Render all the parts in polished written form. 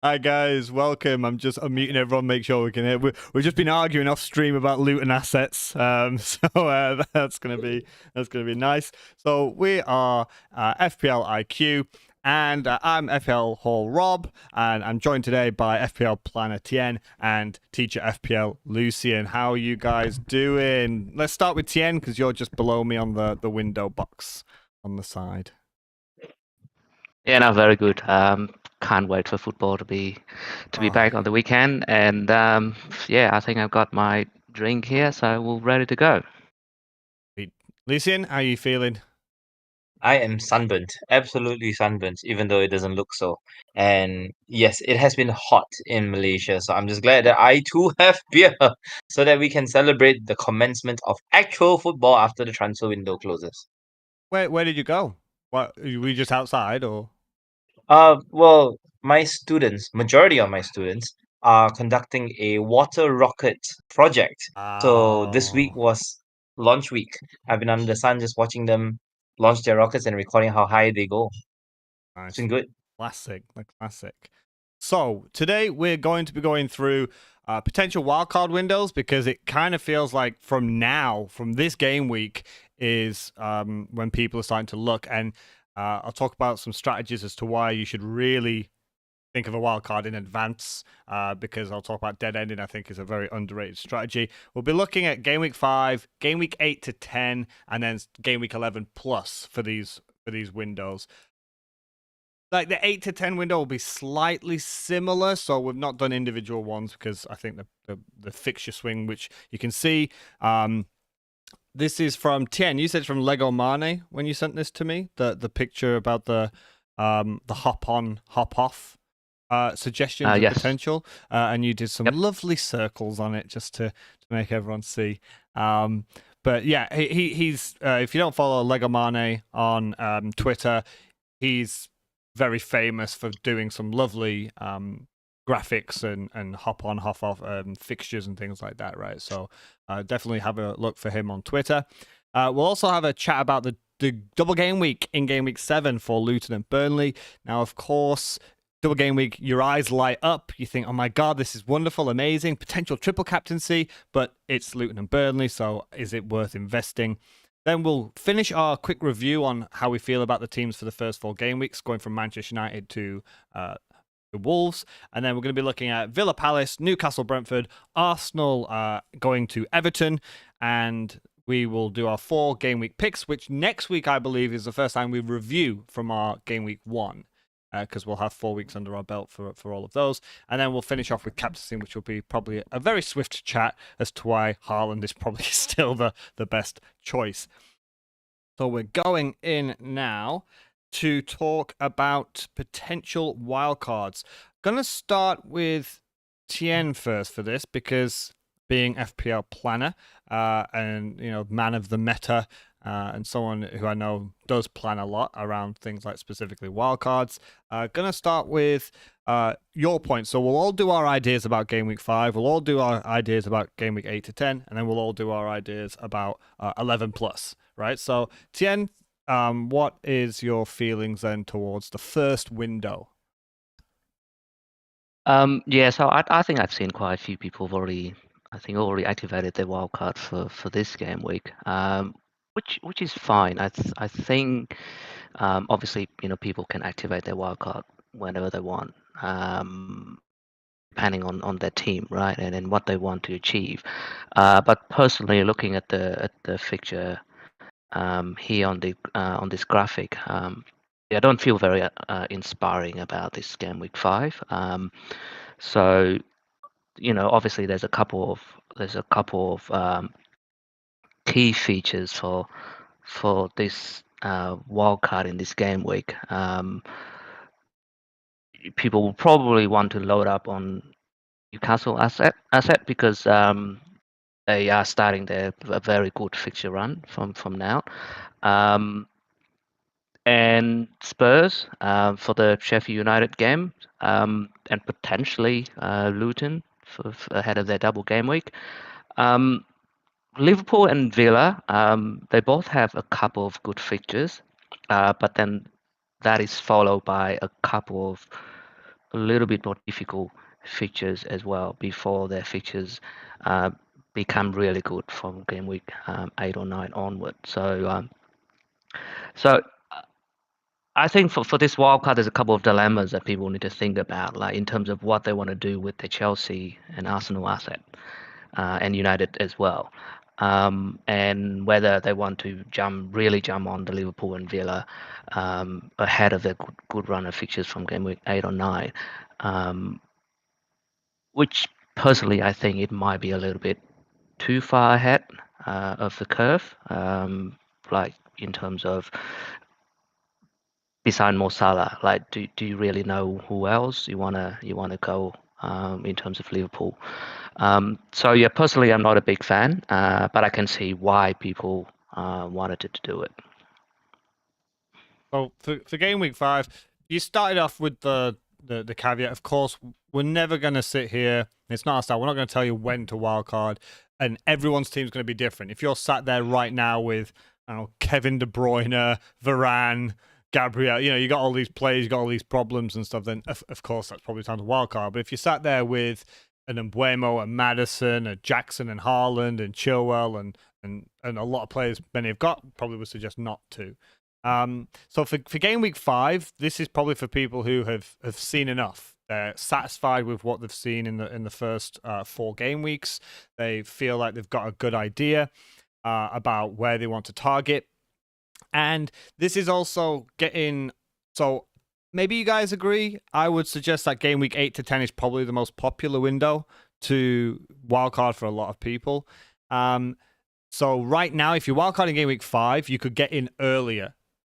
Hi guys, welcome. I'm just unmuting everyone, make sure we can hear. We've just been arguing off stream about Luton assets, so that's gonna be nice. So we are FPL IQ, and I'm FPL Hall Rob, and I'm joined today by FPL Planner Tien and Teacher FPL Lucian. How are you guys doing? Let's start with Tien because you're just below me on the window box on the side. Yeah, no, very good. Can't wait for football to be back on the weekend. And yeah, I think I've got my drink here, so we're ready to go. Lucian, how are you feeling? I am sunburnt, absolutely sunburnt, even though it doesn't look so. And yes, it has been hot in Malaysia, so I'm just glad that I too have beer so that we can celebrate the commencement of actual football after the transfer window closes. Where did you go? What were you just outside or? Well, my students, majority of my students, are conducting a water rocket project. So this week Oh, was launch week. I've been under the sun just watching them launch their rockets and recording how high they go. It's nice. been good. Classic, the classic. So today we're going to be going through potential wildcard windows because it kind of feels like from this game week, is when people are starting to look, and I'll talk about some strategies as to why you should really think of a wild card in advance, because I'll talk about dead ending. I think is a very underrated strategy. We'll be looking at game week 5, game week 8 to 10, and then game week 11 plus for these windows. Like the 8 to 10 window will be slightly similar, so we've not done individual ones because I think the fixture swing, which you can see, this is from Tien. You said it's from Lego Mane when you sent this to me. The picture about the hop on, hop off suggestions of Yes. potential, and you did some Yep. lovely circles on it just to make everyone see. But yeah, he's if you don't follow Lego Mane on Twitter, he's very famous for doing some lovely graphics and hop on, hop off fixtures and things like that, right? So definitely have a look for him on Twitter. We'll also have a chat about the double game week in game week 7 for Luton and Burnley. Now, of course, double game week, your eyes light up. You think, oh my God, this is wonderful, amazing, potential triple captaincy, but it's Luton and Burnley, so is it worth investing? Then we'll finish our quick review on how we feel about the teams for the first 4 game weeks, going from Manchester United to the Wolves. And then we're going to be looking at Villa Palace, Newcastle, Brentford, Arsenal going to Everton, and we will do our 4 game week picks, which next week I believe is the first time we review from our game week 1. Because we'll have 4 weeks under our belt for all of those. And then we'll finish off with captaincy, which will be probably a very swift chat as to why Haaland is probably still the best choice. So we're going in now to talk about potential wildcards. Going to start with Tien first for this because being FPL planner and man of the meta and someone who I know does plan a lot around things like specifically wildcards. Gonna start with your point. So we'll all do our ideas about game week 5. We'll all do our ideas about game week 8 to 10, and then we'll all do our ideas about 11 plus. Right. So Tien, what is your feelings then towards the first window? Yeah, so I think I've seen quite a few people have already activated their wildcard for this game week. Which is fine. I think obviously people can activate their wildcard whenever they want. Depending on their team, right, and what they want to achieve. But personally, looking at the fixture here on this graphic, I don't feel very inspiring about this game week 5. So obviously there's a couple of key features for this wildcard in this game week. People will probably want to load up on Newcastle asset because they are starting a very good fixture run from now. And Spurs for the Sheffield United game, and potentially Luton ahead of their double game week. Liverpool and Villa, they both have a couple of good fixtures, but then that is followed by a couple of a little bit more difficult fixtures as well before their fixtures become really good from game week 8 or 9 onward. So I think for this wildcard, there's a couple of dilemmas that people need to think about, like in terms of what they want to do with the Chelsea and Arsenal asset, and United as well, and whether they want to really jump on the Liverpool and Villa ahead of their good run of fixtures from game week 8 or 9, which personally I think it might be a little bit too far ahead of the curve, like in terms of beside Mo Salah, like do you really know who else you wanna go in terms of Liverpool? So yeah, personally I'm not a big fan, but I can see why people wanted to do it. So for game week 5, you started off with the caveat. Of course, we're never going to sit here. It's not our style. We're not going to tell you when to wildcard, and everyone's team's going to be different. If you're sat there right now with, I don't know, Kevin De Bruyne, Varane, Gabriel, you got all these players, you got all these problems and stuff, then of course that's probably time to wildcard. But if you sat there with an Mbeumo, a Maddison, a Jackson and Haaland and Chilwell and a lot of players many have got, probably would suggest not to. So for game week 5, this is probably for people who have seen enough. They're satisfied with what they've seen in the first 4 game weeks. They feel like they've got a good idea about where they want to target. And this is also getting, so maybe you guys agree. I would suggest that game week 8 to 10 is probably the most popular window to wildcard for a lot of people. So right now, if you wildcard in game week 5, you could get in earlier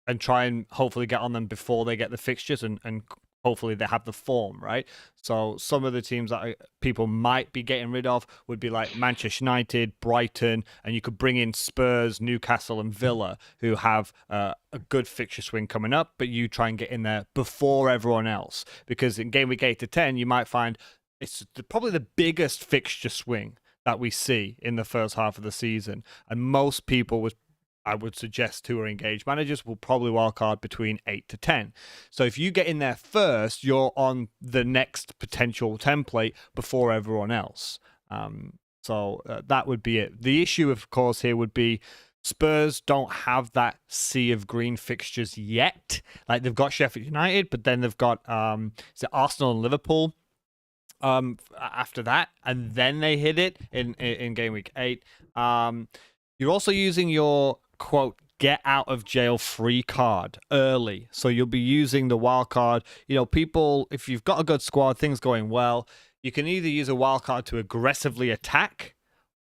and try and hopefully get on them before they get the fixtures and hopefully they have the form, right? So some of the teams that people might be getting rid of would be like Manchester United, Brighton, and you could bring in Spurs, Newcastle, and Villa, who have a good fixture swing coming up, but you try and get in there before everyone else. Because in game week 8 to 10, you might find it's probably the biggest fixture swing that we see in the first half of the season. And most people I would suggest who are engaged managers will probably wildcard between 8 to 10. So if you get in there first, you're on the next potential template before everyone else. So that would be it. The issue, of course, here would be Spurs don't have that sea of green fixtures yet. Like they've got Sheffield United, but then they've got Arsenal and Liverpool after that, and then they hit it in game week 8. You're also using your quote get out of jail free card early, so you'll be using the wild card. People, if you've got a good squad, things going well, you can either use a wild card to aggressively attack,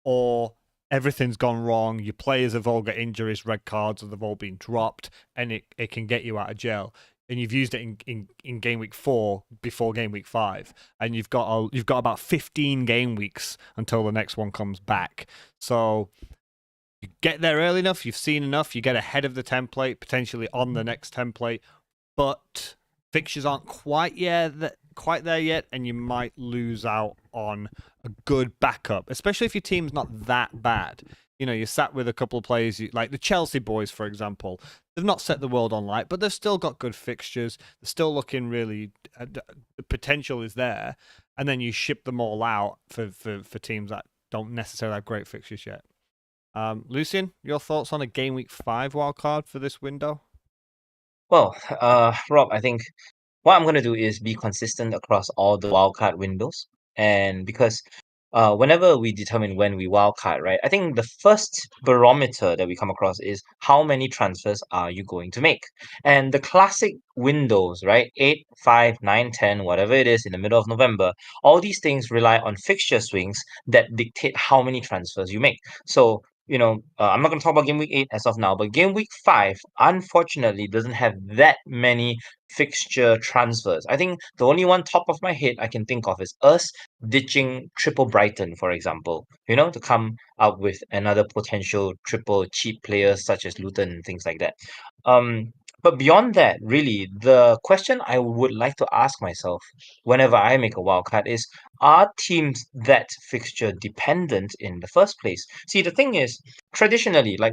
or everything's gone wrong, your players have all got injuries, red cards, or they've all been dropped, and it can get you out of jail. And you've used it in game week 4 before game week 5, and you've got about 15 game weeks until the next one comes back. So you get there early enough, you've seen enough, you get ahead of the template, potentially on the next template, but fixtures aren't quite there yet, and you might lose out on a good backup, especially if your team's not that bad. You're sat with a couple of players, like the Chelsea boys, for example. They've not set the world on light, but they've still got good fixtures. They're still looking really, the potential is there. And then you ship them all out for teams that don't necessarily have great fixtures yet. Lucian, your thoughts on a game week 5 wildcard for this window? Well, Rob, I think what I'm going to do is be consistent across all the wildcard windows. And because whenever we determine when we wildcard, right, I think the first barometer that we come across is how many transfers are you going to make? And the classic windows, right, 8, 5, 9, 10, whatever it is in the middle of November, all these things rely on fixture swings that dictate how many transfers you make. So, I'm not going to talk about game week 8 as of now, but game week 5, unfortunately, doesn't have that many fixture transfers. I think the only one top of my head I can think of is us ditching triple Brighton, for example, to come up with another potential triple cheap players such as Luton and things like that. But beyond that, really, the question I would like to ask myself whenever I make a wildcard is, are teams that fixture dependent in the first place? See, the thing is, traditionally, like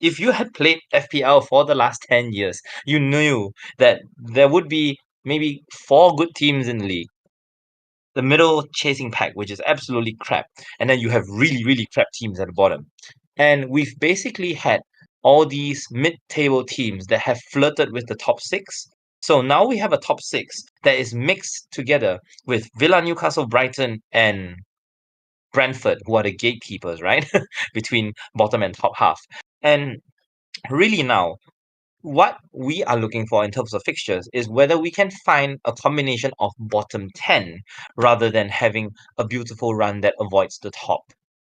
if you had played FPL for the last 10 years, you knew that there would be maybe 4 good teams in the league, the middle chasing pack, which is absolutely crap, and then you have really, really crap teams at the bottom. And we've basically had all these mid-table teams that have flirted with the top 6. So now we have a top 6 that is mixed together with Villa, Newcastle, Brighton, and Brentford, who are the gatekeepers, right? Between bottom and top half. And really now, what we are looking for in terms of fixtures is whether we can find a combination of bottom 10 rather than having a beautiful run that avoids the top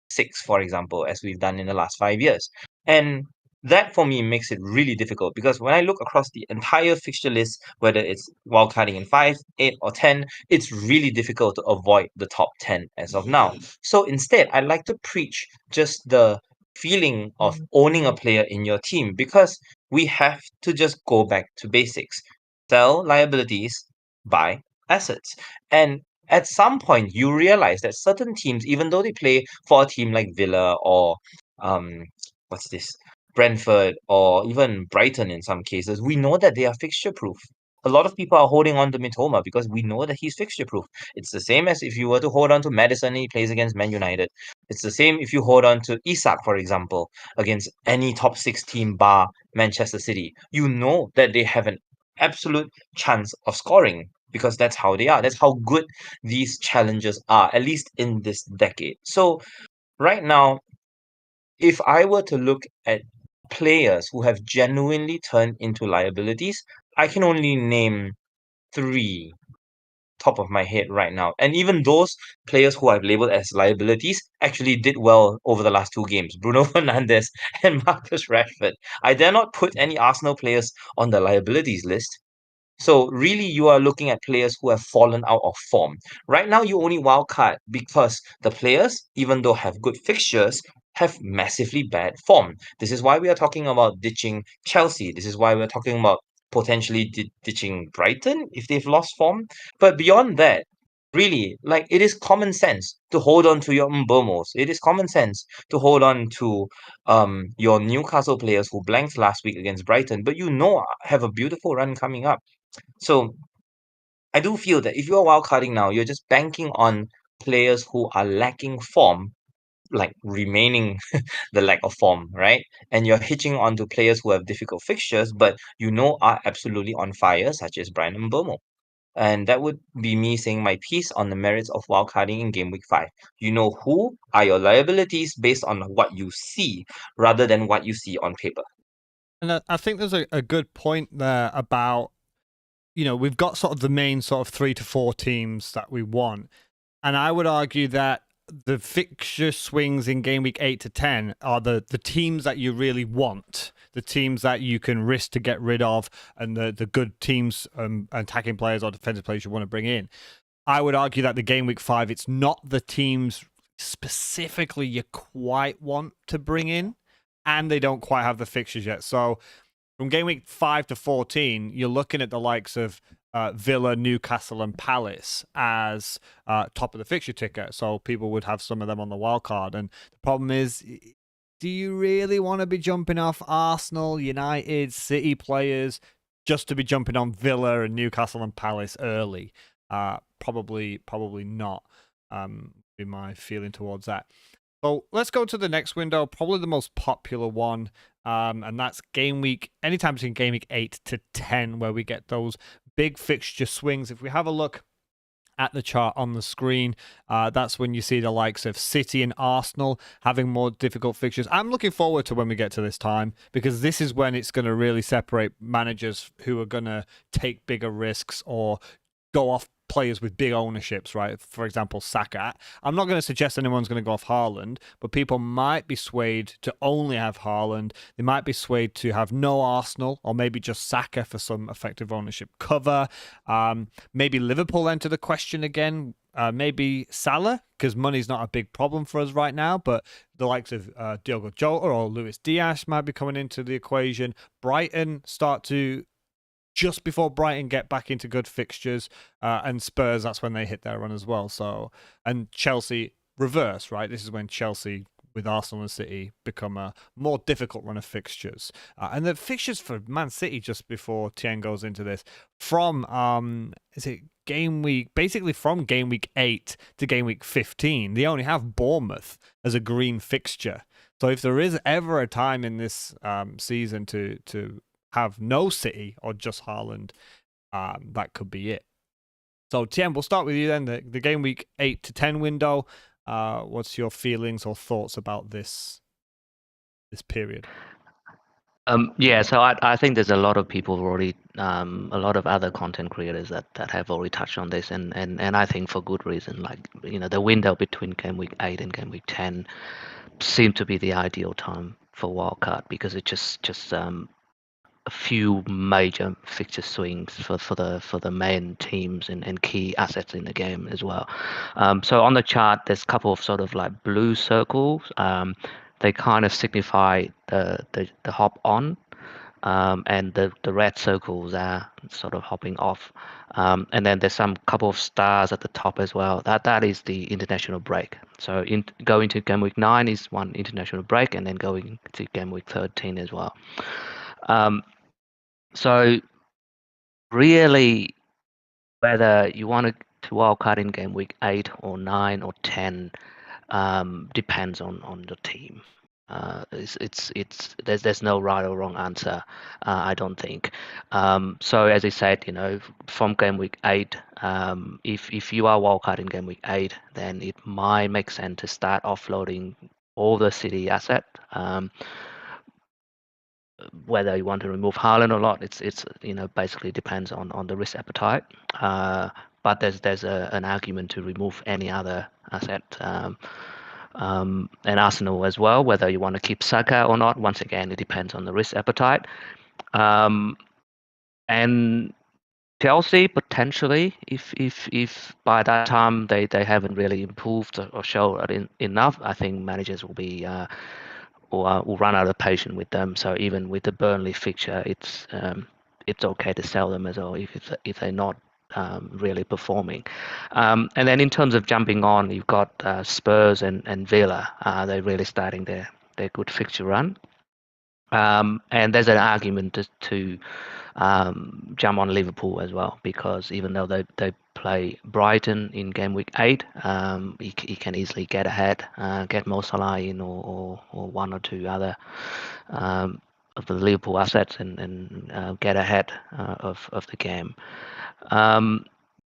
6, for example, as we've done in the last 5 years. And that for me makes it really difficult because when I look across the entire fixture list, whether it's wildcarding in 5, 8, or 10, it's really difficult to avoid the top 10 as of now. So instead, I like to preach just the feeling of owning a player in your team because we have to just go back to basics. Sell liabilities, buy assets. And at some point you realize that certain teams, even though they play for a team like Villa or um what's this Brentford or even Brighton in some cases, we know that they are fixture proof. A lot of people are holding on to Mitoma because we know that he's fixture proof. It's the same as if you were to hold on to Madison and he plays against Man United. It's the same if you hold on to Isak, for example, against any top 6 team bar Manchester City. You know that they have an absolute chance of scoring because that's how they are. That's how good these challenges are, at least in this decade. So right now, if I were to look at players who have genuinely turned into liabilities, I can only name 3 top of my head right now. And even those players who I've labeled as liabilities actually did well over the last 2 games. Bruno Fernandes and Marcus Rashford. I dare not put any Arsenal players on the liabilities list. So really, you are looking at players who have fallen out of form. Right now, you only wildcard because the players, even though have good fixtures, have massively bad form. This is why we are talking about ditching Chelsea. This is why we're talking about potentially ditching Brighton if they've lost form. But beyond that, really, like it is common sense to hold on to your Mbomos. It is common sense to hold on to your Newcastle players who blanked last week against Brighton, but have a beautiful run coming up. So I do feel that if you're wildcarding now, you're just banking on players who are lacking form, like remaining the lack of form, right? And you're hitching onto players who have difficult fixtures, but are absolutely on fire, such as Brian Mbomo. And that would be me saying my piece on the merits of wildcarding in Game Week 5. You know who are your liabilities based on what you see rather than what you see on paper. And I think there's a good point there about, we've got sort of the main sort of 3 to 4 teams that we want. And I would argue that the fixture swings in game week 8 to 10 are the teams that you really want, the teams that you can risk to get rid of, and the good teams, attacking players or defensive players you want to bring in. I would argue that the game week 5, it's not the teams specifically you quite want to bring in, and they don't quite have the fixtures yet. So from game week 5 to 14, you're looking at the likes of Villa, Newcastle, and Palace as top of the fixture ticker. So people would have some of them on the wild card. And the problem is, do you really want to be jumping off Arsenal, United, City players just to be jumping on Villa and Newcastle and Palace early? Probably not. Be my feeling towards that. So let's go to the next window, probably the most popular one, and that's game week, anytime between game week 8 to 10, where we get those big fixture swings. If we have a look at the chart on the screen, that's when you see the likes of City and Arsenal having more difficult fixtures. I'm looking forward to when we get to this time, because this is when it's going to really separate managers who are going to take bigger risks or go off players with big ownerships, right? For example, Saka. I'm not going to suggest anyone's going to go off Haaland, but people might be swayed to only have Haaland. They might be swayed to have no Arsenal, or maybe just Saka for some effective ownership cover. Maybe Liverpool enter the question again. Maybe Salah, because money's not a big problem for us right now, but the likes of Diogo Jota or Luis Diaz might be coming into the equation. Brighton start to, just before Brighton get back into good fixtures, and Spurs, that's when they hit their run as well. So, and Chelsea reverse, right? This is when Chelsea with Arsenal and City become a more difficult run of fixtures. And the fixtures for Man City, just before Tien goes into this, from is it game week, basically from game week 8 to game week 15, they only have Bournemouth as a green fixture. So if there is ever a time in this season to have no City or just Haaland, that could be it. So Tien, we'll start with you then. The game week 8 to 10 window. What's your feelings or thoughts about this period? Yeah, so I think there's a lot of people already, a lot of other content creators that have already touched on this, and I think for good reason. Like, the window between game week 8 and game week 10 seemed to be the ideal time for wildcard, because it just a few major fixture swings for the main teams and key assets in the game as well. So on the chart, there's a couple of sort of like blue circles. They kind of signify the hop on, and the red circles are sort of hopping off. And then there's some couple of stars at the top as well. That is the international break. So going to game week 9 is one international break, and then going to game week 13 as well. So really, whether you want to wildcard in game week 8 or 9 or 10 depends on the team. There's no right or wrong answer, I don't think. So as I said, from game week 8, if you are wildcard in game week 8, then it might make sense to start offloading all the City asset. Whether you want to remove Haaland or not, it's basically depends on the risk appetite. But there's an argument to remove any other asset, and Arsenal as well. Whether you want to keep Saka or not, once again, it depends on the risk appetite. And Chelsea potentially, if by that time they haven't really improved or showed enough, I think managers will be. Will run out of patience with them. So even with the Burnley fixture, it's okay to sell them as well if they're not really performing. And then in terms of jumping on, you've got Spurs and Villa. They're really starting their good fixture run. And there's an argument to jump on Liverpool as well, because even though they play Brighton in game week 8, he can easily get ahead, get Mo Salah in or one or two other of the Liverpool assets and get ahead of the game.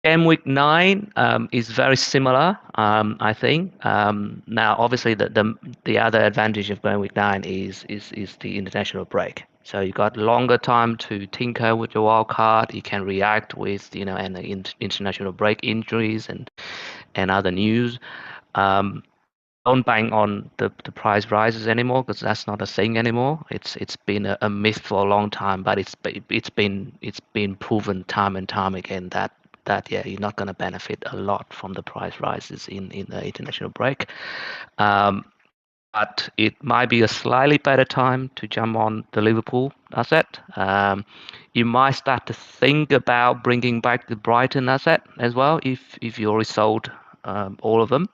Game week 9 is very similar, I think. Now, obviously, the other advantage of game week 9 is the international break. So you got longer time to tinker with your wild card. You can react with and the international break injuries and other news. Don't bang on the price rises anymore, because that's not a thing anymore. It's been a myth for a long time, but it's been proven time and time again that you're not going to benefit a lot from the price rises in the international break. But it might be a slightly better time to jump on the Liverpool asset. You might start to think about bringing back the Brighton asset as well if you already sold all of them.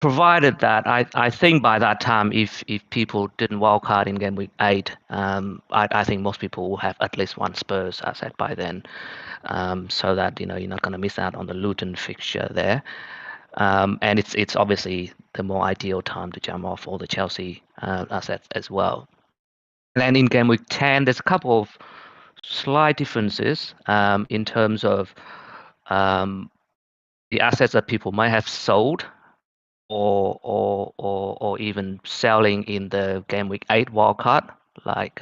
Provided that I think by that time, if people didn't wildcard in game week 8, I think most people will have at least one Spurs asset by then, so that you're not going to miss out on the Luton fixture there. And it's obviously the more ideal time to jump off all the Chelsea assets as well. And then in game week 10, there's a couple of slight differences in terms of the assets that people might have sold or even selling in the game week 8 wildcard, like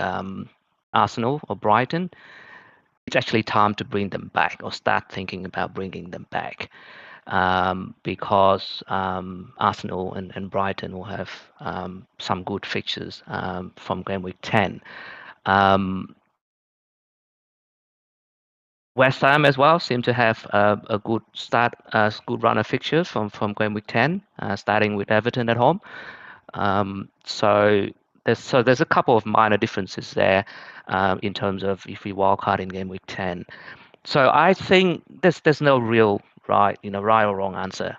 Arsenal or Brighton. It's actually time to bring them back or start thinking about bringing them back, because Arsenal and Brighton will have some good fixtures from game week 10. West Ham as well seem to have a good start, good run of fixtures from game week 10, starting with Everton at home. So there's a couple of minor differences there in terms of if we wildcard in game week 10. So I think there's no real right, right or wrong answer.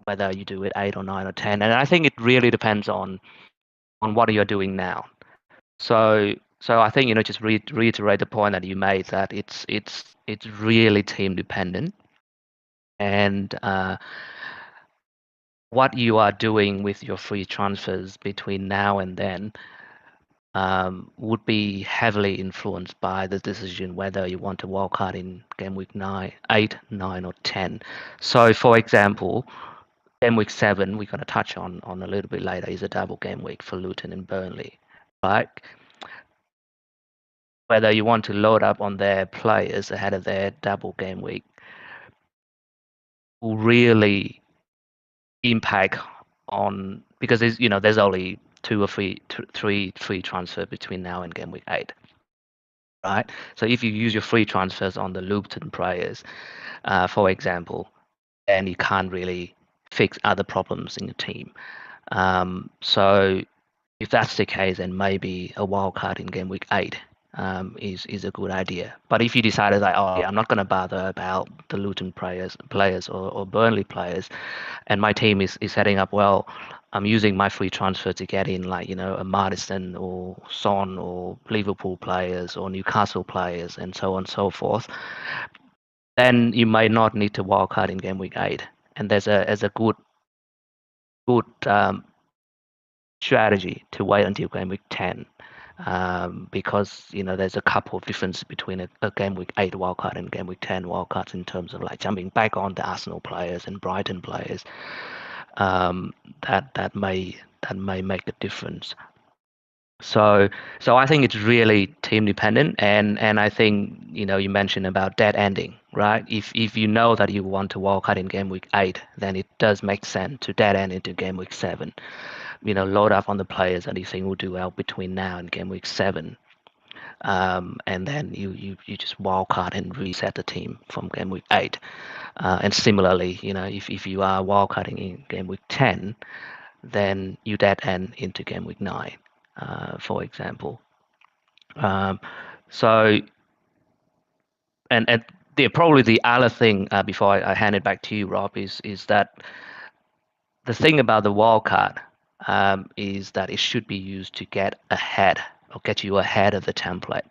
Whether you do it 8 or 9 or 10, and I think it really depends on what you're doing now. So I think just reiterate the point that you made, that it's really team dependent, and what you are doing with your free transfers between now and then would be heavily influenced by the decision whether you want to wildcard in game week 8, 9, or 10. So, for example, game week 7, we're going to touch on a little bit later, is a double game week for Luton and Burnley, right? Whether you want to load up on their players ahead of their double game week will really impact on, because there's only 2 or 3 free transfer between now and game week 8, right? So if you use your free transfers on the Luton players, for example, then you can't really fix other problems in your team. So if that's the case, then maybe a wild card in game week 8 is a good idea. But if you decided that, oh yeah, I'm not going to bother about the Luton players or Burnley players, and my team is heading up well, I'm using my free transfer to get in, like, a Madison or Son or Liverpool players or Newcastle players and so on and so forth, then you might not need to wildcard in game week 8. And there's a good strategy to wait until game week 10, because there's a couple of differences between a game week 8 wildcard and game week 10 wildcards in terms of like jumping back on the Arsenal players and Brighton players. That may make a difference. So I think it's really team dependent, and I think you mentioned about dead ending, right? If you know that you want to wildcard in game week 8, then it does make sense to dead end into game week 7. Load up on the players that you think will do well between now and game week 7, and then you just wildcard and reset the team from game week 8. And similarly, if you are wildcarding in game week 10, then you dead end into game week 9, for example. So, and probably the other thing, before I hand it back to you, Rob, is that the thing about the wildcard is that it should be used to get you ahead of the template,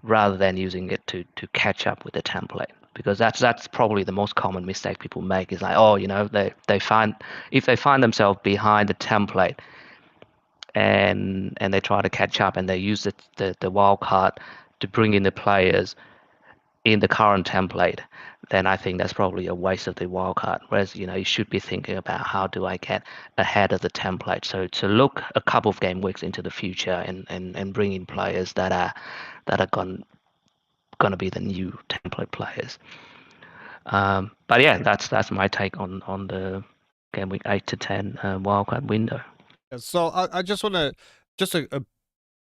rather than using it to catch up with the template. Because that's probably the most common mistake people make, is like, if they find themselves behind the template, and they try to catch up, and they use the wild card to bring in the players in the current template, then I think that's probably a waste of the wild card. Whereas you should be thinking about, how do I get ahead of the template? So to look a couple of game weeks into the future and bring in players that are going to be the new template players. But yeah, that's my take on the game week 8 to 10 wildcard window. So I just want to a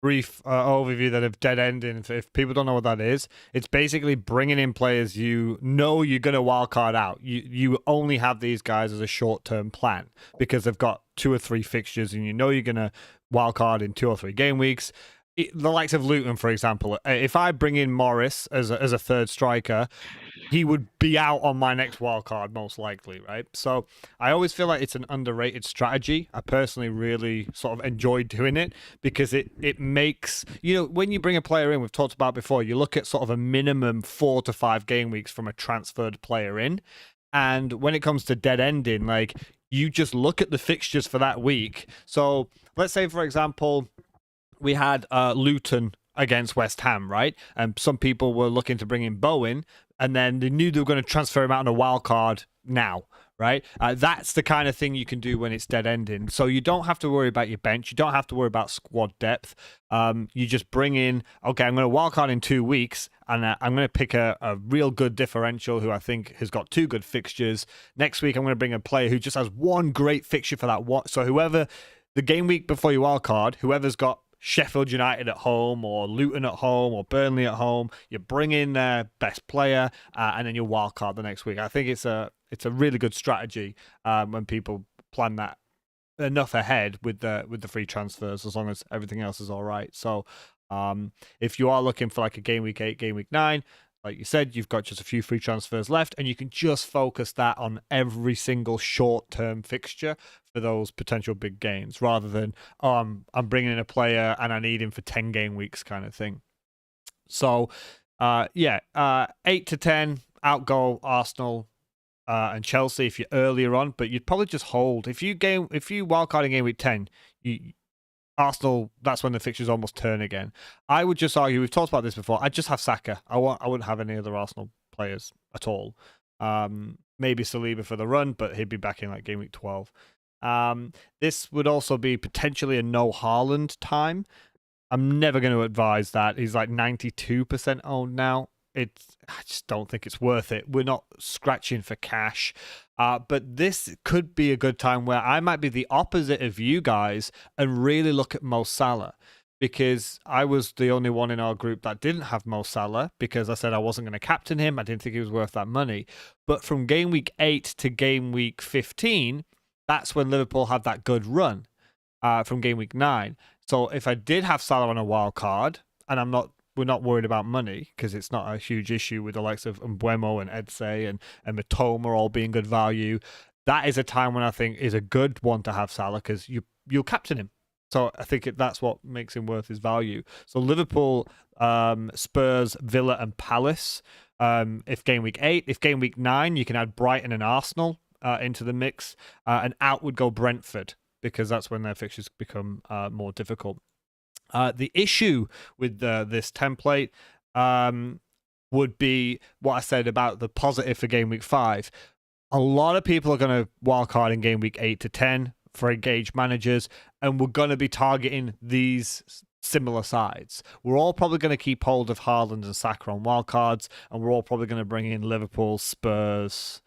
brief overview then of dead ending. If people don't know what that is, it's basically bringing in players you're going to wildcard out. You only have these guys as a short-term plan because they've got 2 or 3 fixtures, and you're going to wildcard in 2 or 3 game weeks. The likes of Luton, for example, if I bring in Morris as a third striker, he would be out on my next wildcard most likely, right? So I always feel like it's an underrated strategy. I personally really sort of enjoy doing it because it makes, when you bring a player in, we've talked about before, you look at sort of a minimum 4 to 5 game weeks from a transferred player in. And when it comes to dead ending, like, you just look at the fixtures for that week. So let's say, for example, we had Luton against West Ham, right? And some people were looking to bring in Bowen, and then they knew they were going to transfer him out on a wild card now, right? That's the kind of thing you can do when it's dead ending. So you don't have to worry about your bench. You don't have to worry about squad depth. You just bring in, okay, I'm going to wild card in 2 weeks, and I'm going to pick a real good differential who I think has got 2 good fixtures. Next week, I'm going to bring a player who just has 1 great fixture for that one. So whoever, the game week before you wild card, whoever's got Sheffield United at home or Luton at home or Burnley at home, you bring in their best player, and then you wildcard the next week. I think it's a really good strategy when people plan that enough ahead with the free transfers, as long as everything else is all right. So if you are looking for like a game week 8, game week 9, like you said, you've got just a few free transfers left, and you can just focus that on every single short-term fixture for those potential big games, rather than I'm bringing in a player and I need him for 10 game weeks kind of thing. So, 8 to 10 outgo Arsenal and Chelsea if you're earlier on, but you'd probably just hold if you wildcard in game week 10. Arsenal, that's when the fixtures almost turn again. I would just argue, we've talked about this before, I'd just have Saka. I wouldn't have any other Arsenal players at all. Maybe Saliba for the run, but he'd be back in like game week 12. This would also be potentially a no Haaland time. I'm never going to advise that. He's like 92% owned now. I just don't think it's worth it. We're not scratching for cash. But this could be a good time where I might be the opposite of you guys and really look at Mo Salah, because I was the only one in our group that didn't have Mo Salah because I said I wasn't going to captain him. I didn't think he was worth that money. But from game week 8 to game week 15, that's when Liverpool had that good run from game week 9. So if I did have Salah on a wild card, and we're not worried about money because it's not a huge issue with the likes of Mbeumo and Eze and Matoma all being good value. That is a time when I think is a good one to have Salah because you'll captain him. So I think that's what makes him worth his value. So Liverpool, Spurs, Villa and Palace. If game week 8, if game week 9, you can add Brighton and Arsenal into the mix. And out would go Brentford because that's when their fixtures become more difficult. The issue with this template would be what I said about the positive for game week 5. A lot of people are going to wildcard in game week 8 to 10 for engaged managers, and we're going to be targeting these similar sides. We're all probably going to keep hold of Haaland and Saka on wildcards, and we're all probably going to bring in Liverpool, Spurs,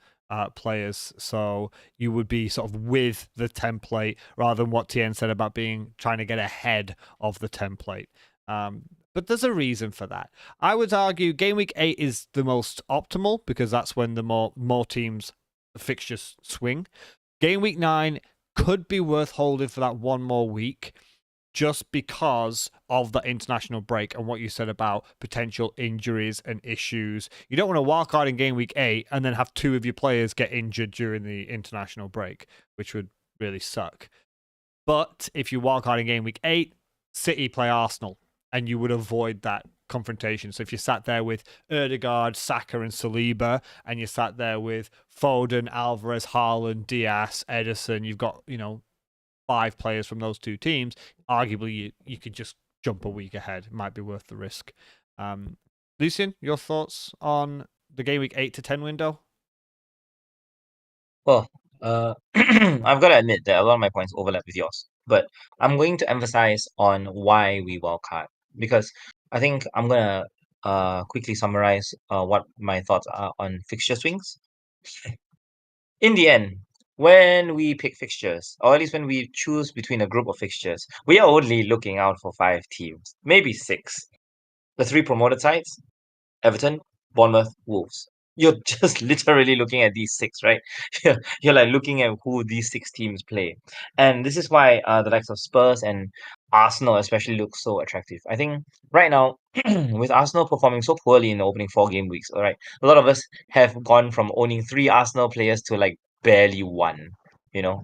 players, so you would be sort of with the template rather than what Tien said about trying to get ahead of the template. But there's a reason for that. I would argue game week 8 is the most optimal because that's when the more teams fixtures swing. Game week 9 could be worth holding for that one more week, just because of the international break and what you said about potential injuries and issues. You don't want to wildcard in game week 8 and then have 2 of your players get injured during the international break, which would really suck. But if you wildcard in game week 8, City play Arsenal, and you would avoid that confrontation. So if you sat there with Ødegaard, Saka and Saliba, and you sat there with Foden, Alvarez, Haaland, Diaz, Ederson, you've got, 5 players from those 2 teams, arguably you could just jump a week ahead. It might be worth the risk. Lucian, your thoughts on the game week 8 to 10 window? Well, I've got to admit that a lot of my points overlap with yours, but I'm going to emphasize on why we wildcard, because I think I'm gonna quickly summarize what my thoughts are on fixture swings. In the end, when we pick fixtures, or at least when we choose between a group of fixtures, we are only looking out for 5 teams, maybe 6. The 3 promoted sides: Everton, Bournemouth, Wolves. You're just literally looking at these 6, right? You're like looking at who these 6 teams play. And this is why the likes of Spurs and Arsenal especially look so attractive. I think right now, with Arsenal performing so poorly in the opening 4 game weeks, all right, a lot of us have gone from owning 3 Arsenal players to like barely 1,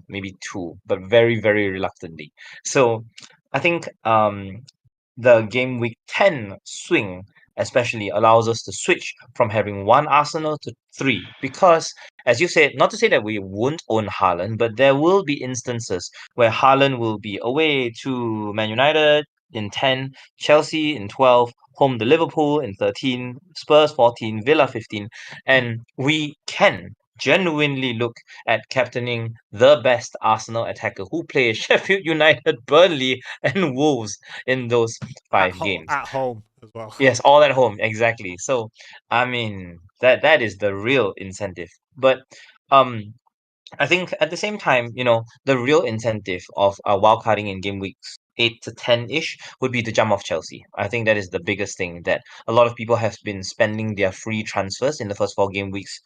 maybe 2, but very, very reluctantly. So I think the game week 10 swing especially allows us to switch from having 1 Arsenal to 3, because as you said, not to say that we won't own Haaland, but there will be instances where Haaland will be away to Man United in 10, Chelsea in 12, home to Liverpool in 13, Spurs 14, Villa 15, and we can genuinely look at captaining the best Arsenal attacker who plays Sheffield United, Burnley and Wolves in those 5 games. At home as well. Yes, all at home, exactly. So, I mean, that is the real incentive. But I think at the same time, the real incentive of wildcarding in game weeks 8 to 10-ish would be to jump off Chelsea. I think that is the biggest thing that a lot of people have been spending their free transfers in the first 4 game weeks,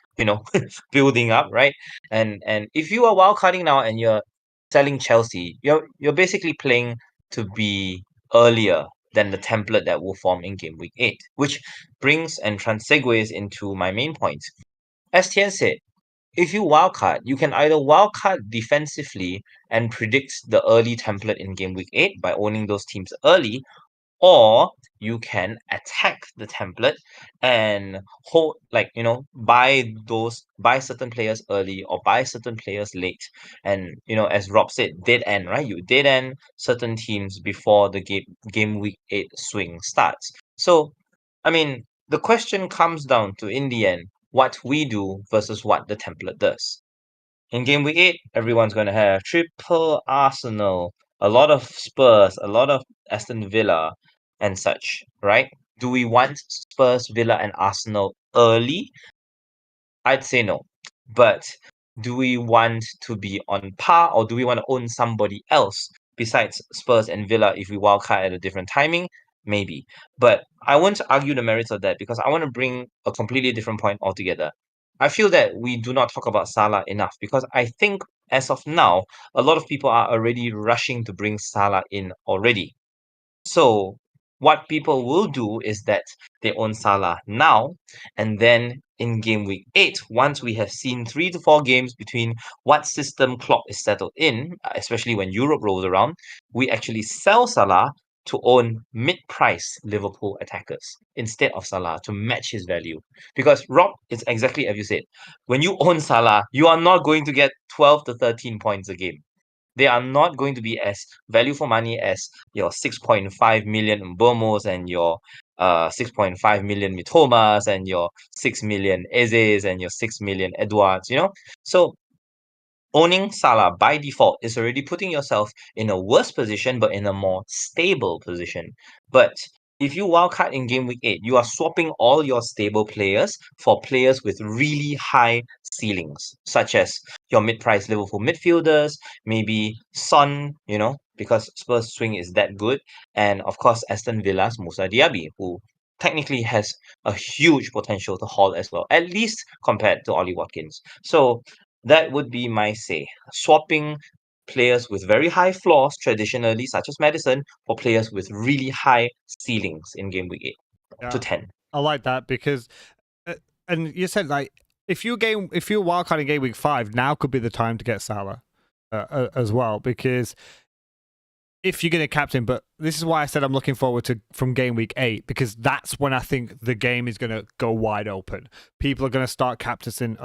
building up, right? And if you are wildcarding now and you're selling Chelsea, you're basically playing to be earlier than the template that will form in game week 8, which brings and segues into my main point. As Tian said, if you wildcard, you can either wildcard defensively and predict the early template in game week 8 by owning those teams early, or you can attack the template and hold, buy certain players early or buy certain players late. And as Rob said, dead end, right? You dead end certain teams before the game week 8 swing starts. So I mean, the question comes down to, in the end, what we do versus what the template does. In game week 8, everyone's going to have triple Arsenal, a lot of Spurs, a lot of Aston Villa, and such, right? Do we want Spurs, Villa, and Arsenal early? I'd say no. But do we want to be on par, or do we want to own somebody else besides Spurs and Villa if we wildcard at a different timing? Maybe. But I won't argue the merits of that because I want to bring a completely different point altogether. I feel that we do not talk about Salah enough because I think as of now, a lot of people are already rushing to bring Salah in already. So what people will do is that they own Salah now, and then in game week 8, once we have seen 3 to 4 games between what system Klopp is settled in, especially when Europe rolls around, we actually sell Salah to own mid-price Liverpool attackers instead of Salah to match his value. Because Rob, it's exactly as you said. When you own Salah, you are not going to get 12 to 13 points a game. They are not going to be as value for money as your 6.5 million Mbomos and your 6.5 million Mitomas and your 6 million Ezes and your 6 million Edwards, So owning Salah by default is already putting yourself in a worse position, but in a more stable position. But if you wildcard in game week 8, you are swapping all your stable players for players with really high ceilings, such as your mid-price Liverpool midfielders, maybe Son, because Spurs swing is that good, and of course Aston Villa's Musa Diaby, who technically has a huge potential to haul as well, at least compared to Ollie Watkins. So that would be my say. Swapping players with very high floors, traditionally, such as Madison, for players with really high ceilings in game week 8 to 10. I like that because, and you said if you wildcard in game week 5, now could be the time to get Salah as well, because if you're going to captain, but this is why I said I'm looking forward to from game week 8, because that's when I think the game is going to go wide open. People are going to start captaining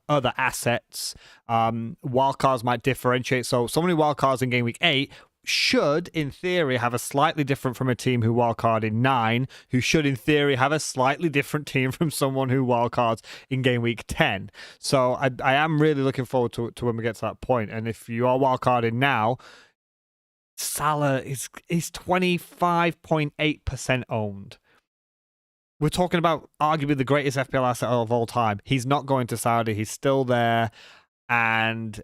other assets. Wildcards might differentiate. So someone who wildcards in game week 8 should, in theory, have a slightly different from a team who wildcard in 9, who should, in theory, have a slightly different team from someone who wildcards in game week 10. So I am really looking forward to when we get to that point. And if you are wildcarding now, Salah is 25.8% owned. We're talking about arguably the greatest FPL asset of all time. He's not going to Saudi. He's still there. And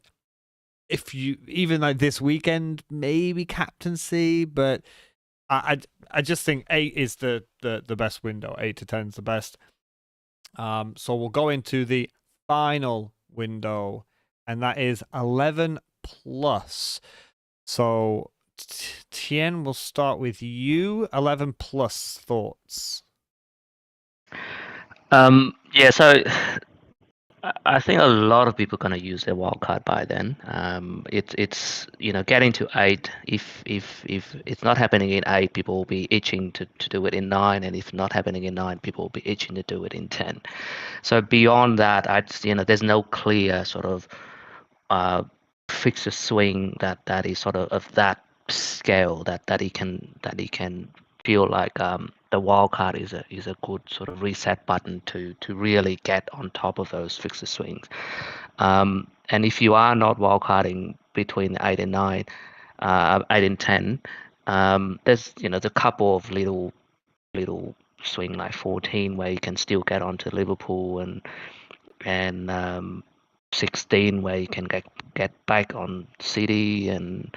if you, even like this weekend, maybe captaincy, but I just think 8 is the best window. 8 to 10 is the best. So we'll go into the final window, and that is 11 plus. So Tien, we'll start with you. 11 plus thoughts. Yeah, so I think a lot of people are going to use their wildcard by then. It's getting to 8. If it's not happening in 8, people will be itching to do it in 9, and if not happening in 9, people will be itching to do it in 10. So beyond that, there's no clear sort of fixture swing that is sort of that scale that he can feel like the wildcard is a good sort of reset button to really get on top of those fixture swings. And if you are not wildcarding between 8 and 9, 8 and 10, there's a couple of little swing like 14 where you can still get onto Liverpool, and 16 where you can get back on City and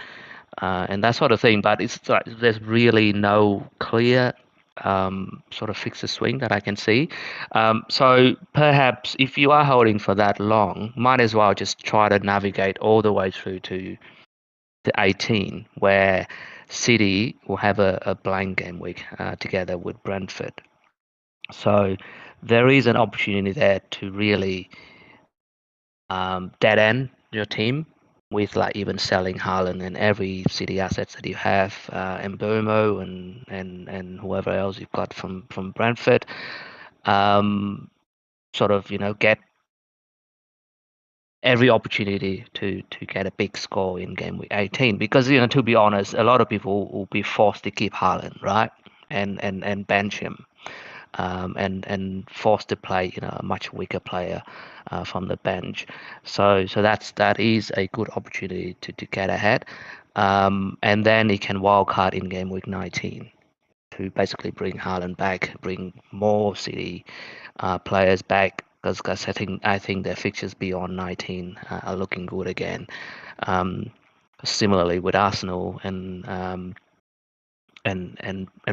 that sort of thing. But it's like there's really no clear sort of fixture swing that I can see. So perhaps if you are holding for that long, might as well just try to navigate all the way through to 18, where City will have a blind game week together with Brentford. So there is an opportunity there to really dead end your team with like even selling Haaland and every City assets that you have, and Burmo and whoever else you've got from Brentford. Sort of get every opportunity to get a big score in game week 18, because to be honest, a lot of people will be forced to keep Haaland, right, and bench him, and forced to play a much weaker player from the bench. So that is a good opportunity to get ahead, and then he can wildcard in game week 19 to basically bring Haaland back, bring more City players back, because I think their fixtures beyond 19 are looking good again. Similarly with Arsenal and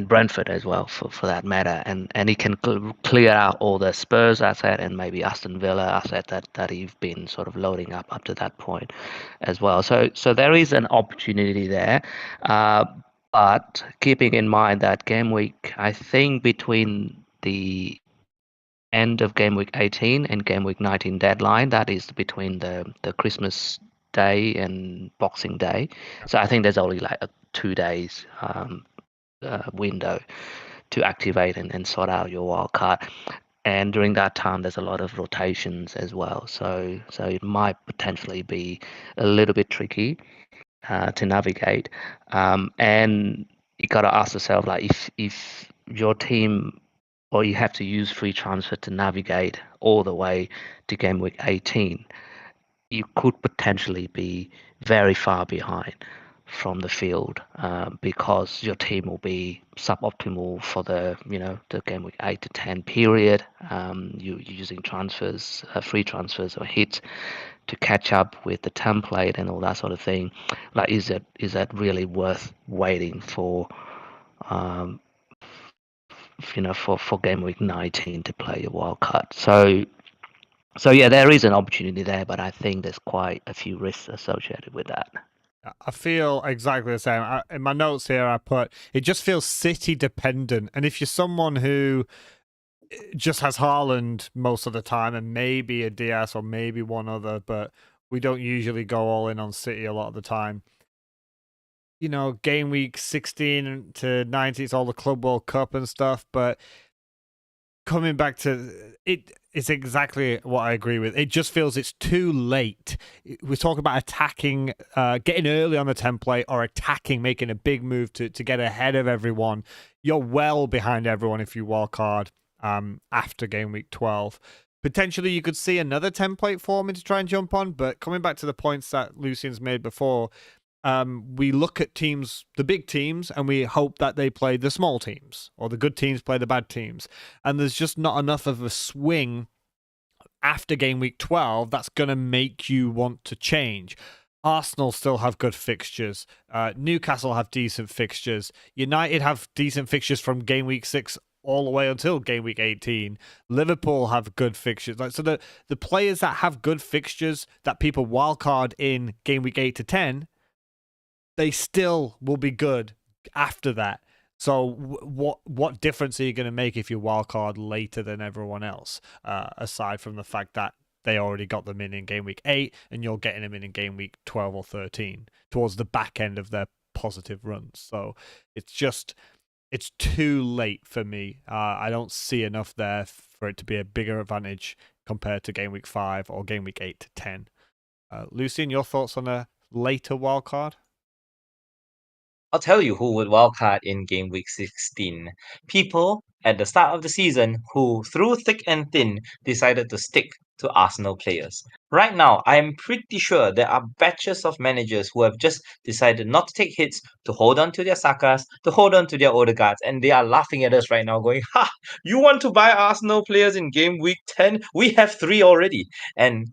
Brentford as well, for that matter, and he can clear out all the Spurs asset and maybe Aston Villa asset that he've been sort of loading up to that point as well. So there is an opportunity there, but keeping in mind that game week, I think between the end of game week 18 and game week 19 deadline, that is between the Christmas Day and Boxing Day. So I think there's only like 2 days window to activate and sort out your wild card. And during that time, there's a lot of rotations as well. So it might potentially be a little bit tricky to navigate. And you got to ask yourself, like, if your team, or you have to use free transfer to navigate all the way to game week 18, you could potentially be very far behind from the field, because your team will be suboptimal for the game week 8 to 10 period. You're using transfers, free transfers or hits to catch up with the template and all that sort of thing. Like, is that really worth waiting for? For game week 19 to play your wild card. So yeah, there is an opportunity there, but I think there's quite a few risks associated with that. I feel exactly the same. In my notes here, I put, it just feels City dependent. And if you're someone who just has Haaland most of the time and maybe a Diaz or maybe one other, but we don't usually go all in on City a lot of the time. Game week 16 to 19, it's all the Club World Cup and stuff, but coming back to it, it's exactly what I agree with. It just feels it's too late. We're talking about attacking, getting early on the template, or attacking, making a big move to get ahead of everyone. You're well behind everyone if you wildcard after game week 12. Potentially, you could see another template forming to try and jump on, but coming back to the points that Lucian's made before, we look at teams, the big teams, and we hope that they play the small teams, or the good teams play the bad teams. And there's just not enough of a swing after game week 12 that's going to make you want to change. Arsenal still have good fixtures. Newcastle have decent fixtures. United have decent fixtures from game week 6 all the way until game week 18. Liverpool have good fixtures. So the players that have good fixtures that people wildcard in game week 8 to 10, they still will be good after that. So what difference are you going to make if you wildcard later than everyone else, aside from the fact that they already got them in game week 8 and you're getting them in game week 12 or 13 towards the back end of their positive runs? So it's too late for me. I don't see enough there for it to be a bigger advantage compared to game week 5 or game week 8 to 10. Lucian, your thoughts on a later wildcard? I'll tell you who would wildcard in game week 16. People at the start of the season who, through thick and thin, decided to stick to Arsenal players. Right now, I am pretty sure there are batches of managers who have just decided not to take hits, to hold on to their Sakas, to hold on to their Odegaards, and they are laughing at us right now going, ha, you want to buy Arsenal players in game week 10? We have 3 already. And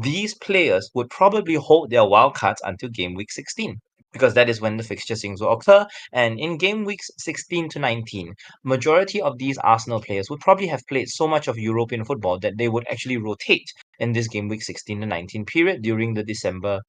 these players would probably hold their wildcards until game week 16, because that is when the fixture swings will occur. And in game weeks 16 to 19, majority of these Arsenal players would probably have played so much of European football that they would actually rotate in this game week 16 to 19 period during the December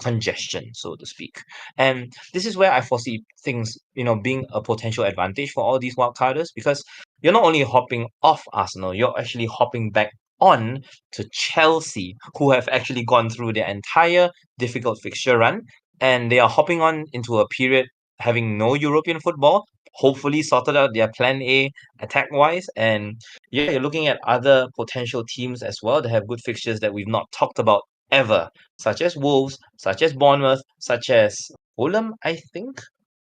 congestion, so to speak. And this is where I foresee things, being a potential advantage for all these wildcarders, because you're not only hopping off Arsenal, you're actually hopping back on to Chelsea, who have actually gone through their entire difficult fixture run, and they are hopping on into a period having no European football, hopefully sorted out their plan A attack-wise, and yeah, you're looking at other potential teams as well that have good fixtures that we've not talked about ever, such as Wolves, such as Bournemouth, such as Fulham, I think.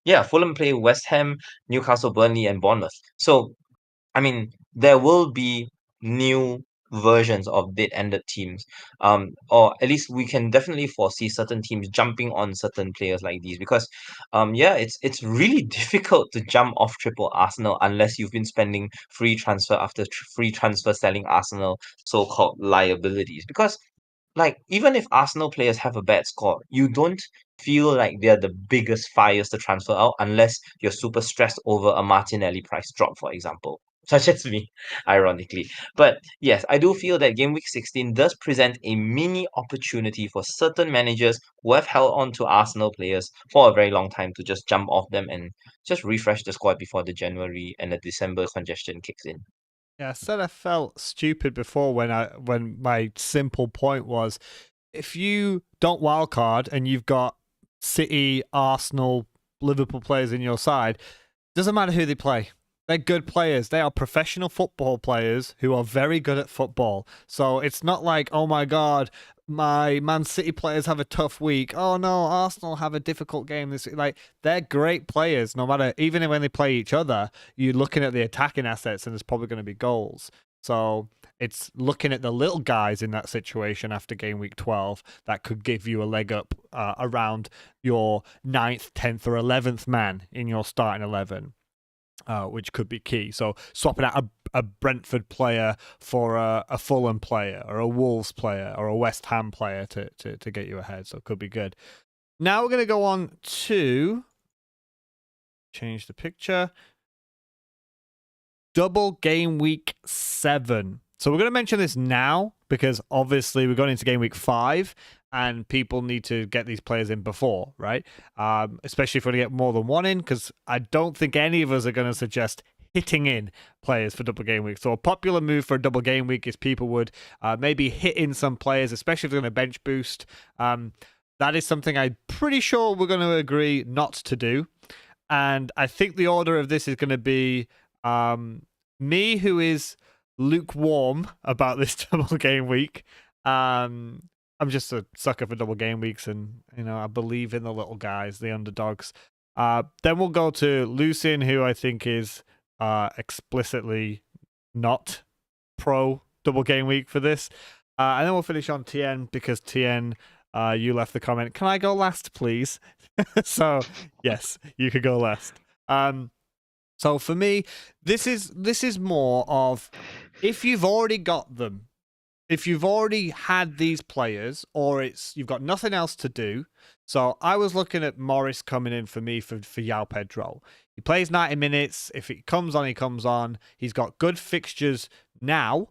Yeah, Fulham play West Ham, Newcastle, Burnley, and Bournemouth. So, I mean, there will be new versions of dead-ended teams. Or at least we can definitely foresee certain teams jumping on certain players like these, because yeah, it's really difficult to jump off triple Arsenal unless you've been spending free transfer after free transfer selling Arsenal so-called liabilities. Because like, even if Arsenal players have a bad score, you don't feel like they're the biggest fires to transfer out unless you're super stressed over a Martinelli price drop, for example. Such as me, ironically. But yes, I do feel that Game Week 16 does present a mini opportunity for certain managers who have held on to Arsenal players for a very long time to just jump off them and just refresh the squad before the January and the December congestion kicks in. Yeah, I said I felt stupid before when my simple point was, if you don't wildcard and you've got City, Arsenal, Liverpool players in your side, doesn't matter who they play. They're good players. They are professional football players who are very good at football. So it's not like, oh my God, my Man City players have a tough week. Oh no, Arsenal have a difficult game this week. Like, they're great players, no matter, even when they play each other, you're looking at the attacking assets and there's probably going to be goals. So it's looking at the little guys in that situation after game week 12 that could give you a leg up around your 9th, 10th, or 11th man in your starting 11. Which could be key. So swapping out a Brentford player for a Fulham player or a Wolves player or a West Ham player to get you ahead. So it could be good. Now we're going to go on to change the picture. Double game week 7. So we're going to mention this now because obviously we're going into game week 5 and people need to get these players in before, right? Especially if we want to get more than one in, because I don't think any of us are going to suggest hitting in players for double game week. So a popular move for a double game week is people would maybe hit in some players, especially if they're going to bench boost. That is something I'm pretty sure we're going to agree not to do. And I think the order of this is going to be me, who is lukewarm about this double game week. I'm just a sucker for double game weeks, and I believe in the little guys, the underdogs. Then we'll go to Lucien, who I think is explicitly not pro double game week for this. And then we'll finish on Tien, because Tien, you left the comment, can I go last, please? So yes, you could go last. So for me, this is more of, if you've already got them, if you've already had these players, or you've got nothing else to do. So I was looking at Morris coming in for me for João Pedro. He plays 90 minutes. If he comes on, he comes on. He's got good fixtures now,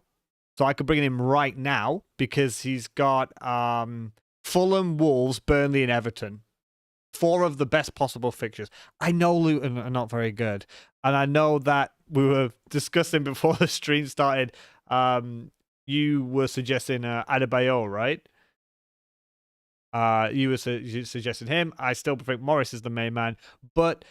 so I could bring him right now because he's got Fulham, Wolves, Burnley, and Everton. 4 of the best possible fixtures. I know Luton are not very good, and I know that we were discussing before the stream started. You were suggesting Adebayo, right? You were suggesting him. I still think Morris is the main man, but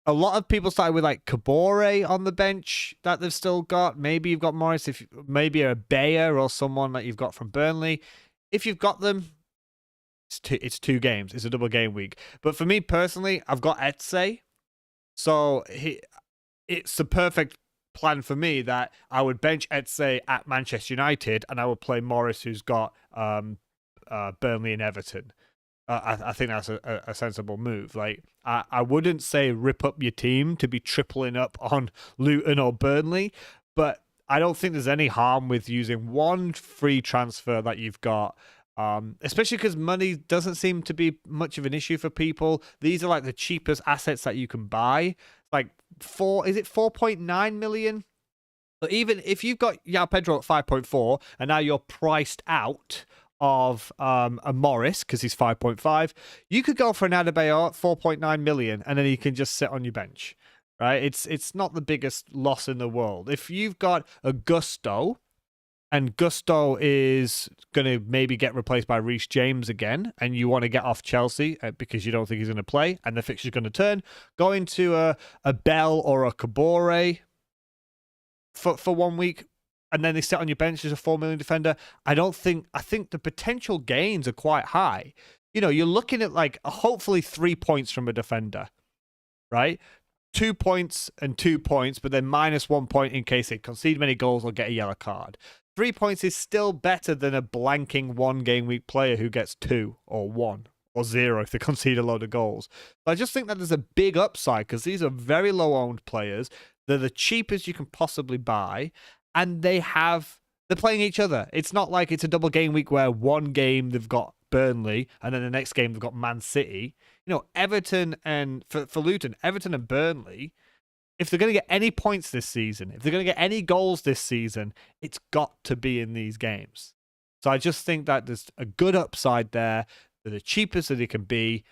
a lot of people started with like Kabore on the bench that they've still got. Maybe you've got Morris, maybe a Bayer or someone that you've got from Burnley. If you've got them, it's 2 games. It's a double game week. But for me personally, I've got Etse, so it's the perfect plan for me that I would bench Etse at Manchester United and I would play Morris, who's got Burnley and Everton. I think that's a sensible move. Like, I wouldn't say rip up your team to be tripling up on Luton or Burnley, but I don't think there's any harm with using one free transfer that you've got, especially because money doesn't seem to be much of an issue for people. These are like the cheapest assets that you can buy. Like, 4.9 million? But even if you've got João Pedro at 5.4 and now you're priced out of a Morris because he's 5.5. You could go for an Adebayor at 4.9 million, and then he can just sit on your bench, right? It's not the biggest loss in the world. If you've got a Gusto, and Gusto is going to maybe get replaced by Reece James again, and you want to get off Chelsea because you don't think he's going to play, and the fixture's going to turn, go into a Bell or a Kabore for 1 week, and then they sit on your bench as a 4 million defender. I think the potential gains are quite high. You're looking at like hopefully 3 points from a defender, right? 2 points and 2 points, but then minus 1 point in case they concede many goals or get a yellow card. 3 points is still better than a blanking 1 game week player who gets 2 or 1 or 0 if they concede a load of goals. But I just think that there's a big upside because these are very low owned players. They're the cheapest you can possibly buy, and they're playing each other. It's not like it's a double game week where one game they've got Burnley and then the next game they've got Man City. Everton and for Luton, Everton and Burnley, if they're going to get any points this season, if they're going to get any goals this season, it's got to be in these games. So I just think that there's a good upside there. They're the cheapest that they can be.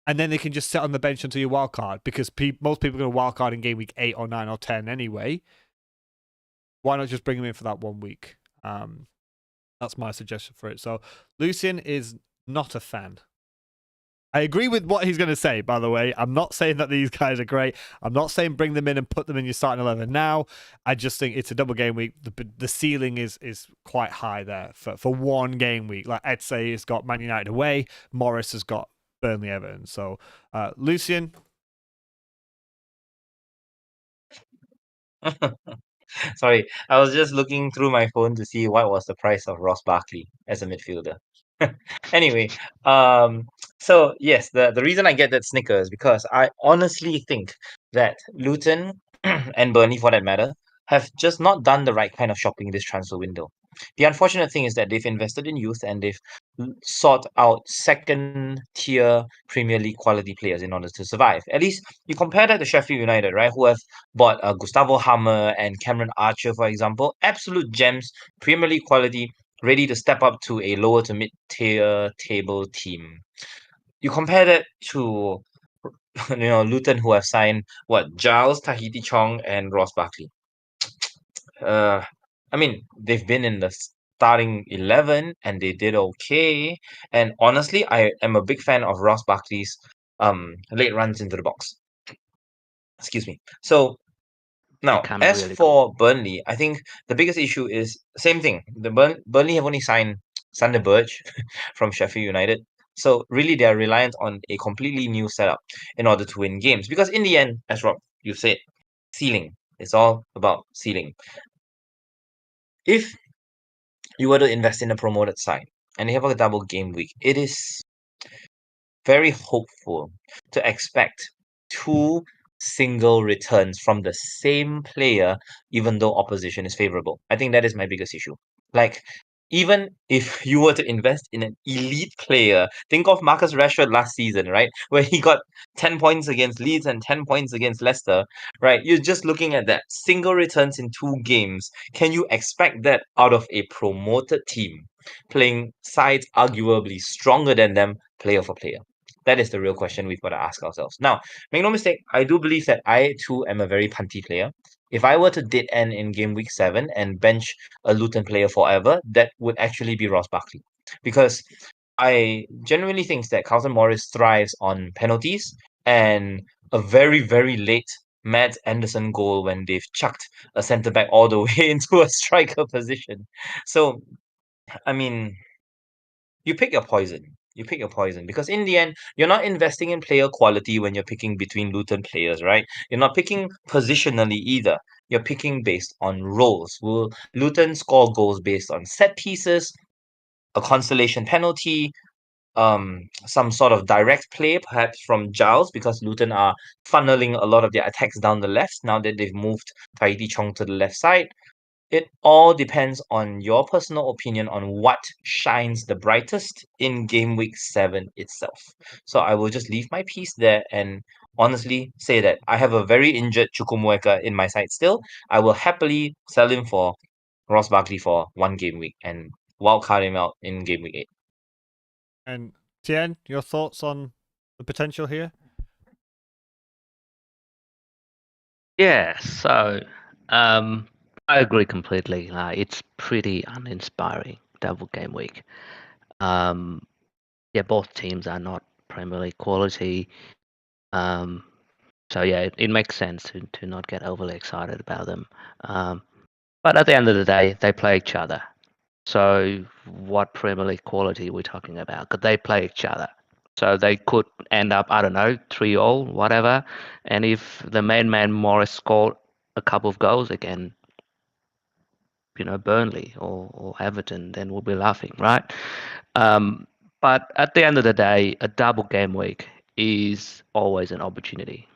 And then they can just sit on the bench until you wildcard because most people are going to wildcard in game week 8 or 9 or 10 anyway. Why not just bring them in for that 1 week? That's my suggestion for it. So Lucian is not a fan. I agree with what he's going to say, by the way. I'm not saying that these guys are great. I'm not saying bring them in and put them in your starting 11 now. I just think it's a double game week. The ceiling is quite high there for 1 game week. Like Ed say, has got Man United away. Morris has got Burnley Everton. So, Lucian. Sorry, I was just looking through my phone to see what was the price of Ross Barkley as a midfielder. Anyway, so yes, the reason I get that snicker is because I honestly think that Luton and Burnley, for that matter, have just not done the right kind of shopping this transfer window. The unfortunate thing is that they've invested in youth and they've sought out second tier Premier League quality players in order to survive. At least you compare that to Sheffield United, right? Who have bought Gustavo Hammer and Cameron Archer, for example, absolute gems, Premier League quality, ready to step up to a lower to mid-tier table team. You compare that to Luton, who have signed Giles, Tahiti Chong, and Ross Barkley. I mean, they've been in the starting 11 and they did okay. And honestly, I am a big fan of Ross Barkley's late runs into the box. Excuse me. So now, as really for Burnley, I think the biggest issue is same thing. The Burnley have only signed Sander Berge from Sheffield United. So really, they are reliant on a completely new setup in order to win games. Because in the end, as Rob, you said, ceiling. It's all about ceiling. If you were to invest in a promoted side and you have a double game week, it is very hopeful to expect 2 single returns from the same player, even though opposition is favorable. I think that is my biggest issue. Like, even if you were to invest in an elite player, think of Marcus Rashford last season, right? Where he got 10 points against Leeds and 10 points against Leicester, right? You're just looking at that. Single returns in 2 games. Can you expect that out of a promoted team, playing sides arguably stronger than them, player for player? That is the real question we've got to ask ourselves. Now, make no mistake, I do believe that I too am a very punty player. If I were to dead end in game week 7 and bench a Luton player forever, that would actually be Ross Barkley. Because I genuinely think that Carlton Morris thrives on penalties and a very, very late Matt Anderson goal when they've chucked a centre back all the way into a striker position. So, I mean, you pick your poison. You pick your poison because in the end, you're not investing in player quality when you're picking between Luton players, right? You're not picking positionally either. You're picking based on roles. Will Luton score goals based on set pieces, a consolation penalty, some sort of direct play, perhaps from Giles, because Luton are funneling a lot of their attacks down the left now that they've moved Tahiti Chong to the left side? It all depends on your personal opinion on what shines the brightest in game week 7 itself. So I will just leave my piece there and honestly say that I have a very injured Chukwuemeka in my side still. I will happily sell him for Ross Barkley for 1 game week and wildcard him out in game week 8. And Tien, your thoughts on the potential here? Yeah, so I agree completely. It's pretty uninspiring double game week. Yeah, both teams are not Premier League quality. So yeah, it makes sense to not get overly excited about them. But at the end of the day, they play each other. So what Premier League quality are we talking about? Because they play each other. So they could end up, I don't know, 3-3, whatever. And if the main man Morris scored a couple of goals again, Burnley or Everton, then we'll be laughing, right? But at the end of the day, a double game week is always an opportunity.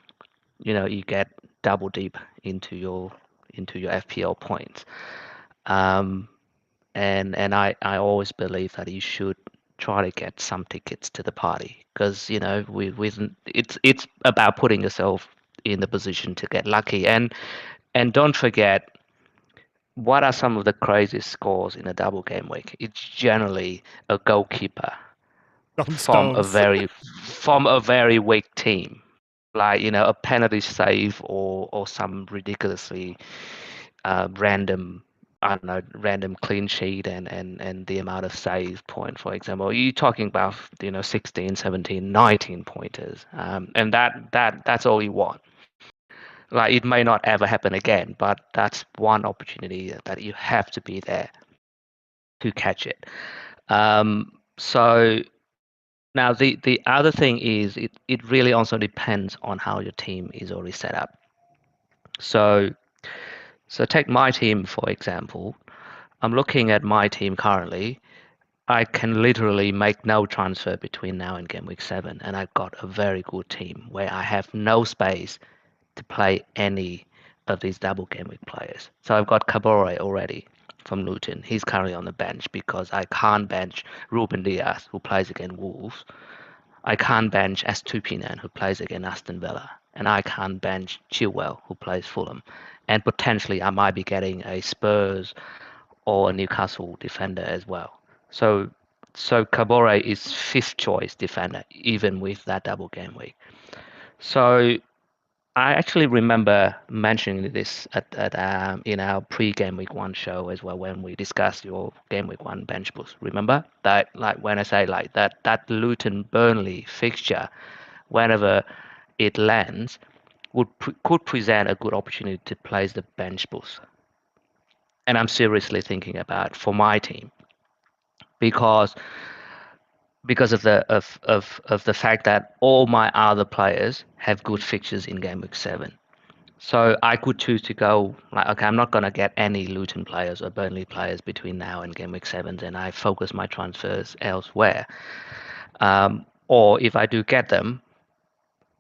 You get double deep into your FPL points. And I always believe that you should try to get some tickets to the party because it's about putting yourself in the position to get lucky. And don't forget, what are some of the craziest scores in a double game week? It's generally a goalkeeper On from a stones. very weak team, like a penalty save or some ridiculously random, I don't know, random clean sheet and the amount of save point, for example. You're talking about 16, 17, 19 pointers, and that's all you want. Like, it may not ever happen again, but that's one opportunity that you have to be there to catch it. So now the other thing is it really also depends on how your team is already set up. So take my team for example. I'm looking at my team currently. I can literally make no transfer between now and game week 7, and I've got a very good team where I have no space to play any of these double game week players. So I've got Cabore already from Luton. He's currently on the bench because I can't bench Ruben Diaz, who plays against Wolves. I can't bench Estupinan, who plays against Aston Villa. And I can't bench Chilwell, who plays Fulham. And potentially I might be getting a Spurs or a Newcastle defender as well. So Cabore is fifth choice defender, even with that double game week. So I actually remember mentioning this at in our pre-game week 1 show as well when we discussed your game week 1 bench boost. Remember that, like, when I say like that Luton Burnley fixture, whenever it lands, could present a good opportunity to place the bench boost. And I'm seriously thinking about for my team because of the fact that all my other players have good fixtures in game week 7. So I could choose to go like, okay, I'm not going to get any Luton players or Burnley players between now and game week 7, and I focus my transfers elsewhere. Or if I do get them,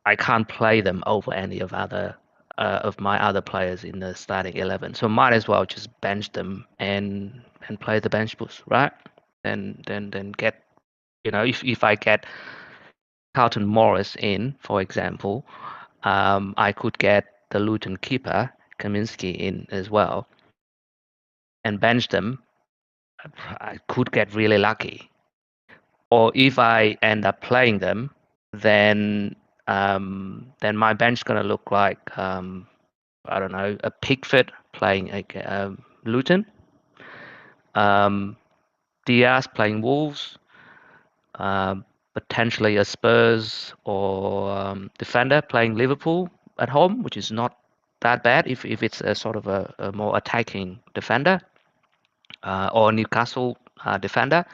I can't play them over any of my other players in the starting 11. So might as well just bench them and play the bench boost, right? Then get, if I get Carlton Morris in, for example, I could get the Luton keeper Kaminski in as well and bench them. I could get really lucky. Or if I end up playing them, then my bench is gonna look like I don't know, a Pickford playing Luton, Diaz playing Wolves, potentially a Spurs or defender playing Liverpool at home, which is not that bad if it's a sort of a more attacking defender, or Newcastle defender,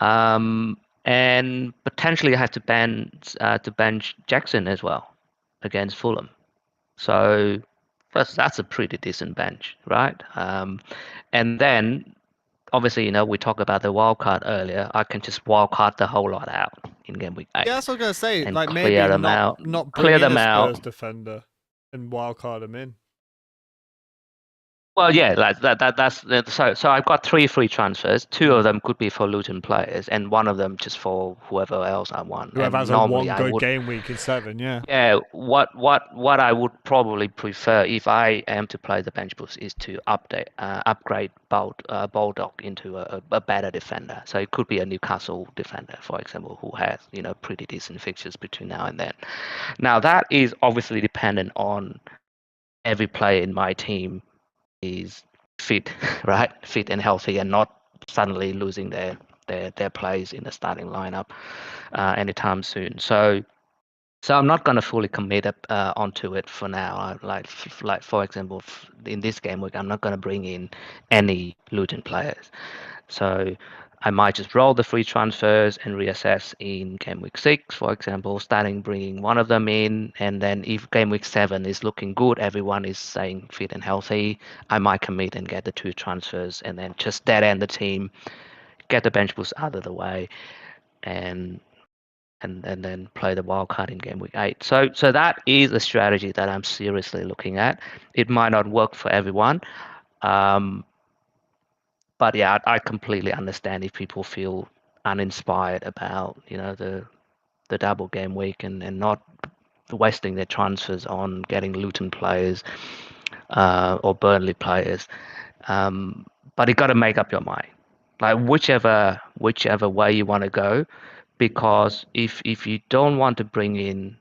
and potentially I have to bench Jackson as well against Fulham. So that's a pretty decent bench, right? And then obviously, we talked about the wild card earlier. I can just wild card the whole lot out in game week 8. Yeah, that's what I was gonna say. And Like clear maybe them out. not bring Clear in them a Spurs out. defender and wildcard him in. Well, yeah, so I've got 3 free transfers. 2 of them could be for Luton players, and 1 of them just for whoever else I want. Whoever And has a normally one I good would, game week in 7, yeah. yeah. What I would probably prefer if I am to play the bench boost is to upgrade Bulldog into a better defender. So it could be a Newcastle defender, for example, who has pretty decent fixtures between now and then. Now that is obviously dependent on every player in my team is fit, right? Fit and healthy, and not suddenly losing their place in the starting lineup anytime soon. So I'm not going to fully commit onto it for now. Like for example, in this game week, I'm not going to bring in any Luton players. So I might just roll the free transfers and reassess in game week 6, for example, starting bringing one of them in. And then if game week 7 is looking good, everyone is staying fit and healthy, I might commit and get the 2 transfers and then just dead end the team, get the bench boost out of the way, and then play the wild card in game week 8. So that is a strategy that I'm seriously looking at. It might not work for everyone. But yeah, I completely understand if people feel uninspired about the double game week and not wasting their transfers on getting Luton players or Burnley players. But you got to make up your mind, like whichever way you want to go, because if you don't want to bring in,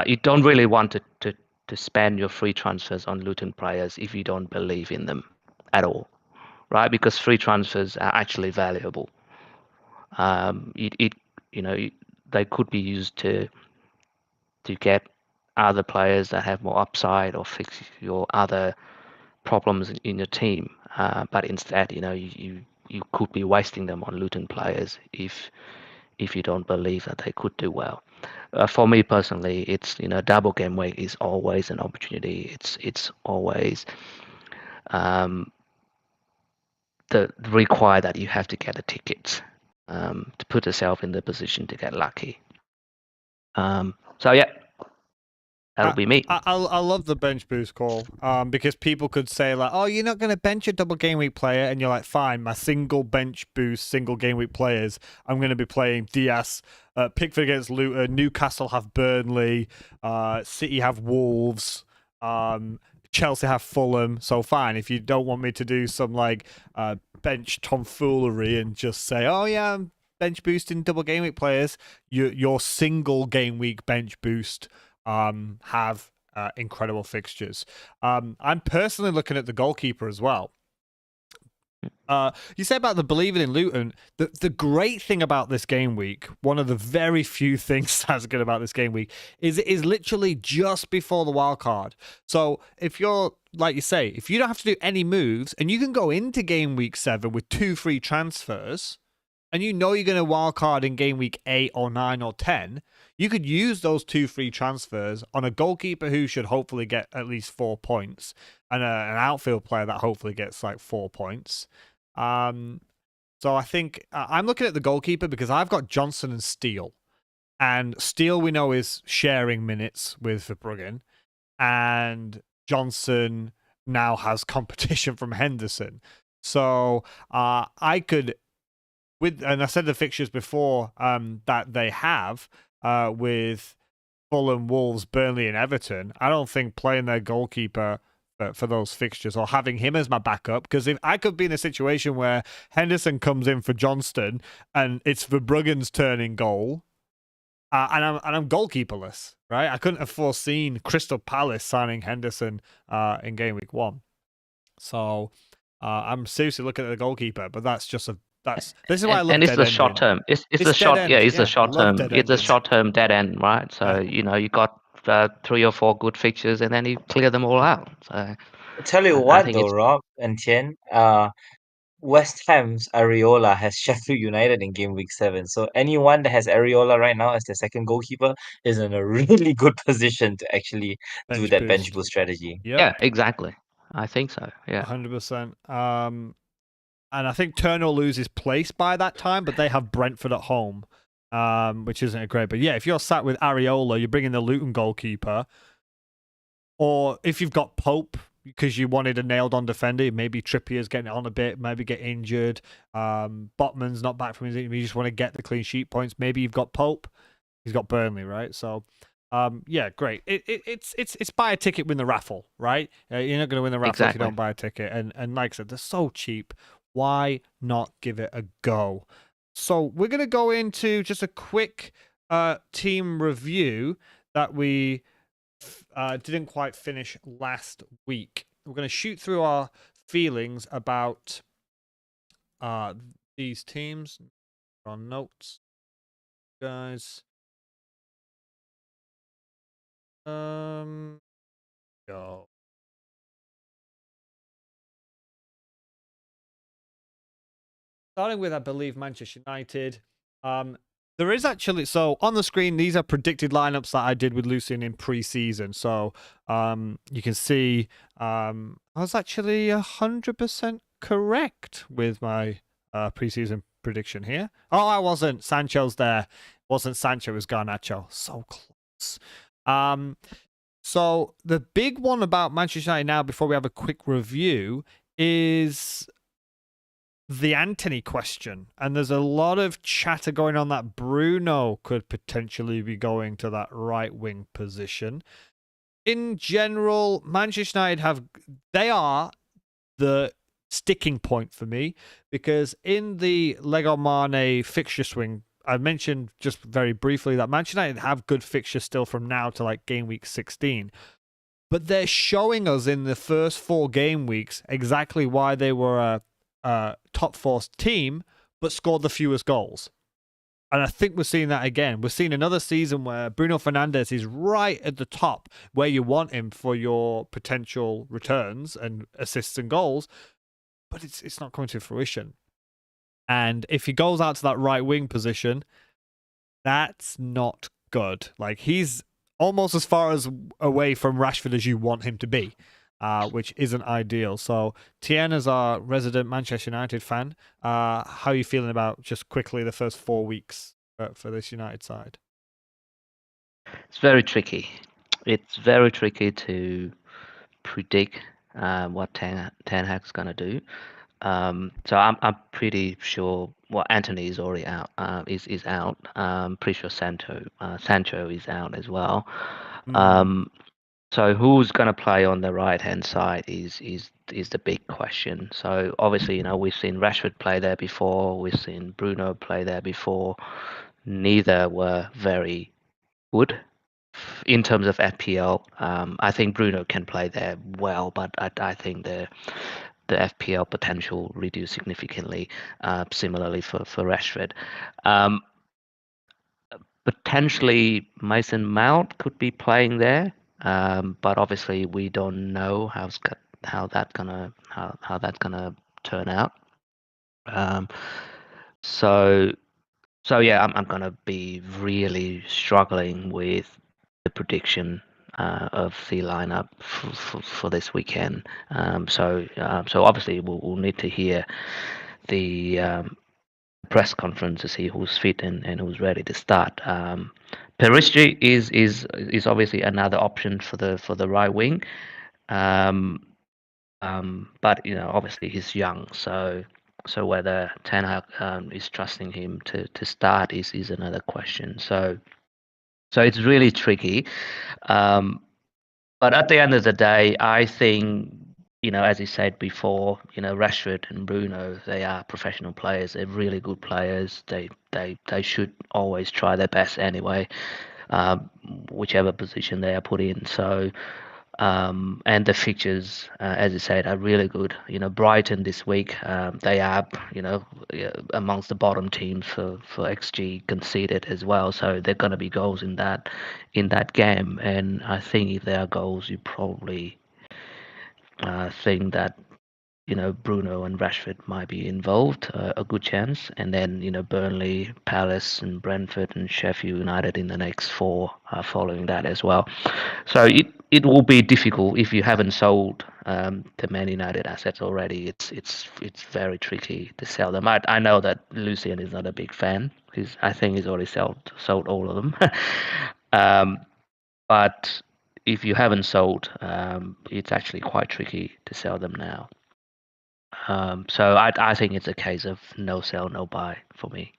you don't really want to spend your free transfers on Luton players if you don't believe in them at all. Right, because free transfers are actually valuable. They could be used to get other players that have more upside or fix your other problems in your team. But instead, you could be wasting them on Luton players if you don't believe that they could do well. For me personally, it's double game week is always an opportunity. It's always require that you have to get a ticket to put yourself in the position to get lucky. So yeah, that'll be me. I love the bench boost call because people could say like, oh, you're not going to bench a double game week player, and you're like, fine, my single bench boost, single game week players, I'm going to be playing Diaz, Pickford against Luton, Newcastle have Burnley, City have Wolves, Chelsea have Fulham. So fine, if you don't want me to do some like bench tomfoolery and just say, oh yeah, I'm bench boosting double game week players, your single game week bench boost have incredible fixtures. I'm personally looking at the goalkeeper as well. You say about the believing in Luton. The great thing about this game week, one of the very few things that's good about this game week, is it is literally just before the wild card. So if you're, like you say, if you don't have to do any moves and you can go into game week 7 with 2 free transfers, and you're going to wild card in game week 8 or 9 or 10, you could use those 2 free transfers on a goalkeeper who should hopefully get at least 4 points, and an outfield player that hopefully gets like 4 points. So I think I'm looking at the goalkeeper because I've got Johnson and Steele. And Steele we know is sharing minutes with Verbruggen, and Johnson now has competition from Henderson. So I could... and I said the fixtures before that they have with Fulham, Wolves, Burnley, and Everton. I don't think playing their goalkeeper for those fixtures or having him as my backup, because if I could be in a situation where Henderson comes in for Johnston and it's Verbruggen's turn in goal, and I'm goalkeeperless, right? I couldn't have foreseen Crystal Palace signing Henderson in game week 1. So I'm seriously looking at the goalkeeper, but that's just this is why I love. And it's the short term. It's the short. Yeah, it's the short term. It's a short term dead end, right? So you got 3 or 4 good fixtures, and then you clear them all out. So I tell you I what, think though, Rob and Tien, West Ham's Areola has Sheffield United in game week 7. So anyone that has Areola right now as their second goalkeeper is in a really good position to actually do that bench boost strategy. Yep. Yeah, exactly. I think so. Yeah, 100%. And I think Turner will lose his place by that time, but they have Brentford at home, which isn't great. But yeah, if you're sat with Areola, you're bringing the Luton goalkeeper. Or if you've got Pope, because you wanted a nailed-on defender. Maybe Trippier's getting on a bit, maybe get injured. Botman's not back from his injury. You just want to get the clean sheet points. Maybe you've got Pope. He's got Burnley, right? So, yeah, great. It's buy a ticket, win the raffle, right? You're not going to win the raffle if you don't buy a ticket. And like I said, they're so cheap. Why not give it a go? So we're going to go into just a quick team review that we didn't quite finish last week. We're going to shoot through our feelings about these teams. On notes, guys. Go. Starting with, I believe, Manchester United. There is actually, so on the screen, these are predicted lineups that I did with Lucian in pre-season. So you can see I was actually 100% correct with my pre-season prediction here. Oh, I wasn't. Sancho's there. It wasn't Sancho, it was Garnacho. So close. So the big one about Manchester United now, before we have a quick review, is the Anthony question. And there's a lot of chatter going on that Bruno could potentially be going to that right wing position. In general, Manchester United they are the sticking point for me, because in the Lego Mane fixture swing, I mentioned just very briefly that Manchester United have good fixtures still from now to like game week 16. But they're showing us in the first 4 game weeks exactly why they were a top 4 team, but scored the fewest goals. And I think we're seeing that again. We're seeing another season where Bruno Fernandes is right at the top where you want him for your potential returns and assists and goals, but it's not coming to fruition. And if he goes out to that right wing position, that's not good. Like, he's almost as far as away from Rashford as you want him to be, which isn't ideal. So, Tien, as our resident Manchester United fan, how are you feeling about just quickly the first 4 weeks for this United side? It's very tricky. It's very tricky to predict what Ten Hag's gonna do. So I'm pretty sure. Well, Anthony is already out. Is out. Pretty sure Sancho is out as well. So who's gonna play on the right hand side is the big question. So obviously, we've seen Rashford play there before. We've seen Bruno play there before. Neither were very good in terms of FPL. I think Bruno can play there well, but I think the FPL potential reduced significantly. Similarly for Rashford. Potentially Mason Mount could be playing there, but obviously we don't know how that's gonna turn out. So yeah, I'm gonna be really struggling with the prediction of the lineup for this weekend. So obviously we'll need to hear the press conference to see who's fit and who's ready to start. Peristri is obviously another option for the right wing, but obviously he's young, so whether Ten Hag is trusting him to start is another question. So it's really tricky. But at the end of the day, I think, as you said before, Rashford and Bruno, they are professional players. They're really good players. They should always try their best anyway, whichever position they are put in. So, and the fixtures, as you said, are really good. Brighton this week, they are, amongst the bottom teams for XG conceded as well. So they're going to be goals in that game. And I think if there are goals, you probably think that Bruno and Rashford might be involved, a good chance. And then Burnley, Palace, and Brentford and Sheffield United in the next 4 following that as well. So it will be difficult if you haven't sold the Man United assets already. It's very tricky to sell them. I know that Lucian is not a big fan. I think he's already sold all of them. But if you haven't sold, it's actually quite tricky to sell them now. So I think it's a case of no sell, no buy for me.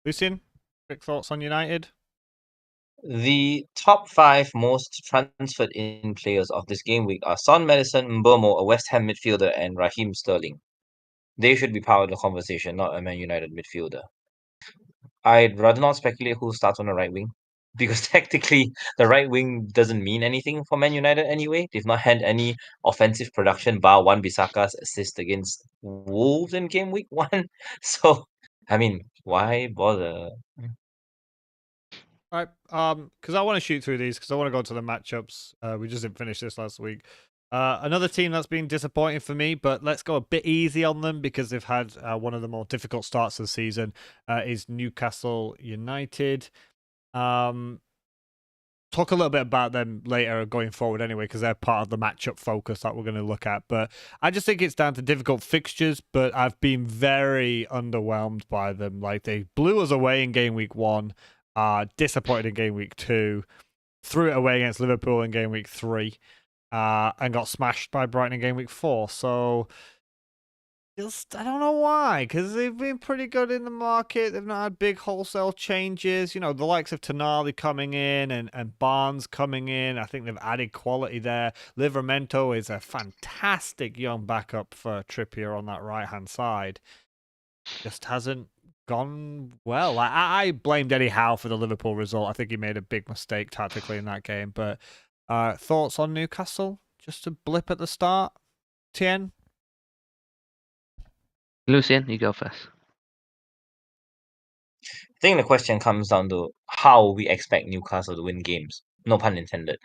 Lucian, quick thoughts on United? The top 5 most transferred in players of this game week are Son, Madison, Mbeumo, a West Ham midfielder, and Raheem Sterling. They should be part of the conversation, not a Man United midfielder. I'd rather not speculate who starts on the right wing, because technically the right wing doesn't mean anything for Man United anyway. They've not had any offensive production bar Wan-Bissaka's assist against Wolves in game week 1. So, I mean, why bother? Right, because I want to shoot through these because I want to go to the matchups. We just didn't finish this last week. Another team that's been disappointing for me, but let's go a bit easy on them because they've had one of the more difficult starts of the season. Is Newcastle United. Talk a little bit about them later going forward anyway, because they're part of the matchup focus that we're going to look at. But I just think it's down to difficult fixtures, but I've been very underwhelmed by them. Like, they blew us away in game week 1, disappointed in game week 2, threw it away against Liverpool in game week 3, and got smashed by Brighton in game week 4. So just, I don't know why, because they've been pretty good in the market. They've not had big wholesale changes. You know, the likes of Tonali coming in and Barnes coming in. I think they've added quality there. Livramento is a fantastic young backup for Trippier on that right-hand side. Just hasn't gone well. I blamed Eddie Howe for the Liverpool result. I think he made a big mistake tactically in that game. But thoughts on Newcastle? Just a blip at the start? Tien? Lucian, you go first. I think the question comes down to how we expect Newcastle to win games. No pun intended.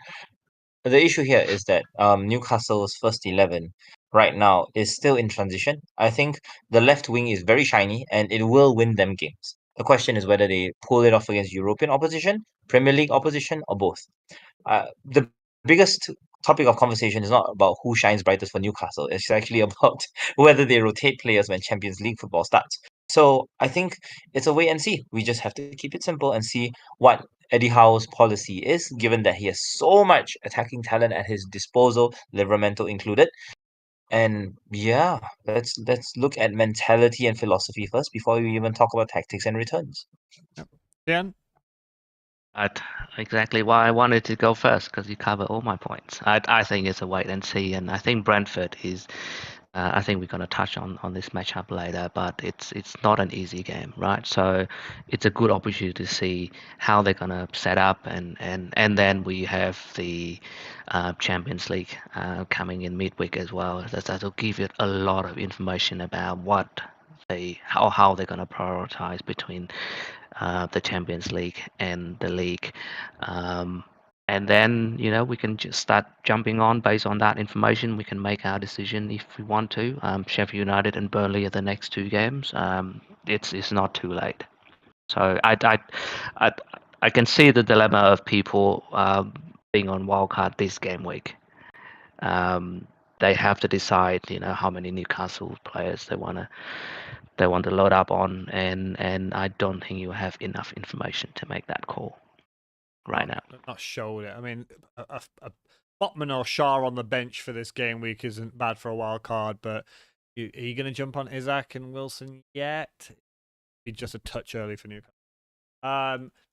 The issue here is that Newcastle's first 11 right now is still in transition. I think the left wing is very shiny and it will win them games. The question is whether they pull it off against European opposition, Premier League opposition, or both. The biggest topic of conversation is not about who shines brightest for Newcastle. It's actually about whether they rotate players when Champions League football starts. So I think it's a wait and see. We just have to keep it simple and see what Eddie Howe's policy is, given that he has so much attacking talent at his disposal, Livramento included. And yeah, let's look at mentality and philosophy first before we even talk about tactics and returns. Tien? That's exactly why I wanted to go first, because you cover all my points. I think it's a wait and see, and I think Brentford is. I think we're going to touch on this matchup later, but it's not an easy game, right? So it's a good opportunity to see how they're going to set up, and then we have the Champions League coming in midweek as well. That'll give you a lot of information about how they're going to prioritize between the Champions League and the league. And then, we can just start jumping on based on that information. We can make our decision if we want to. Sheffield United and Burnley are the next 2 games. It's not too late. So I can see the dilemma of people being on wildcard this game week. They have to decide, how many Newcastle players they want to load up on, and I don't think you have enough information to make that call right now. Not showed it. I mean, a Botman or Shaw on the bench for this game week isn't bad for a wild card, but are you going to jump on Isaac and Wilson yet? Be just a touch early for Newcastle.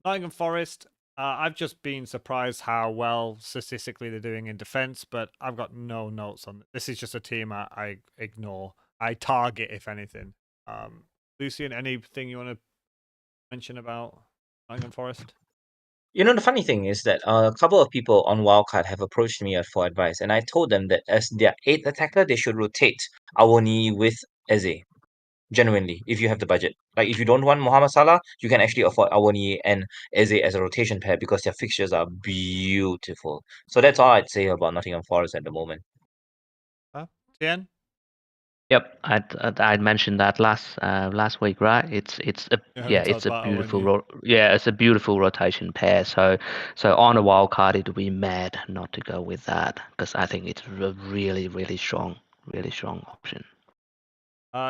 Nottingham Forest. I've just been surprised how well statistically they're doing in defence, but I've got no notes on it. This is just a team I ignore. I target, if anything. Lucian, anything you want to mention about Nottingham Forest? The funny thing is that a couple of people on Wildcard have approached me for advice, and I told them that as their 8th attacker, they should rotate Awoni with Eze. Genuinely, if you have the budget. Like, if you don't want Mohamed Salah, you can actually afford Awoni and Eze as a rotation pair because their fixtures are beautiful. So that's all I'd say about Nottingham Forest at the moment. Tien? Yep, I'd mentioned that last week, right? It's a beautiful rotation pair. So on a wild card, it would be mad not to go with that, because I think it's a really strong option.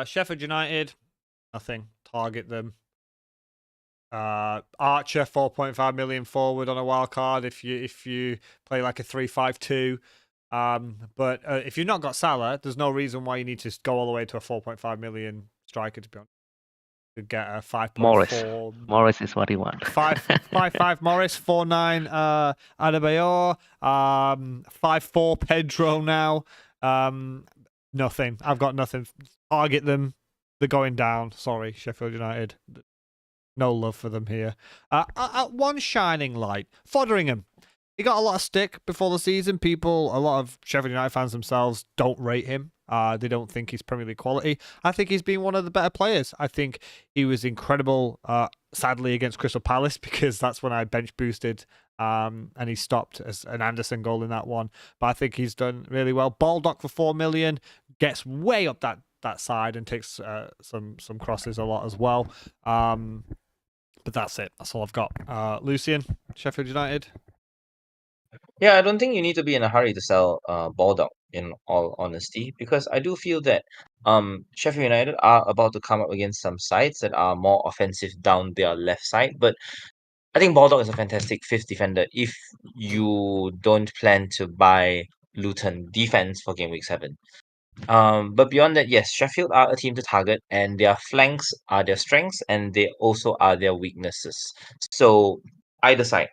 Sheffield United, nothing. Target them. Archer 4.5 million forward on a wild card if you play like a 3-5-2. But if you've not got Salah, there's no reason why you need to go all the way to a 4.5 million striker, to be honest. You could get a 5.4 Morris is what he wants. 5.5 Morris, 4.9 Adebayor, 5.4 Pedro now. Nothing. I've got nothing. Target them. They're going down. Sorry, Sheffield United. No love for them here. One shining light, Fotheringham. He got a lot of stick before the season. A lot of Sheffield United fans themselves don't rate him. They don't think he's Premier League quality. I think he's been one of the better players. I think he was incredible, sadly, against Crystal Palace, because that's when I bench boosted and he stopped as an Anderson goal in that one. But I think he's done really well. Baldock for 4 million, gets way up that side and takes some crosses a lot as well. But that's it. That's all I've got. Lucian, Sheffield United. Yeah, I don't think you need to be in a hurry to sell Baldock, in all honesty, because I do feel that Sheffield United are about to come up against some sides that are more offensive down their left side. But I think Baldock is a fantastic fifth defender if you don't plan to buy Luton defense for game week 7. But beyond that, yes, Sheffield are a team to target, and their flanks are their strengths, and they also are their weaknesses. So either side,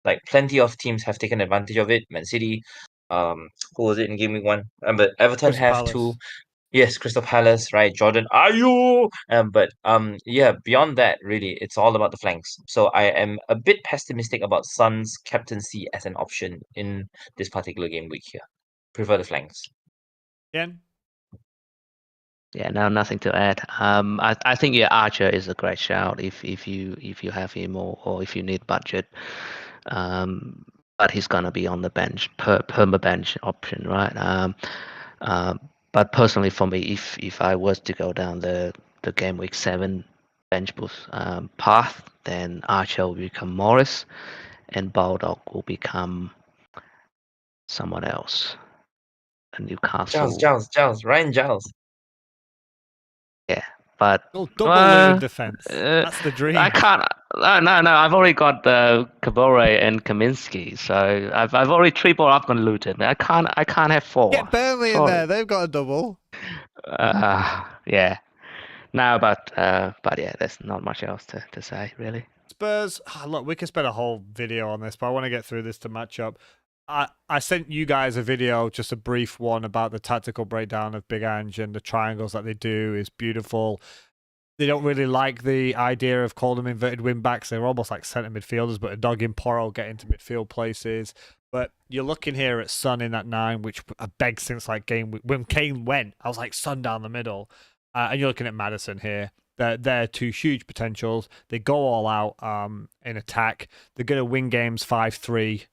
like plenty of teams have taken advantage of it. Man City, who was it in game week 1? But Everton Crystal have Palace. too. Yes, Crystal Palace, right? Jordan, are you? But yeah, beyond that, really, it's all about the flanks. So I am a bit pessimistic about Son's captaincy as an option in this particular game week here. Prefer the flanks. Ken? Yeah, no, nothing to add. I think Archer is a great shout if you have him or if you need budget. But he's gonna be on the bench, perma bench option, right? But personally, for me, if I was to go down the game week 7 bench boost path, then Archer will become Morris, and Baldock will become someone else. A Newcastle. Ryan Giles. Yeah, but Double layered defense. That's the dream. I can't. No. I've already got Kabore and Kaminsky, so I've already triple up on Luton. I can't have 4. Get Burnley in there. They've got a double. Yeah. No, but yeah, there's not much else to say really. Spurs. Look, we can spend a whole video on this, but I want to get through this to match up. I sent you guys a video, just a brief one, about the tactical breakdown of Big Ange, and the triangles that they do is beautiful. They don't really like the idea of calling them inverted wing backs. They're almost like centre midfielders, but a dog in Porro get into midfield places. But you're looking here at Son in that 9, which I begged since like game when Kane went. I was like, Son down the middle. And you're looking at Maddison here. They're two huge potentials. They go all out in attack. They're going to win games 5-3.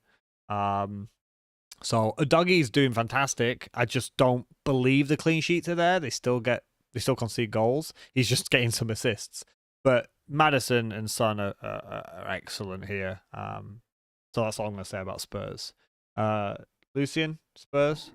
So Udogie's doing fantastic. I just don't believe the clean sheets are there. They still concede goals. He's just getting some assists. But Maddison and Son are excellent here. So that's all I'm going to say about Spurs. Lucian, Spurs?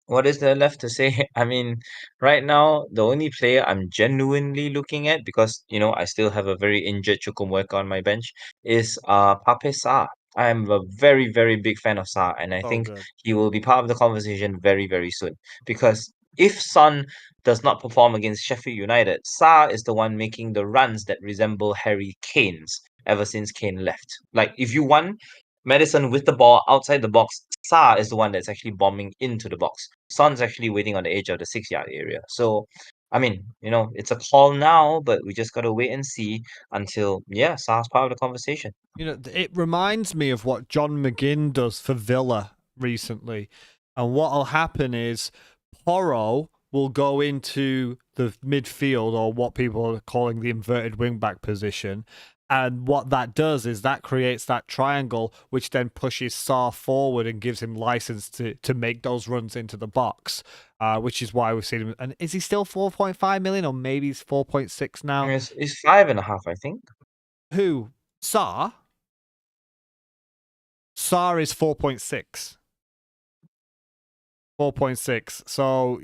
What is there left to say? I mean, right now, the only player I'm genuinely looking at, because, I still have a very injured Chukwuemeka on my bench, is Pape Sarr. I'm a very, very big fan of Sarr, and I think Good. he will be part of the conversation very, very soon. Because if Son does not perform against Sheffield United, Sarr is the one making the runs that resemble Harry Kane's ever since Kane left. Like, if you want Madison with the ball outside the box, Sarr is the one that's actually bombing into the box. Son's actually waiting on the edge of the 6-yard area. So, I mean, it's a call now, but we just got to wait and see until, Sarr's part of the conversation. It reminds me of what John McGinn does for Villa recently. And what'll happen is Porro will go into the midfield, or what people are calling the inverted wing-back position. And what that does is that creates that triangle, which then pushes Sarr forward and gives him license to make those runs into the box, which is why we've seen him. And is he still 4.5 million, or maybe he's 4.6 now? It's 5.5, I think. Who? Sarr? Sarr is 4.6. 4.6. So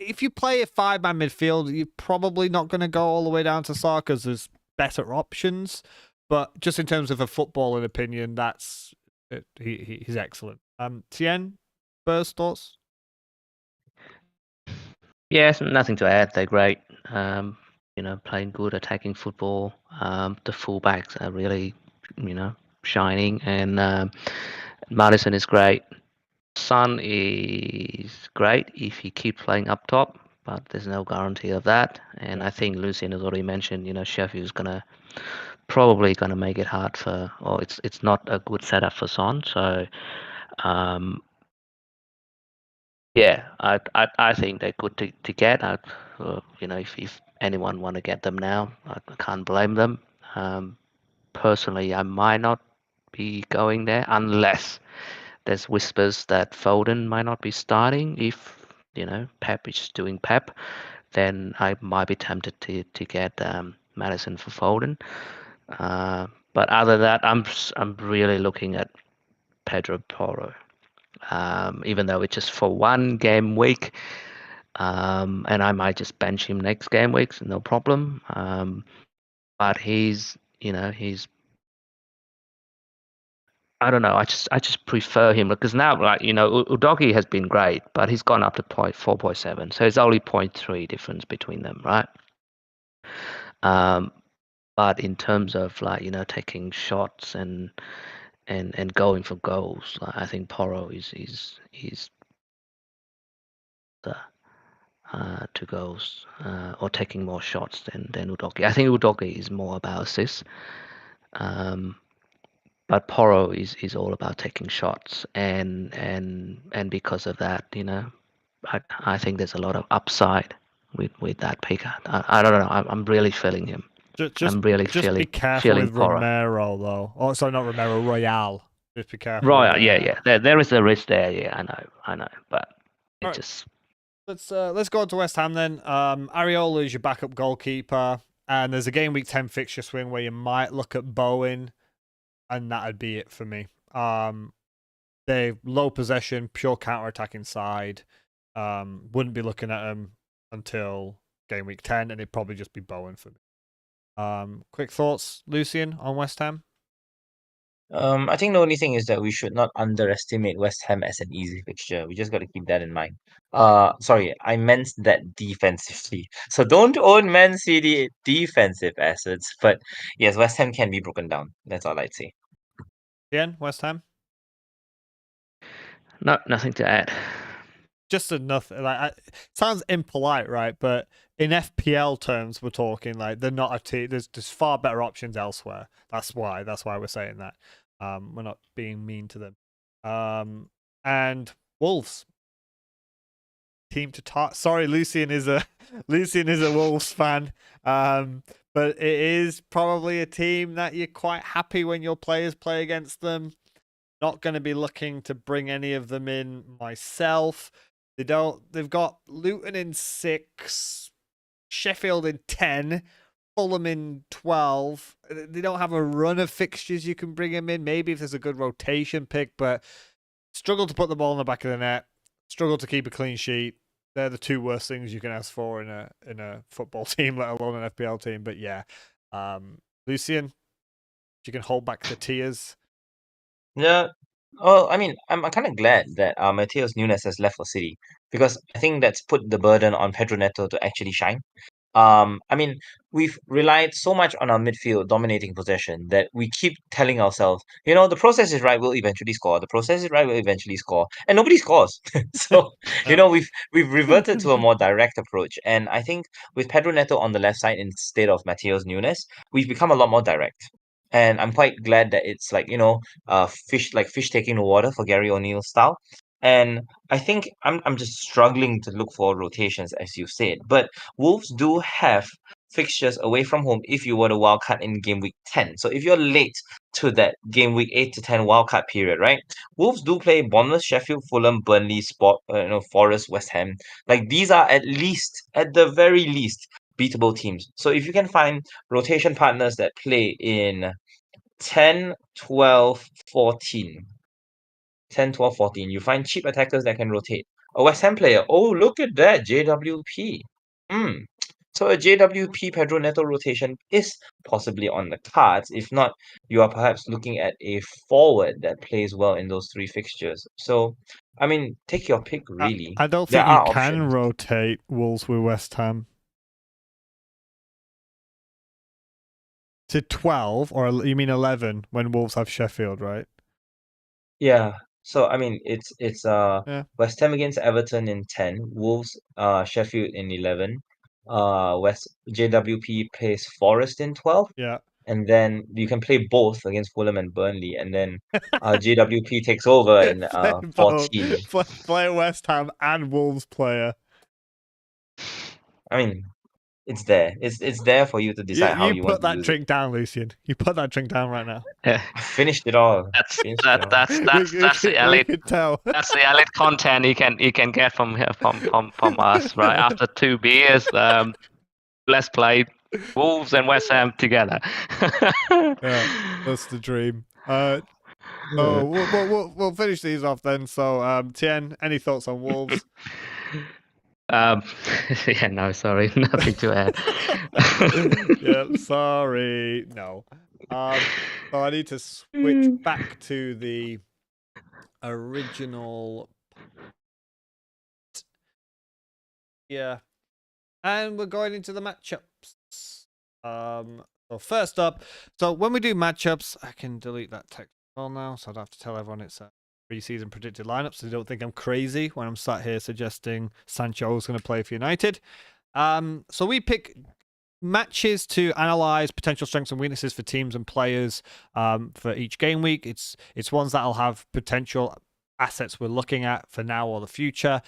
if you play a 5-man midfield, you're probably not going to go all the way down to Sarr because there's better options. But just in terms of a footballing opinion, that's he's excellent. Tien, first thoughts? Yes, nothing to add. They're great. Playing good attacking football. The fullbacks are really, shining, and Madison is great. Son is great if he keeps playing up top, but there's no guarantee of that. And I think Lucian has already mentioned, Sheffield's probably gonna make it hard or it's not a good setup for Son. So, yeah, I think they're good to get. If anyone want to get them now, I can't blame them. Personally, I might not be going there unless there's whispers that Foden might not be starting. If Pep is doing Pep, then I might be tempted to get Madison for Foden. But other than that, I'm really looking at Pedro Porro. Even though it's just for one game week, and I might just bench him next game week, so no problem. But he's I don't know. I just prefer him because now, Udogi has been great, but he's gone up to 4.7, so it's only 0.3 difference between them, right? But in terms of taking shots and going for goals, I think Porro is the to goals or taking more shots than Udogi. I think Udogi is more about assists. But Porro is all about taking shots, and because of that, I think there's a lot of upside with that pick. I don't know. I'm really feeling him. I'm really be careful with Porro. Romero though. Oh, sorry, not Romero. Royale. Just be careful. Royale, yeah. There is a risk there. Yeah, I know. But it just. Let's go on to West Ham then. Areola is your backup goalkeeper, and there's a game week 10 fixture swing where you might look at Bowen, and that'd be it for me. They low possession, pure counter attacking side. Wouldn't be looking at them until game week 10, and it'd probably just be Bowen for me. Quick thoughts, Lucian, on West Ham? I think the only thing is that we should not underestimate West Ham as an easy fixture. We just got to keep that in mind. Sorry, I meant that defensively. So don't own Man City defensive assets. But yes, West Ham can be broken down. That's all I'd say. Ian, West Ham? No, nothing to add. Just enough. Sounds impolite, right? But in FPL terms, we're talking like they're not a team. There's far better options elsewhere. That's why we're saying that. We're not being mean to them. And Wolves team to talk. Sorry, Lucian is a Wolves fan. But it is probably a team that you're quite happy when your players play against them. Not going to be looking to bring any of them in myself. They've got Luton in 6, Sheffield in 10, Fulham in 12. They don't have a run of fixtures you can bring them in. Maybe if there's a good rotation pick, but struggle to put the ball in the back of the net. Struggle to keep a clean sheet. They're the two worst things you can ask for in a football team, let alone an FPL team. But yeah, Lucian, you can hold back the tears. Yeah. Well, I mean, I'm kind of glad that Mateus Nunes has left for City because I think that's put the burden on Pedro Neto to actually shine. I mean, we've relied so much on our midfield dominating possession that we keep telling ourselves, the process is right, we'll eventually score. The process is right, we'll eventually score, and nobody scores. So, we've reverted to a more direct approach, and I think with Pedro Neto on the left side instead of Mateus Nunes, we've become a lot more direct. And I'm quite glad that it's like fish taking the water for Gary O'Neill style. And I think I'm just struggling to look for rotations, as you said. But Wolves do have fixtures away from home if you were to wildcard in game week 10. So if you're late to that game week 8 to 10 wildcard period, right? Wolves do play Bournemouth, Sheffield, Fulham, Burnley, Forest, West Ham. Like these are at the very least, beatable teams. So if you can find rotation partners that play in 10, 12, 14. 10, 12, 14. You find cheap attackers that can rotate. a West Ham player. Oh, look at that, JWP. Hmm. So a JWP Pedro Neto rotation is possibly on the cards. If not, you are perhaps looking at a forward that plays well in those three fixtures. So, I mean, take your pick, really. I don't There think you are can options. rotate Wolves with West Ham to 12, or you mean 11 when Wolves have Sheffield, right? Yeah. So I mean, it's Yeah. West Ham against Everton in 10, Wolves Sheffield in 11, West JWP plays Forest in 12, Yeah. and then you can play both against Fulham and Burnley, and then JWP takes over in Play both. 14. Play a West Ham and Wolves player. I mean, it's there. It's there for you to decide how You you want put to that use it. drink down, Lucian. You put that drink down right now. Yeah, I finished it all. that's Finished it all. that's the We elite. could tell. That's the elite content you can get from here from us, right? After 2 beers, let's play Wolves and West Ham together. Yeah, that's the dream. So we'll finish these off then. So Tien, any thoughts on Wolves? Yeah, no, sorry, nothing to add. Yeah, sorry, no. So I need to switch back to the original. Yeah, and we're going into the matchups. So first up, so when we do matchups, I can delete that text all now, so I don't have to tell everyone it's a pre-season predicted lineup, so they don't think I'm crazy when I'm sat here suggesting Sancho is going to play for United. So we pick matches to analyze potential strengths and weaknesses for teams and players for each game week. It's ones that'll have potential assets we're looking at for now or the future.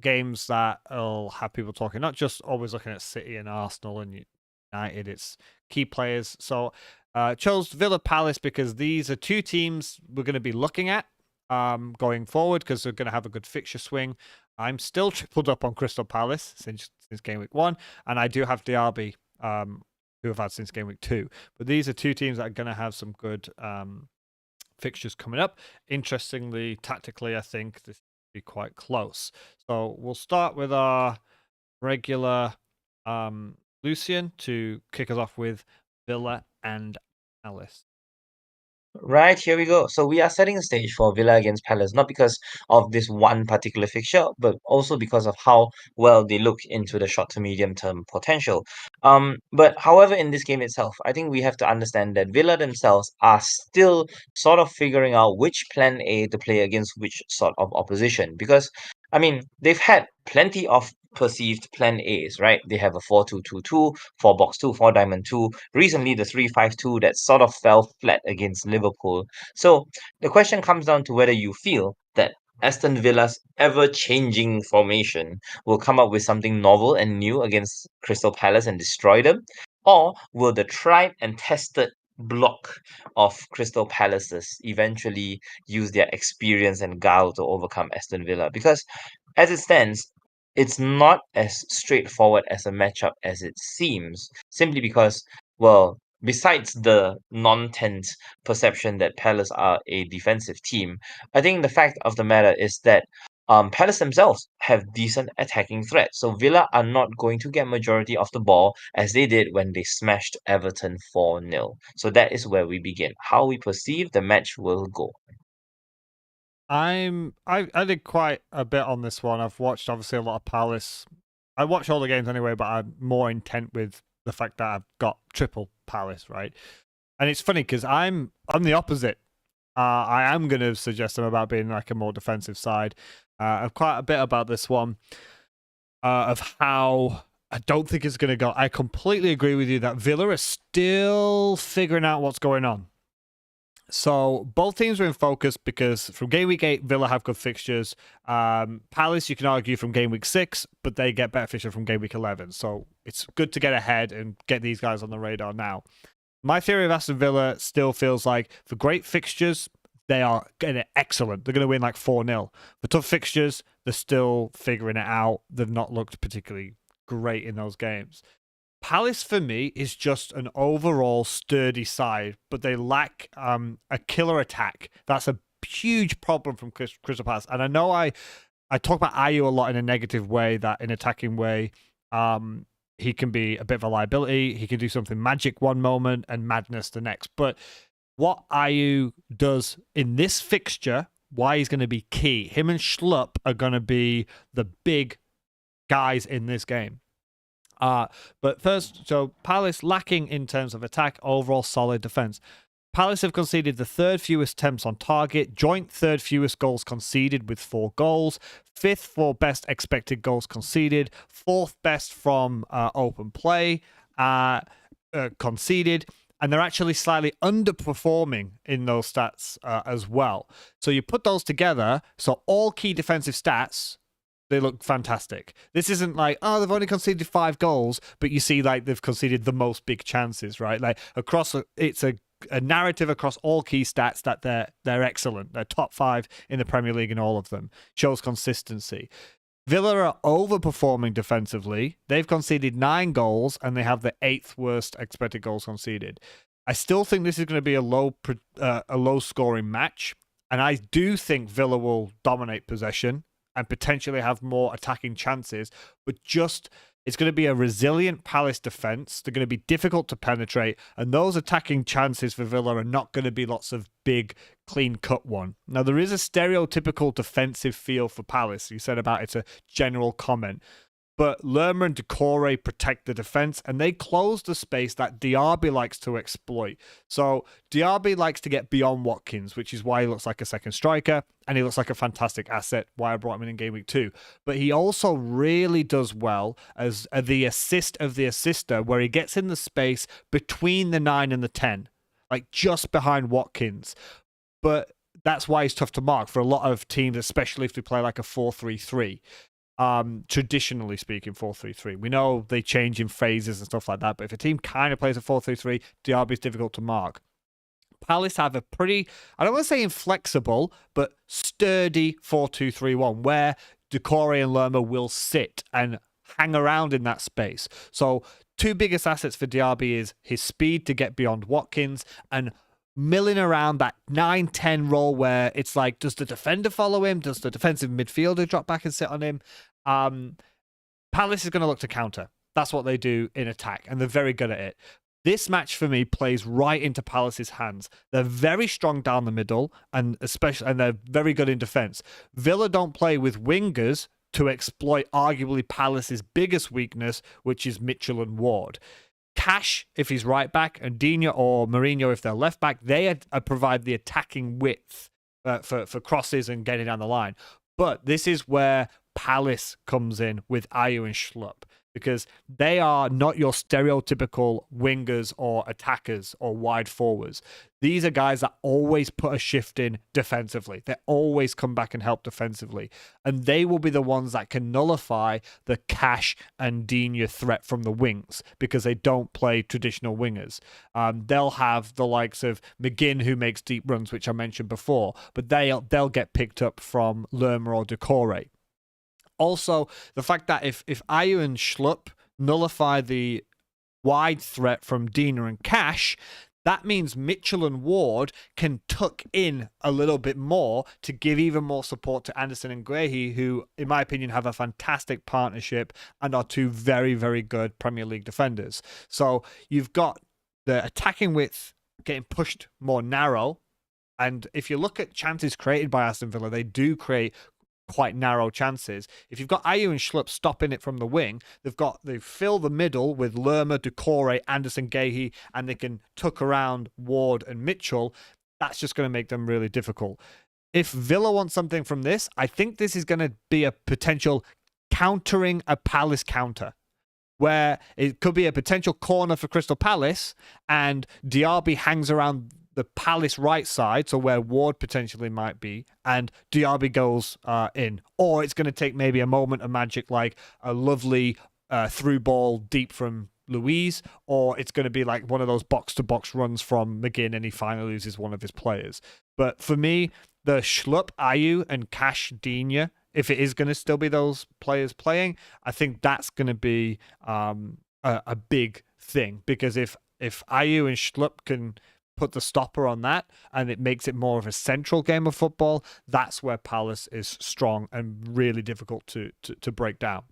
Games that will have people talking, not just always looking at City and Arsenal and United. It's key players. So chose Villa Palace because these are two teams we're going to be looking at going forward because they're going to have a good fixture swing. I'm still tripled up on Crystal Palace since game week 1, and I do have Diaby, who I've had since game week 2. But these are two teams that are going to have some good fixtures coming up. Interestingly, tactically, I think this will be quite close. So we'll start with our regular Lucian to kick us off with Villa and Palace. Right, here we go. So we are setting the stage for Villa against Palace, not because of this one particular fixture, but also because of how well they look into the short to medium term potential. But however, in this game itself, I think we have to understand that Villa themselves are still sort of figuring out which plan A to play against which sort of opposition. Because I mean, they've had plenty of perceived plan A's, right? They have a 4-2-2-2, 4-box-2, 4-diamond-2. Recently, the 3-5-2 that sort of fell flat against Liverpool. So the question comes down to whether you feel that Aston Villa's ever-changing formation will come up with something novel and new against Crystal Palace and destroy them, or will the tried and tested block of Crystal Palaces eventually use their experience and guile to overcome Aston Villa? Because as it stands, it's not as straightforward as a matchup as it seems, simply because, well, besides the non-tense perception that Palace are a defensive team, I think the fact of the matter is that Palace themselves have decent attacking threats. So Villa are not going to get majority of the ball as they did when they smashed Everton 4-0. So that is where we begin. How we perceive the match will go. I did quite a bit on this one. I've watched obviously a lot of Palace. I watch all the games anyway, but I'm more intent with the fact that I've got triple Palace, right? And it's funny because I'm the opposite. I am going to suggest them about being like a more defensive side. I've quite a bit about this one of how I don't think it's going to go. I completely agree with you that Villa are still figuring out what's going on. So both teams are in focus because from game week 8, Villa have good fixtures. Palace, you can argue from game week 6, but they get better fixtures from game week 11. So it's good to get ahead and get these guys on the radar now. My theory of Aston Villa still feels like for great fixtures, they are getting excellent. They're going to win like 4-0. For tough fixtures, they're still figuring it out. They've not looked particularly great in those games. Palace, for me, is just an overall sturdy side, but they lack a killer attack. That's a huge problem from Crystal Palace. And I know I I talk about Ayew a lot in a negative way, that in attacking way, he can be a bit of a liability. He can do something magic one moment and madness the next. But what Ayew does in this fixture, why he's going to be key, him and Schlupp are going to be the big guys in this game. But first, so Palace lacking in terms of attack, overall solid defense. Palace have conceded the third fewest attempts on target, joint third fewest goals conceded with 4 goals, 5th for best expected goals conceded, 4th best from open play conceded, and they're actually slightly underperforming in those stats as well. So you put those together, so all key defensive stats, they look fantastic. This isn't like, oh, they've only conceded 5 goals, but you see like they've conceded the most big chances, right? Like across, it's a narrative across all key stats that they're excellent. They're top 5 in the Premier League in all of them. Shows consistency. Villa are overperforming defensively. They've conceded 9 goals and they have the 8th worst expected goals conceded. I still think this is going to be a low scoring match, and I do think Villa will dominate possession and potentially have more attacking chances, but it's going to be a resilient Palace defence. They're going to be difficult to penetrate, and those attacking chances for Villa are not going to be lots of big, clean-cut one. Now, there is a stereotypical defensive feel for Palace. You said about it's a general comment. But Lerma and Decore protect the defence, and they close the space that Diaby likes to exploit. So Diaby likes to get beyond Watkins, which is why he looks like a second striker, and he looks like a fantastic asset, why I brought him in Gameweek 2. But he also really does well as the assist of the assister, where he gets in the space between the 9 and the 10, like just behind Watkins. But that's why he's tough to mark for a lot of teams, especially if they play like a 4-3-3. Traditionally speaking, 4-3-3. We know they change in phases and stuff like that, but if a team kind of plays a 4-3-3, Diaby is difficult to mark. Palace have a pretty, I don't want to say inflexible, but sturdy 4-2-3-1, where Decore and Lerma will sit and hang around in that space. So 2 biggest assets for Diaby is his speed to get beyond Watkins and milling around that 9-10 role where it's like, does the defender follow him? Does the defensive midfielder drop back and sit on him? Palace is going to look to counter. That's what they do in attack, and they're very good at it. This match for me plays right into Palace's hands. They're very strong down the middle, and they're very good in defense. Villa don't play with wingers to exploit arguably Palace's biggest weakness, which is Mitchell and Ward. Cash, if he's right back, and Digne or Mourinho, if they're left back, they provide the attacking width for crosses and getting down the line. But this is where Palace comes in with Ayew and Schlupp, because they are not your stereotypical wingers or attackers or wide forwards. These are guys that always put a shift in defensively. They always come back and help defensively. And they will be the ones that can nullify the Cash and Digne threat from the wings, because they don't play traditional wingers. They'll have the likes of McGinn, who makes deep runs, which I mentioned before, but they'll get picked up from Lerma or Decore. Also, the fact that if Ayew and Schlupp nullify the wide threat from Digne and Cash, that means Mitchell and Ward can tuck in a little bit more to give even more support to Anderson and Guehi, who, in my opinion, have a fantastic partnership and are 2 very, very good Premier League defenders. So you've got the attacking width getting pushed more narrow. And if you look at chances created by Aston Villa, they do create quite narrow chances. If you've got Ayew and Schlupp stopping it from the wing, they fill the middle with Lerma, Decore, Anderson, Guehi, and they can tuck around Ward and Mitchell. That's just going to make them really difficult. If Villa wants something from this, I think this is going to be a potential countering a Palace counter, where it could be a potential corner for Crystal Palace, and Diaby hangs around the Palace right side, so where Ward potentially might be, and Diaby goes in. Or it's going to take maybe a moment of magic, like a lovely through ball deep from Luiz, or it's going to be like one of those box-to-box runs from McGinn and he finally loses one of his players. But for me, the Schlupp, Ayew, and Cash Digne, if it is going to still be those players playing, I think that's going to be a big thing, because if Ayew and Schlupp can put the stopper on that and it makes it more of a central game of football, that's where Palace is strong and really difficult to break down.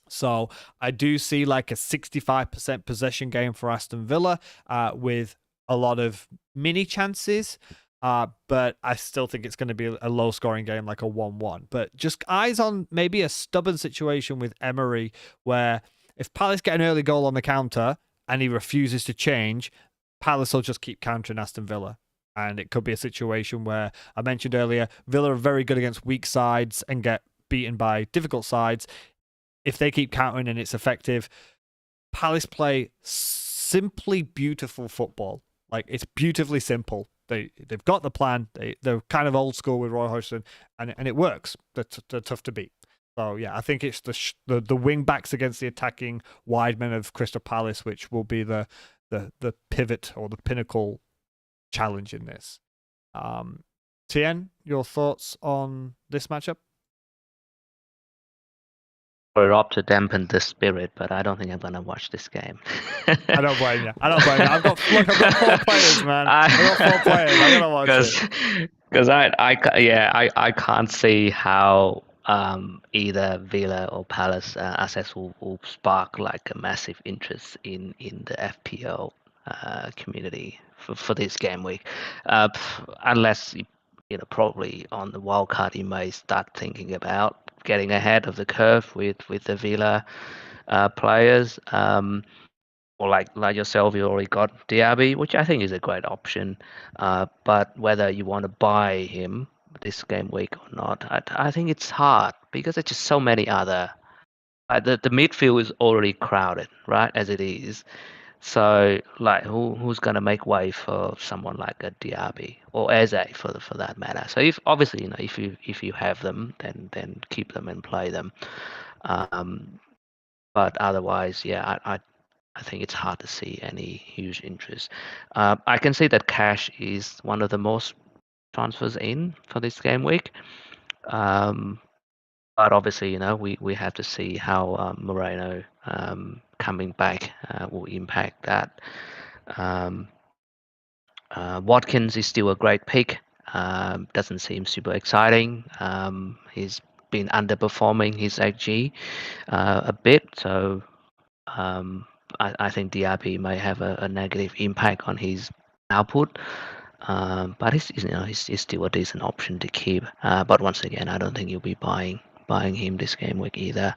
So I do see like a 65% possession game for Aston Villa with a lot of mini chances. But I still think it's going to be a low-scoring game, like a 1-1. But just eyes on maybe a stubborn situation with Emery, where if Palace get an early goal on the counter and he refuses to change, Palace will just keep countering Aston Villa. And it could be a situation where, I mentioned earlier, Villa are very good against weak sides and get beaten by difficult sides. If they keep countering and it's effective, Palace play simply beautiful football. Like, it's beautifully simple. They've got the plan. They're kind of old school with Roy Hodgson, and it works. They're tough to beat. So yeah, I think it's the wing backs against the attacking wide men of Crystal Palace, which will be the pivot or the pinnacle challenge in this. Tien, your thoughts on this matchup? For Rob to dampen the spirit, but I don't think I'm gonna watch this game. I don't blame you. I've got 4 players, man. I've got 4 players. I'm gonna watch it. Because I can't see how either Villa or Palace assets will spark like a massive interest in the FPL community for this game week, unless probably on the wildcard you may start thinking about getting ahead of the curve with the Villa players, or like yourself, you already got Diaby, which I think is a great option. But whether you want to buy him this game week or not, I think it's hard because there's just so many other. The midfield is already crowded, right, as it is. So, like, who's gonna make way for someone like a Diaby or Eze for that matter? So, if obviously if you have them, then keep them and play them. But otherwise, yeah, I think it's hard to see any huge interest. I can see that Cash is one of the most transfers in for this game week. But obviously, we have to see how Moreno coming back will impact that. Watkins is still a great pick. Doesn't seem super exciting. He's been underperforming his XG a bit, so I think Diaby may have a negative impact on his output. But he's still a decent option to keep. But once again, I don't think you'll be buying him this game week either.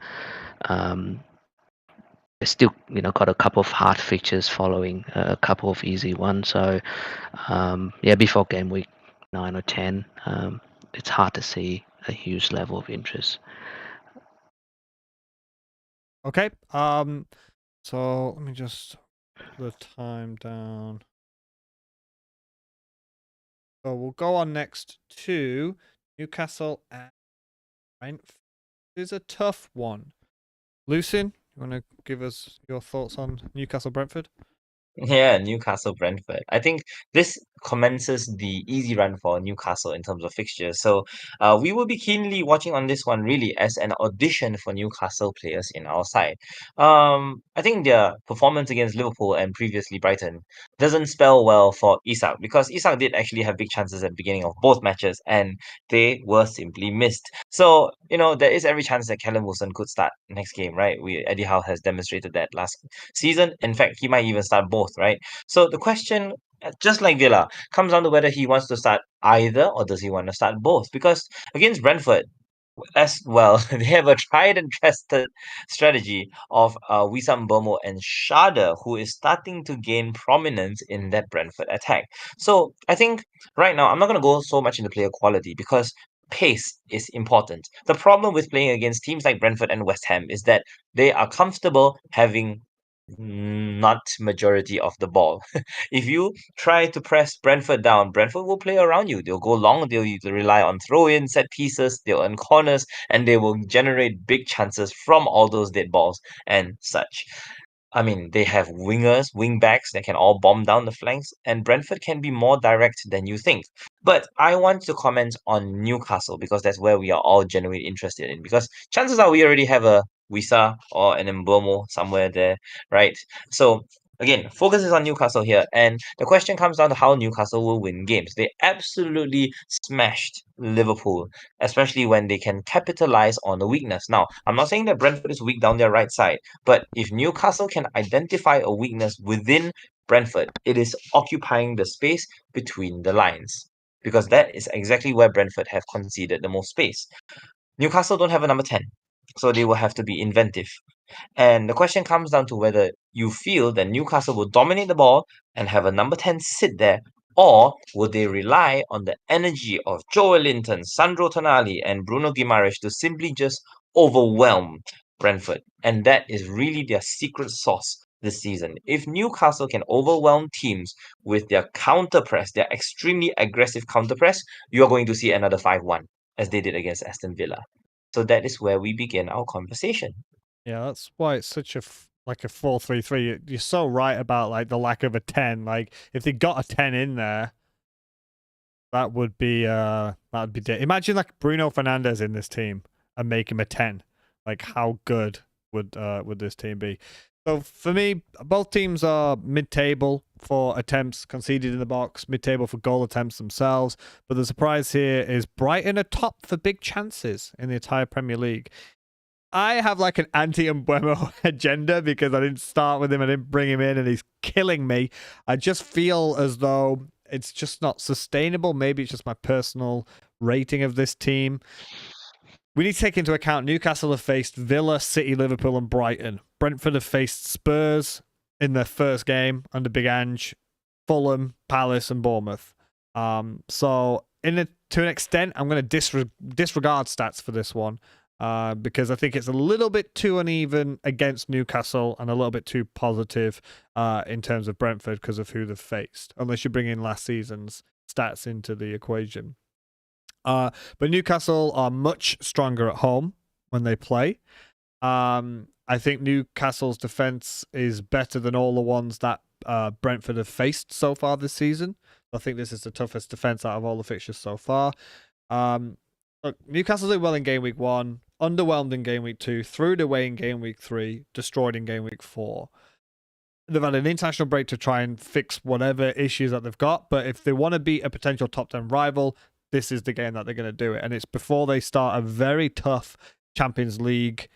They still got a couple of hard fixtures following a couple of easy ones. So before game week 9 or 10, it's hard to see a huge level of interest. Okay. So let me just put the time down. So we'll go on next to Newcastle and Brentford. This is a tough one. Lucien, you want to give us your thoughts on Newcastle Brentford? Yeah, Newcastle Brentford. I think this commences the easy run for Newcastle in terms of fixtures. So we will be keenly watching on this one really as an audition for Newcastle players in our side. I think their performance against Liverpool and previously Brighton doesn't spell well for Isak because Isak did actually have big chances at the beginning of both matches and they were simply missed. So, there is every chance that Callum Wilson could start next game, right? Eddie Howe has demonstrated that last season. In fact, he might even start both, right? So the question, just like Villa, comes down to whether he wants to start either or does he want to start both? Because against Brentford, as well, they have a tried and tested strategy of Wissam Bomo and Shada, who is starting to gain prominence in that Brentford attack. So I think right now, I'm not going to go so much into player quality because pace is important. The problem with playing against teams like Brentford and West Ham is that they are comfortable having not majority of the ball. If you try to press Brentford down, Brentford will play around you. They'll go long, they'll rely on throw-in, set pieces, they'll earn corners, and they will generate big chances from all those dead balls and such. I mean, they have wingers, wing backs that can all bomb down the flanks, and Brentford can be more direct than you think. But I want to comment on Newcastle because that's where we are all genuinely interested in. Because chances are we already have a Wisa or an Mbomo somewhere there, right? So Again, focus is on Newcastle here, and the question comes down to how Newcastle will win games. They absolutely smashed Liverpool, especially when they can capitalize on the weakness. Now, I'm not saying that Brentford is weak down their right side, but if Newcastle can identify a weakness within Brentford, it is occupying the space between the lines, because that is exactly where Brentford have conceded the most space. Newcastle don't have a number 10, so they will have to be inventive. And the question comes down to whether you feel that Newcastle will dominate the ball and have a number 10 sit there, or will they rely on the energy of Joel Linton, Sandro Tonali, and Bruno Guimaraes to simply just overwhelm Brentford? And that is really their secret sauce this season. If Newcastle can overwhelm teams with their counter press, their extremely aggressive counter press, you are going to see another 5-1 as they did against Aston Villa. So that is where we begin our conversation. Yeah, that's why it's such a like a 4-3-3. You're so right about like the lack of a 10. Like if they got a 10 in there, that would be imagine like Bruno Fernandes in this team and make him a 10. Like how good would this team be? So for me, both teams are mid-table for attempts conceded in the box, mid-table for goal attempts themselves. But the surprise here is Brighton are top for big chances in the entire Premier League. I have like an anti-Mbeumo agenda because I didn't start with him, I didn't bring him in, and he's killing me. I just feel as though it's just not sustainable. Maybe it's just my personal rating of this team. We need to take into account Newcastle have faced Villa, City, Liverpool, and Brighton. Brentford have faced Spurs in their first game under Big Ange, Fulham, Palace, and Bournemouth. So to an extent, I'm going to disregard stats for this one. Because I think it's a little bit too uneven against Newcastle and a little bit too positive in terms of Brentford because of who they've faced, unless you bring in last season's stats into the equation. But Newcastle are much stronger at home when they play. I think Newcastle's defense is better than all the ones that Brentford have faced so far this season. I think this is the toughest defense out of all the fixtures so far. Look, Newcastle did well in Game Week 1, underwhelmed in Game Week 2, threw it away in Game Week 3, destroyed in Game Week 4. They've had an international break to try and fix whatever issues that they've got, but if they want to beat a potential top 10 rival, this is the game that they're going to do it. And it's before they start a very tough Champions League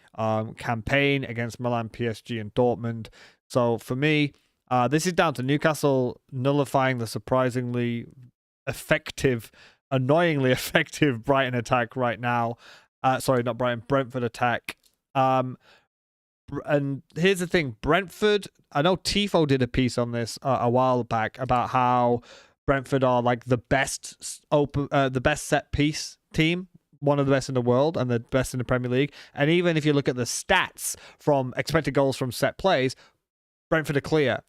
campaign against Milan, PSG, and Dortmund. So for me, this is down to Newcastle nullifying the surprisingly effective, annoyingly effective Brighton attack right now. Sorry, not Brighton, Brentford attack. And here's the thing, Brentford, I know Tifo did a piece on this a while back about how Brentford are like the best set piece team, one of the best in the world and the best in the Premier League. And even if you look at the stats from expected goals from set plays, Brentford are clear.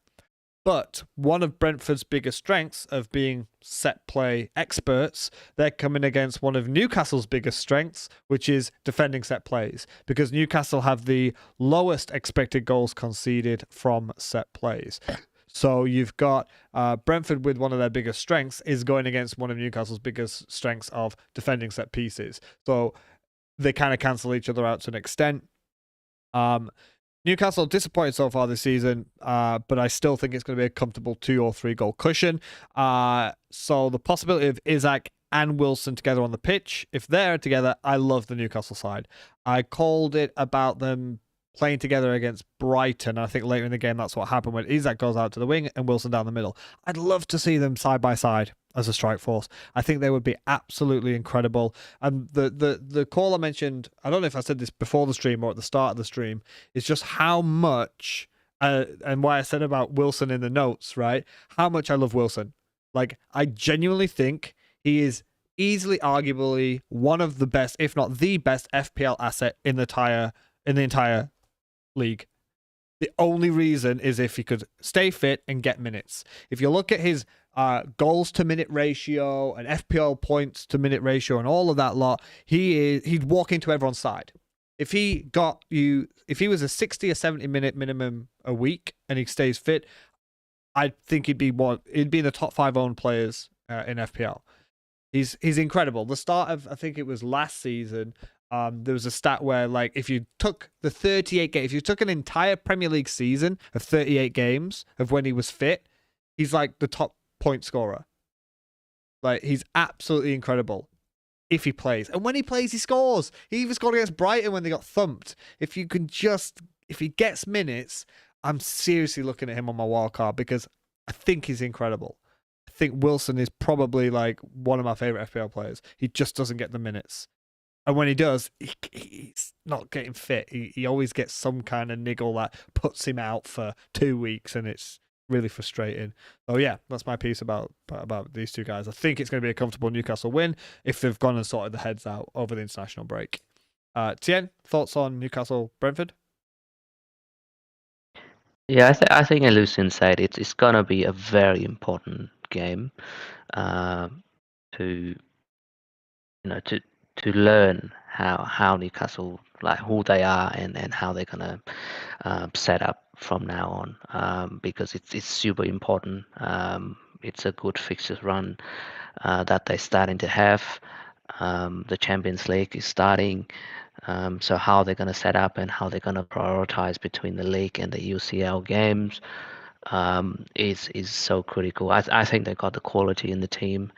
But one of Brentford's biggest strengths of being set play experts, they're coming against one of Newcastle's biggest strengths, which is defending set plays, because Newcastle have the lowest expected goals conceded from set plays. So you've got Brentford with one of their biggest strengths is going against one of Newcastle's biggest strengths of defending set pieces. So they kind of cancel each other out to an extent. Newcastle disappointed so far this season, but I still think it's going to be a comfortable 2 or 3 goal cushion. So the possibility of Isaac and Wilson together on the pitch, if they're together, I love the Newcastle side. I called it about them playing together against Brighton. I think later in the game, that's what happened when Isaac goes out to the wing and Wilson down the middle. I'd love to see them side by side as a strike force. I think they would be absolutely incredible. And the call I mentioned, I don't know if I said this before the stream or at the start of the stream, is just how much, and why I said about Wilson in the notes, right? How much I love Wilson. Like, I genuinely think he is easily, arguably, one of the best, if not the best FPL asset in the entire league. The only reason is if he could stay fit and get minutes. If you look at his goals to minute ratio and FPL points to minute ratio and all of that lot, he'd walk into everyone's side. If he was a 60 or 70 minute minimum a week and he stays fit, I think he'd be in the top 5 owned players in FPL. He's incredible. The start of, I think it was last season, There was a stat where, like, if you took the 38 games, if you took an entire Premier League season of 38 games of when he was fit, he's like the top point scorer. Like, he's absolutely incredible if he plays. And when he plays, he scores. He even scored against Brighton when they got thumped. If he gets minutes, I'm seriously looking at him on my wild card because I think he's incredible. I think Wilson is probably like one of my favorite FPL players. He just doesn't get the minutes. And when he does, he's not getting fit. He always gets some kind of niggle that puts him out for 2 weeks, and it's really frustrating. So yeah, that's my piece about these two guys. I think it's going to be a comfortable Newcastle win if they've gone and sorted the heads out over the international break. Tien, thoughts on Newcastle Brentford? Yeah, I think as Lucian said, it's gonna be a very important game to to learn how Newcastle, like who they are and how they're gonna set up from now on, because it's super important. It's a good fixtures run that they're starting to have. The Champions League is starting. So how they're going to set up and how they're going to prioritize between the league and the UCL games is so critical. I think they got the quality in the team.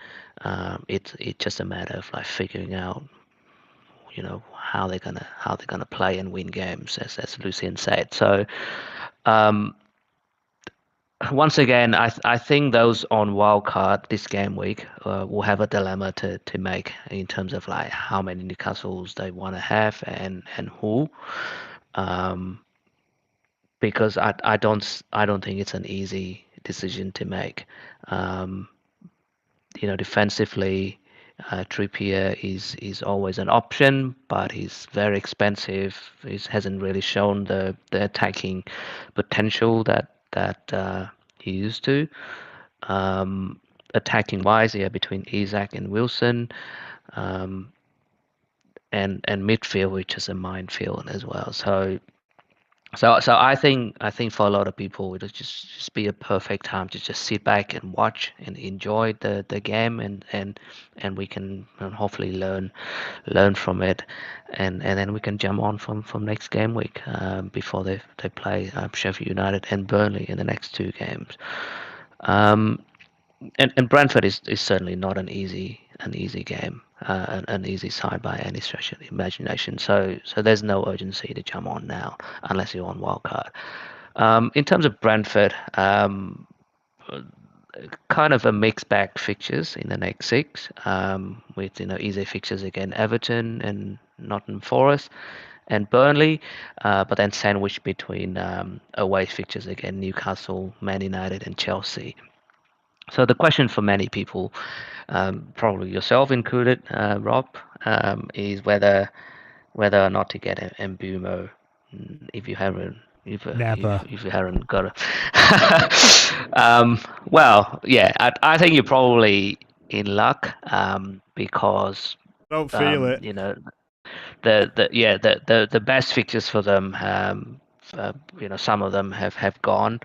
It's just a matter of like figuring out, how they're gonna play and win games, as Lucien said. So once again, I think those on wildcard this game week will have a dilemma to make in terms of like how many Newcastles they want to have and who, because I don't think it's an easy decision to make. Defensively, Trippier is always an option, but he's very expensive. He hasn't really shown the attacking potential that he used to. Attacking wise, yeah, between Isak and Wilson, and midfield, which is a minefield as well. So I think for a lot of people it'll just be a perfect time to just sit back and watch and enjoy the game, and we can hopefully learn from it, and then we can jump on from next game week before they play Sheffield United and Burnley in the next 2 games. And Brentford is certainly not an easy game, an easy side by any stretch of the imagination. So there's no urgency to jump on now unless you're on wildcard. In terms of Brentford, kind of a mixed bag fixtures in the next 6, with easy fixtures again, Everton and Nottingham Forest and Burnley, but then sandwiched between away fixtures again, Newcastle, Man United, and Chelsea. So the question for many people, probably yourself included, Rob, is whether or not to get an Mbumo if you haven't got it. Well, yeah, I think you're probably in luck, because Don't feel it. The best fixtures for them, some of them have gone.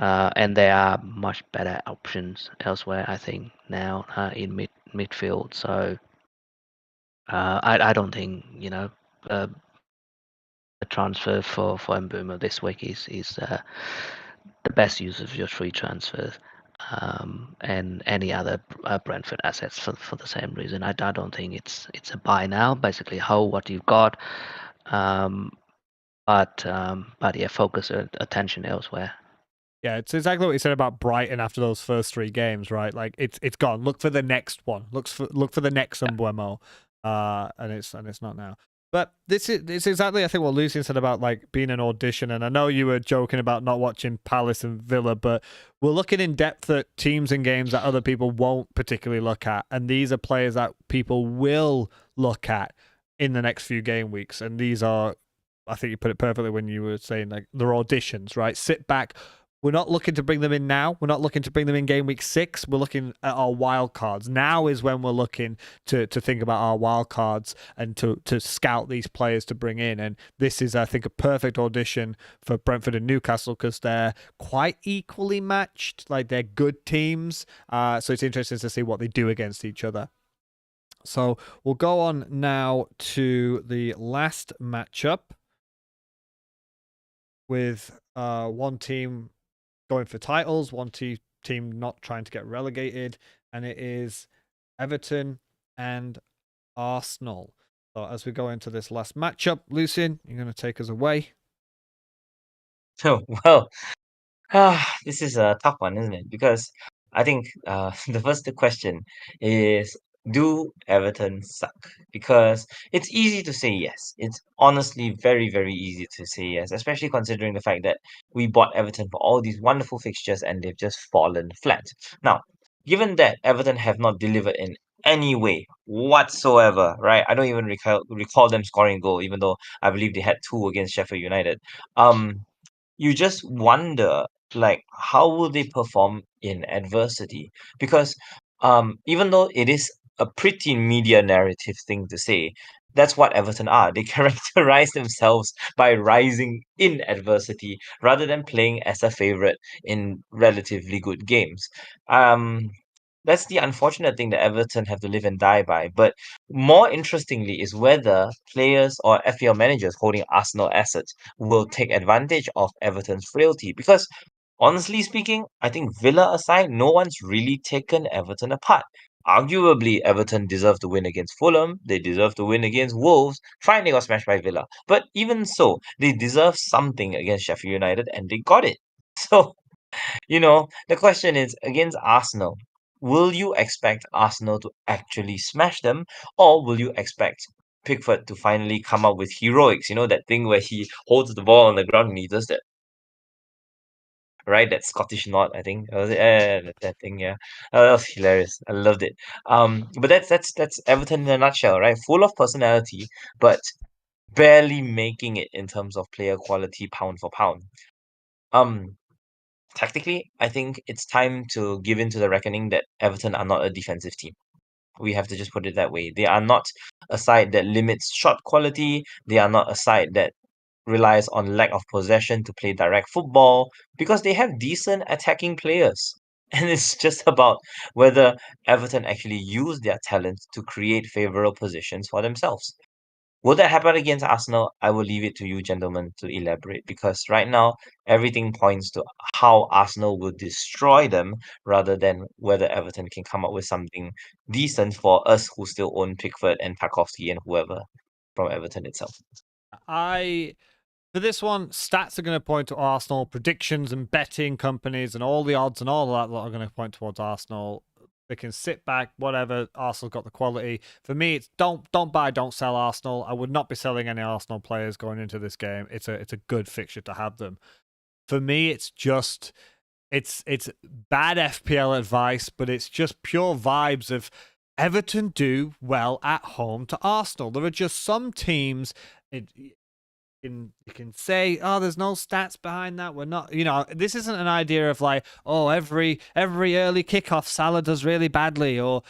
And there are much better options elsewhere, I think, now in midfield. So I don't think a transfer for Mbeumo this week is the best use of your free transfers, and any other Brentford assets for the same reason. I don't think it's a buy now. Basically, hold what you've got, but yeah, focus attention elsewhere. Yeah, it's exactly what you said about Brighton after those first 3 games, right? Like it's gone. Look for the next one. Look for the next Mbuemo, and it's not now. But it's exactly, I think, what Lucien said about like being an audition. And I know you were joking about not watching Palace and Villa, but we're looking in depth at teams and games that other people won't particularly look at, and these are players that people will look at in the next few game weeks. And these are, I think you put it perfectly when you were saying like they're auditions, right? Sit back. We're not looking to bring them in now. We're not looking to bring them in game week 6. We're looking at our wild cards. Now is when we're looking to think about our wild cards and to scout these players to bring in. And this is, I think, a perfect audition for Brentford and Newcastle because they're quite equally matched. Like, they're good teams. So it's interesting to see what they do against each other. So we'll go on now to the last matchup with one team going for titles, one team not trying to get relegated, and it is Everton and Arsenal. So as we go into this last matchup, Lucian, you're going to take us away. So, well, this is a tough one, isn't it? Because I think the first question is, do Everton suck? Because it's easy to say yes. It's honestly very, very easy to say yes, especially considering the fact that we bought Everton for all these wonderful fixtures and they've just fallen flat. Now, given that Everton have not delivered in any way whatsoever, right? I don't even recall them scoring a goal, even though I believe they had two against Sheffield United. You just wonder, like, how will they perform in adversity? Because even though it is a pretty media narrative thing to say, that's what Everton are. They characterize themselves by rising in adversity rather than playing as a favorite in relatively good games. um that's the unfortunate thing that Everton have to live and die by. But more interestingly is whether players or FPL managers holding Arsenal assets will take advantage of Everton's frailty. Because honestly speaking, I think Villa aside, no one's really taken Everton apart. Arguably, Everton deserve to win against Fulham. They deserve to win against Wolves. Fine, they got smashed by Villa. But even so, they deserve something against Sheffield United, and they got it. So the question is, against Arsenal, will you expect Arsenal to actually smash them, or will you expect Pickford to finally come up with heroics? That thing where he holds the ball on the ground and he does that, right? That Scottish knot, I think. That thing, yeah. That was hilarious. I loved it. But that's Everton in a nutshell, right? Full of personality, but barely making it in terms of player quality pound for pound. Um, Tactically, I think it's time to give in to the reckoning that Everton are not a defensive team. We have to just put it that way. They are not a side that limits shot quality. They are not a side that relies on lack of possession to play direct football, because they have decent attacking players. And it's just about whether Everton actually use their talent to create favorable positions for themselves. Will that happen against Arsenal? I will leave it to you, gentlemen, to elaborate, because right now everything points to how Arsenal will destroy them rather than whether Everton can come up with something decent for us who still own Pickford and Tarkowski and whoever from Everton itself. For this one, stats are going to point to Arsenal, predictions and betting companies and all the odds and all that are going to point towards Arsenal. They can sit back, whatever. Arsenal's got the quality. For me, it's don't buy, don't sell Arsenal. I would not be selling any Arsenal players going into this game. It's a good fixture to have them. For me, it's bad FPL advice, but it's just pure vibes of Everton do well at home to Arsenal. There are just some teams. You can say, oh, there's no stats behind that. We're not, this isn't an idea of like, oh, every early kickoff Salah does really badly, or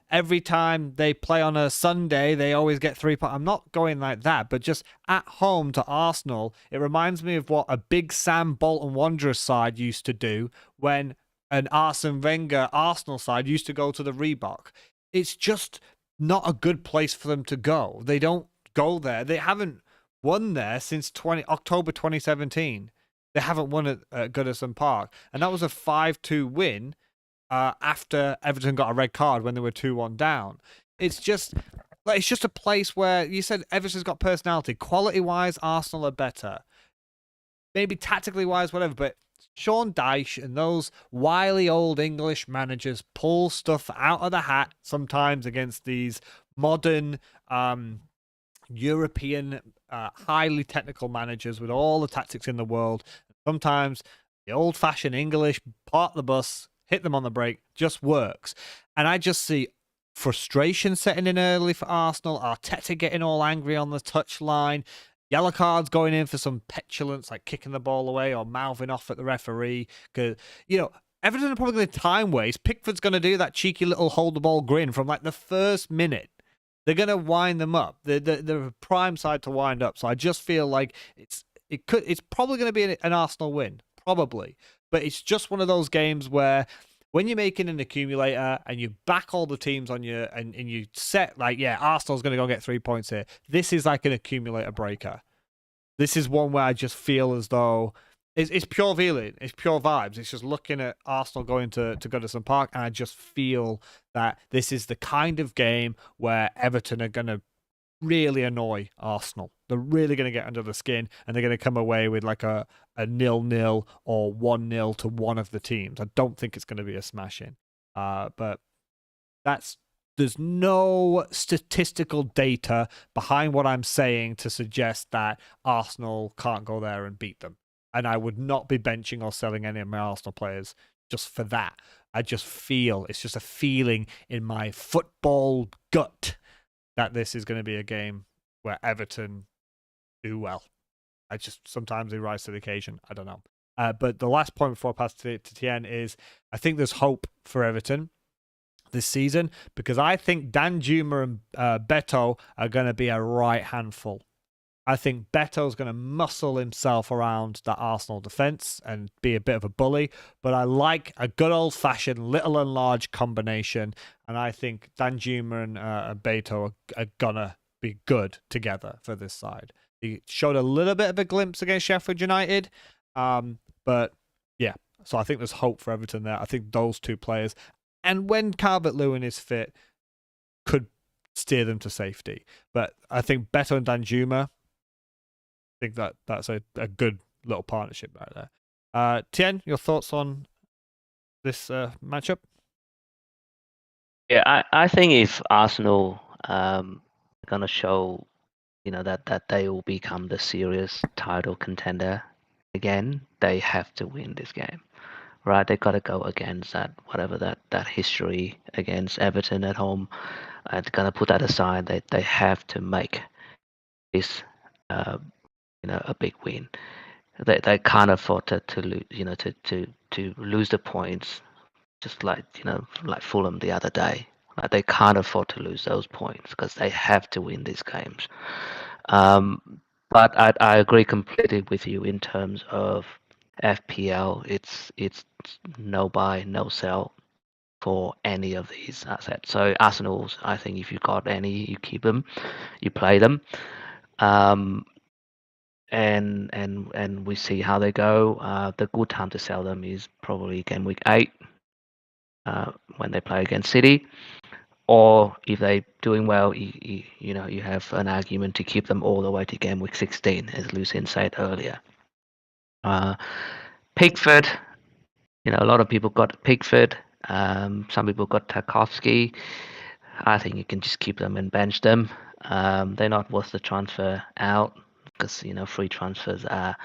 every time they play on a Sunday they always get 3 points. I'm not going like that, but just at home to Arsenal, it reminds me of what a Big Sam Bolton Wanderers side used to do when an Arsene Wenger Arsenal side used to go to the Reebok. It's just not a good place for them to go. They don't go there. They haven't won there since October 2017. They haven't won at Goodison Park, and that was a 5-2 win after Everton got a red card when they were 2-1 down. It's just a place where you said Everton's got personality. Quality-wise, Arsenal are better. Maybe tactically wise, whatever, but Sean Dyche and those wily old English managers pull stuff out of the hat sometimes against these modern European, highly technical managers with all the tactics in the world. Sometimes the old-fashioned English park the bus, hit them on the brake, just works. And I just see frustration setting in early for Arsenal, Arteta getting all angry on the touchline, yellow cards going in for some petulance, like kicking the ball away or mouthing off at the referee. Because, Everton are probably going to time waste. Pickford's going to do that cheeky little hold the ball grin from like the first minute. They're going to wind them up. They're a prime side to wind up. So I just feel like it's probably going to be an Arsenal win, probably. But it's just one of those games where when you're making an accumulator and you back all the teams on your and you set like, yeah, Arsenal's going to go get 3 points here. This is like an accumulator breaker. This is one where I just feel as though it's pure feeling, it's pure vibes. It's just looking at Arsenal going to Goodison Park, and I just feel that this is the kind of game where Everton are going to really annoy Arsenal. They're really going to get under the skin, and they're going to come away with like a 0-0 or 1-0 to one of the teams. I don't think it's going to be a smashing. But there's no statistical data behind what I'm saying to suggest that Arsenal can't go there and beat them. And I would not be benching or selling any of my Arsenal players just for that. I just feel, it's just a feeling in my football gut that this is going to be a game where Everton do well. Sometimes they rise to the occasion. I don't know. But the last point before I pass to Tien is I think there's hope for Everton this season, because I think Danjuma and Beto are going to be a right handful. I think Beto's going to muscle himself around that Arsenal defence and be a bit of a bully, but I like a good old-fashioned little and large combination, and I think Danjuma and Beto are going to be good together for this side. He showed a little bit of a glimpse against Sheffield United, but yeah, so I think there's hope for Everton there. I think those two players, and when Calvert-Lewin is fit, could steer them to safety. But I think Beto and Danjuma, I think that's a good little partnership right there. Tien, your thoughts on this matchup? Yeah, I think if Arsenal are going to show, that they will become the serious title contender again, they have to win this game, right? They got to go against that history against Everton at home. They're going to put that aside. They have to make this, a big win. They can't afford to lose, to lose the points, just like Fulham the other day. Like, they can't afford to lose those points because they have to win these games. But I agree completely with you in terms of FPL. It's no buy, no sell for any of these assets. So Arsenal's, I think if you got any, you keep them, you play them. And we see how they go. The good time to sell them is probably game week 8, when they play against City, or if they're doing well, you have an argument to keep them all the way to game week 16, as Lucien said earlier. Pickford, a lot of people got Pickford. Some people got Tarkowski. I think you can just keep them and bench them. They're not worth the transfer out, because free transfers are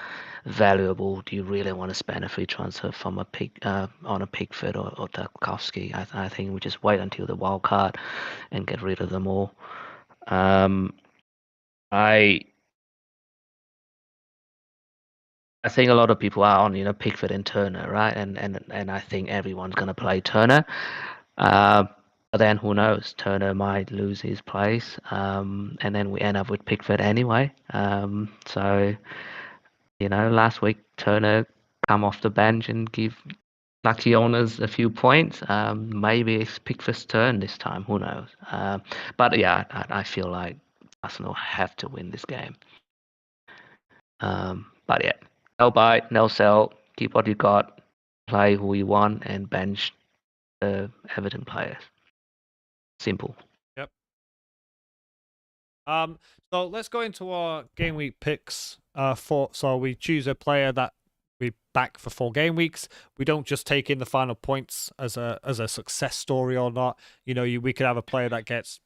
valuable. Do you really want to spend a free transfer from on a Pickford or Tarkowski? I think we just wait until the wild card and get rid of them all. I think a lot of people are on Pickford and Turner, right? And I think everyone's gonna play Turner. But then who knows? Turner might lose his place, and then we end up with Pickford anyway. So last week Turner come off the bench and give lucky owners a few points. Maybe it's Pickford's turn this time. Who knows? But yeah, I feel like Arsenal have to win this game. But yeah, no buy, no sell. Keep what you got, play who you want, and bench the Everton players. Simple. Yep. So let's go into our game week picks. So we choose a player that we back for 4 game weeks. We don't just take in the final points as a success story or not. We could have a player that gets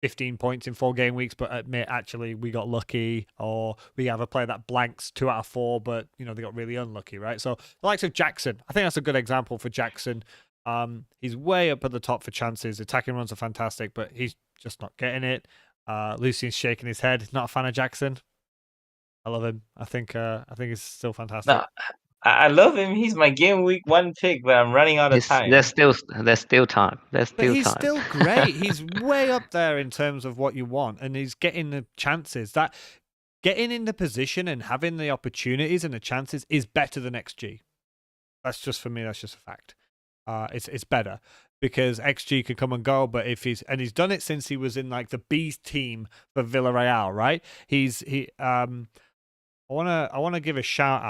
15 points in 4 game weeks, but admit actually we got lucky, or we have a player that blanks 2 out of 4, but they got really unlucky, right? So the likes of Jackson, I think that's a good example for Jackson. He's way up at the top for chances. Attacking runs are fantastic, but he's just not getting it. Lucian's shaking his head. Not a fan of Jackson. I love him. I think he's still fantastic. No, I love him. He's my game week 1 pick, but I'm running out of time. There's still time. But he's still great. He's way up there in terms of what you want, and he's getting the chances. That getting in the position and having the opportunities and the chances is better than XG. That's just, for me, that's just a fact. it's better because XG can come and go. But if he's done it since he was in like the B team for Villarreal, right? I wanna give a shout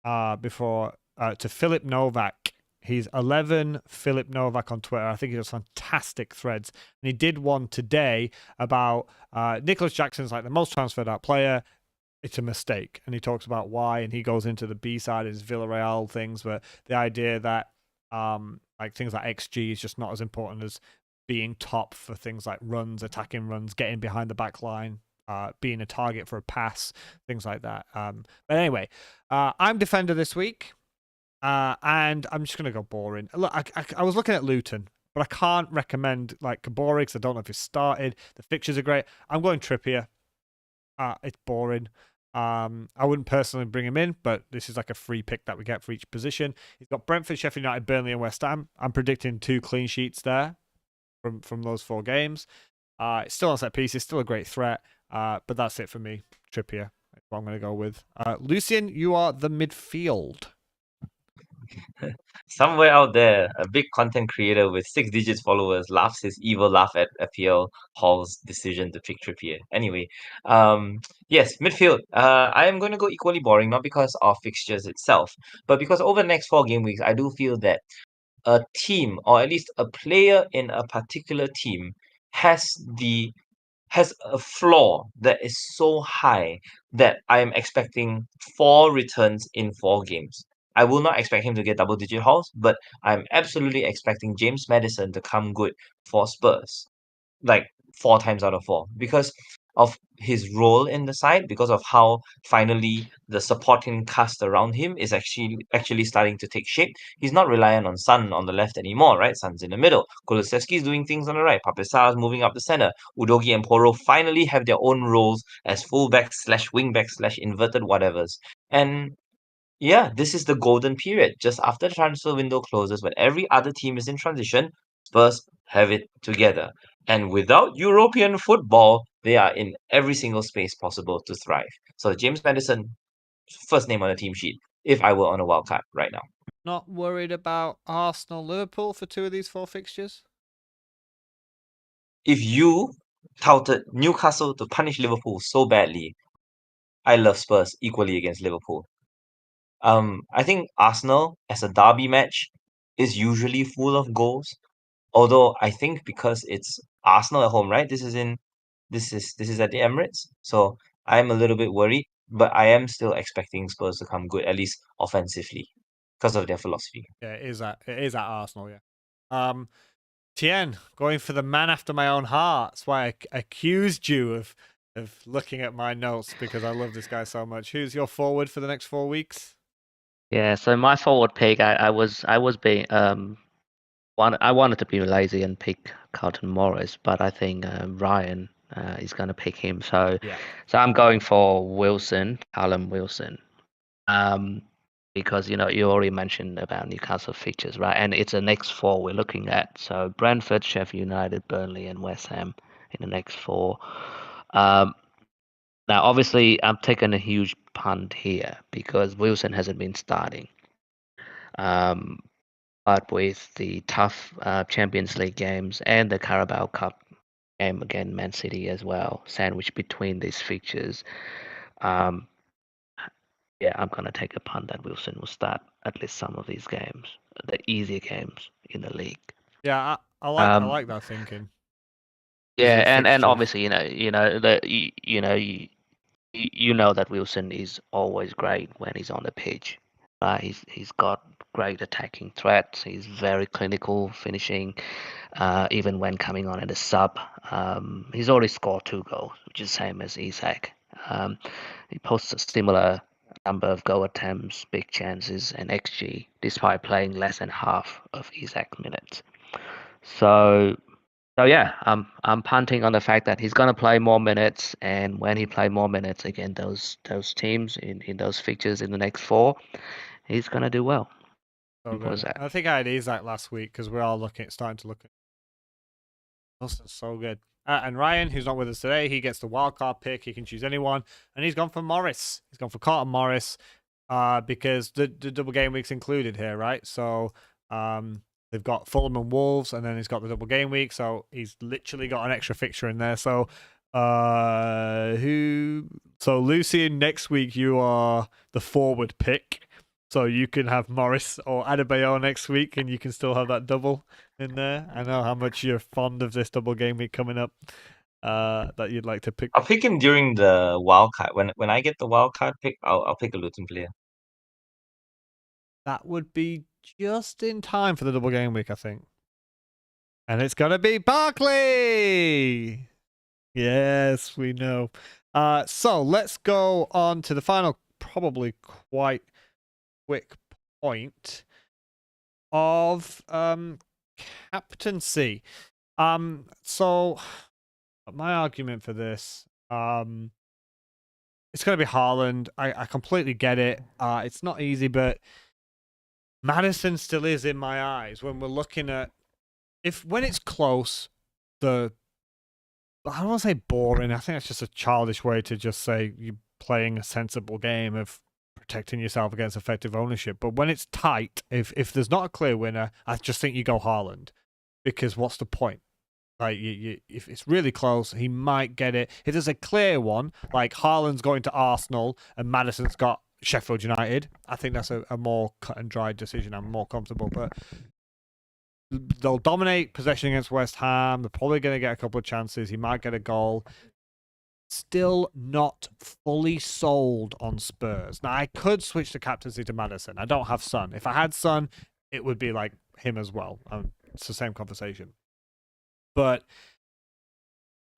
out before to Philip Novak. He's 11 Philip Novak on Twitter. I think he does fantastic threads. And he did one today about Nicholas Jackson's like the most transferred out player. It's a mistake. And he talks about why, and he goes into the B side of his Villarreal things, but the idea that like things like XG is just not as important as being top for things like runs, attacking runs, getting behind the back line, being a target for a pass, things like that. But anyway, I'm defender this week. And I'm just going to go boring. Look, I was looking at Luton, but I can't recommend like Kabore because I don't know if he's started. The fixtures are great. I'm going Trippier. It's boring. I wouldn't personally bring him in, but this is like a free pick that we get for each position. He's got Brentford, Sheffield United, Burnley, and West Ham. I'm predicting 2 clean sheets there from those 4 games. It's still on set pieces, still a great threat. But that's it for me. Trippier. That's what I'm going to go with. Lucian, you are the midfield. Somewhere out there, a big content creator with 6 digits followers laughs his evil laugh at FPL Hall's decision to pick Trippier. Anyway, yes, midfield. I am going to go equally boring, not because of fixtures itself, but because over the next 4 game weeks, I do feel that a team, or at least a player in a particular team, has a floor that is so high that I am expecting 4 returns in 4 games. I will not expect him to get double-digit hauls, but I'm absolutely expecting James Maddison to come good for Spurs, like 4 times out of 4, because of his role in the side, because of how finally the supporting cast around him is actually starting to take shape. He's not reliant on Son on the left anymore, right? Son's in the middle. Kulusevski's doing things on the right. Papisar's moving up the center. Udogi and Poro finally have their own roles as fullback/wingback/inverted whatevers. And yeah, this is the golden period. Just after the transfer window closes, when every other team is in transition, Spurs have it together. And without European football, they are in every single space possible to thrive. So James Maddison, first name on the team sheet, if I were on a wild card right now. Not worried about Arsenal, Liverpool for 2 of these 4 fixtures? If you touted Newcastle to punish Liverpool so badly, I love Spurs equally against Liverpool. I think Arsenal as a derby match is usually full of goals. Although I think because it's Arsenal at home, right? This is at the Emirates, so I'm a little bit worried, but I am still expecting Spurs to come good, at least offensively, because of their philosophy. Yeah, it is at Arsenal, yeah. Tien, going for the man after my own heart. That's why I accused you of looking at my notes because I love this guy so much. Who's your forward for the next 4 weeks? Yeah, so my forward pick, I was being I wanted to be lazy and pick Carlton Morris, but I think Ryan is going to pick him. So Yeah. so I'm going for Wilson, Callum Wilson. Because you already mentioned about Newcastle fixtures, right? And it's the next 4 we're looking at. So Brentford, Sheffield United, Burnley, and West Ham in the next 4. Now, obviously, I'm taking a huge punt here because Wilson hasn't been starting. But with the tough Champions League games and the Carabao Cup game against Man City as well, sandwiched between these fixtures, yeah, I'm going to take a punt that Wilson will start at least some of these games, the easier games in the league. Yeah, I like that thinking. Yeah, and obviously, you know that Wilson is always great when he's on the pitch. He's got great attacking threats. He's very clinical finishing, even when coming on at a sub. He's already scored 2 goals, which is the same as Isak. He posts a similar number of goal attempts, big chances, and XG, despite playing less than half of Isak's minutes. So yeah, I'm punting on the fact that he's gonna play more minutes, and when he play more minutes against those teams in those fixtures in the next 4, he's gonna do well. So good. I think I had Isak last week because we're all starting to look at. Wilson's so good. And Ryan, who's not with us today, he gets the wildcard pick. He can choose anyone, and he's gone for Morris. He's gone for Carlton Morris, because the double game week's included here, right? So They've got Fulham and Wolves, and then he's got the double game week, so he's literally got an extra fixture in there. So, So Lucian, next week you are the forward pick, so you can have Morris or Adebayor next week, and you can still have that double in there. I know how much you're fond of this double game week coming up. That you'd like to pick. I'll pick him during the wild card. When I get the wild card pick, I'll pick a Luton player. That would be just in time for the double game week, I think. And it's gonna be Barkley. Yes, we know. So let's go on to the final, probably quite quick point of captaincy. So my argument for this, it's gonna be Haaland. I completely get it. It's not easy, but Maddison still is in my eyes when we're looking at when it's close, I don't want to say boring. I think that's just a childish way to just say you're playing a sensible game of protecting yourself against effective ownership. But when it's tight, if there's not a clear winner, I just think you go Haaland, because what's the point? Like if it's really close, he might get it. If there's a clear one, like Haaland's going to Arsenal and Maddison's got Sheffield United, I think that's a more cut and dried decision. I'm more comfortable, but they'll dominate possession against West Ham. They're probably going to get a couple of chances. He might get a goal. Still not fully sold on Spurs. Now, I could switch the captaincy to Maddison. I don't have Son. If I had Son, it would be like him as well. It's the same conversation. But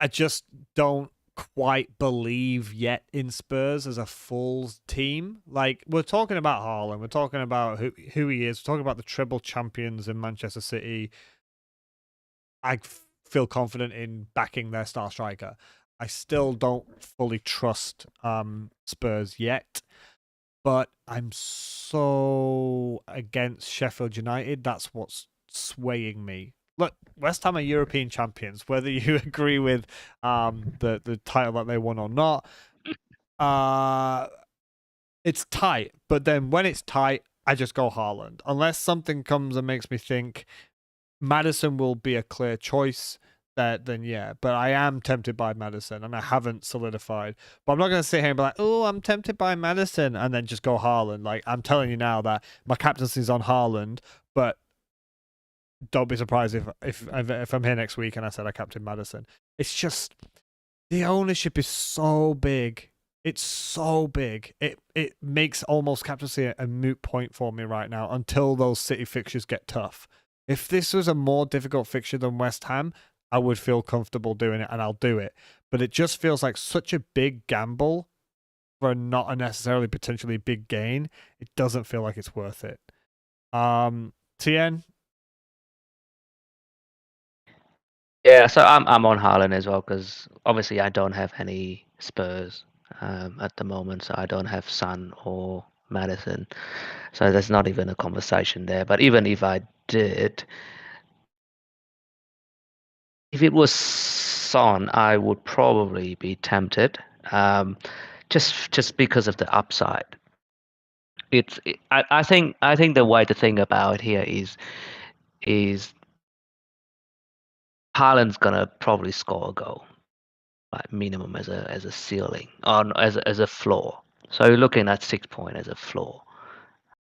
I just don't quite believe yet in Spurs as a full team. Like, we're talking about Haaland, we're talking about who he is, we're talking about the treble champions in Manchester City. I feel confident in backing their star striker. I still don't fully trust Spurs yet, but I'm so against Sheffield United. That's what's swaying me. Look, West Ham are European champions, whether you agree with the title that they won or not. It's tight, but then when it's tight, I just go Haaland. Unless something comes and makes me think Maddison will be a clear choice, then yeah. But I am tempted by Maddison, and I haven't solidified. But I'm not going to sit here and be like, oh, I'm tempted by Maddison, and then just go Haaland. Like, I'm telling you now that my captaincy is on Haaland, but don't be surprised if I'm here next week and I said I captain Maddison. It's just the ownership is so big. It's so big. It makes almost captaincy a moot point for me right now until those City fixtures get tough. If this was a more difficult fixture than West Ham, I would feel comfortable doing it, and I'll do it. But it just feels like such a big gamble for not a necessarily potentially big gain. It doesn't feel like it's worth it. TN? Yeah, so I'm on Haaland as well, because obviously I don't have any Spurs at the moment, so I don't have Son or Maddison, so there's not even a conversation there. But even if I did, if it was Son, I would probably be tempted, just because of the upside. I think the way to think about it here is Haaland's gonna probably score a goal, like minimum as a ceiling, or as a floor. So you're looking at 6 points as a floor.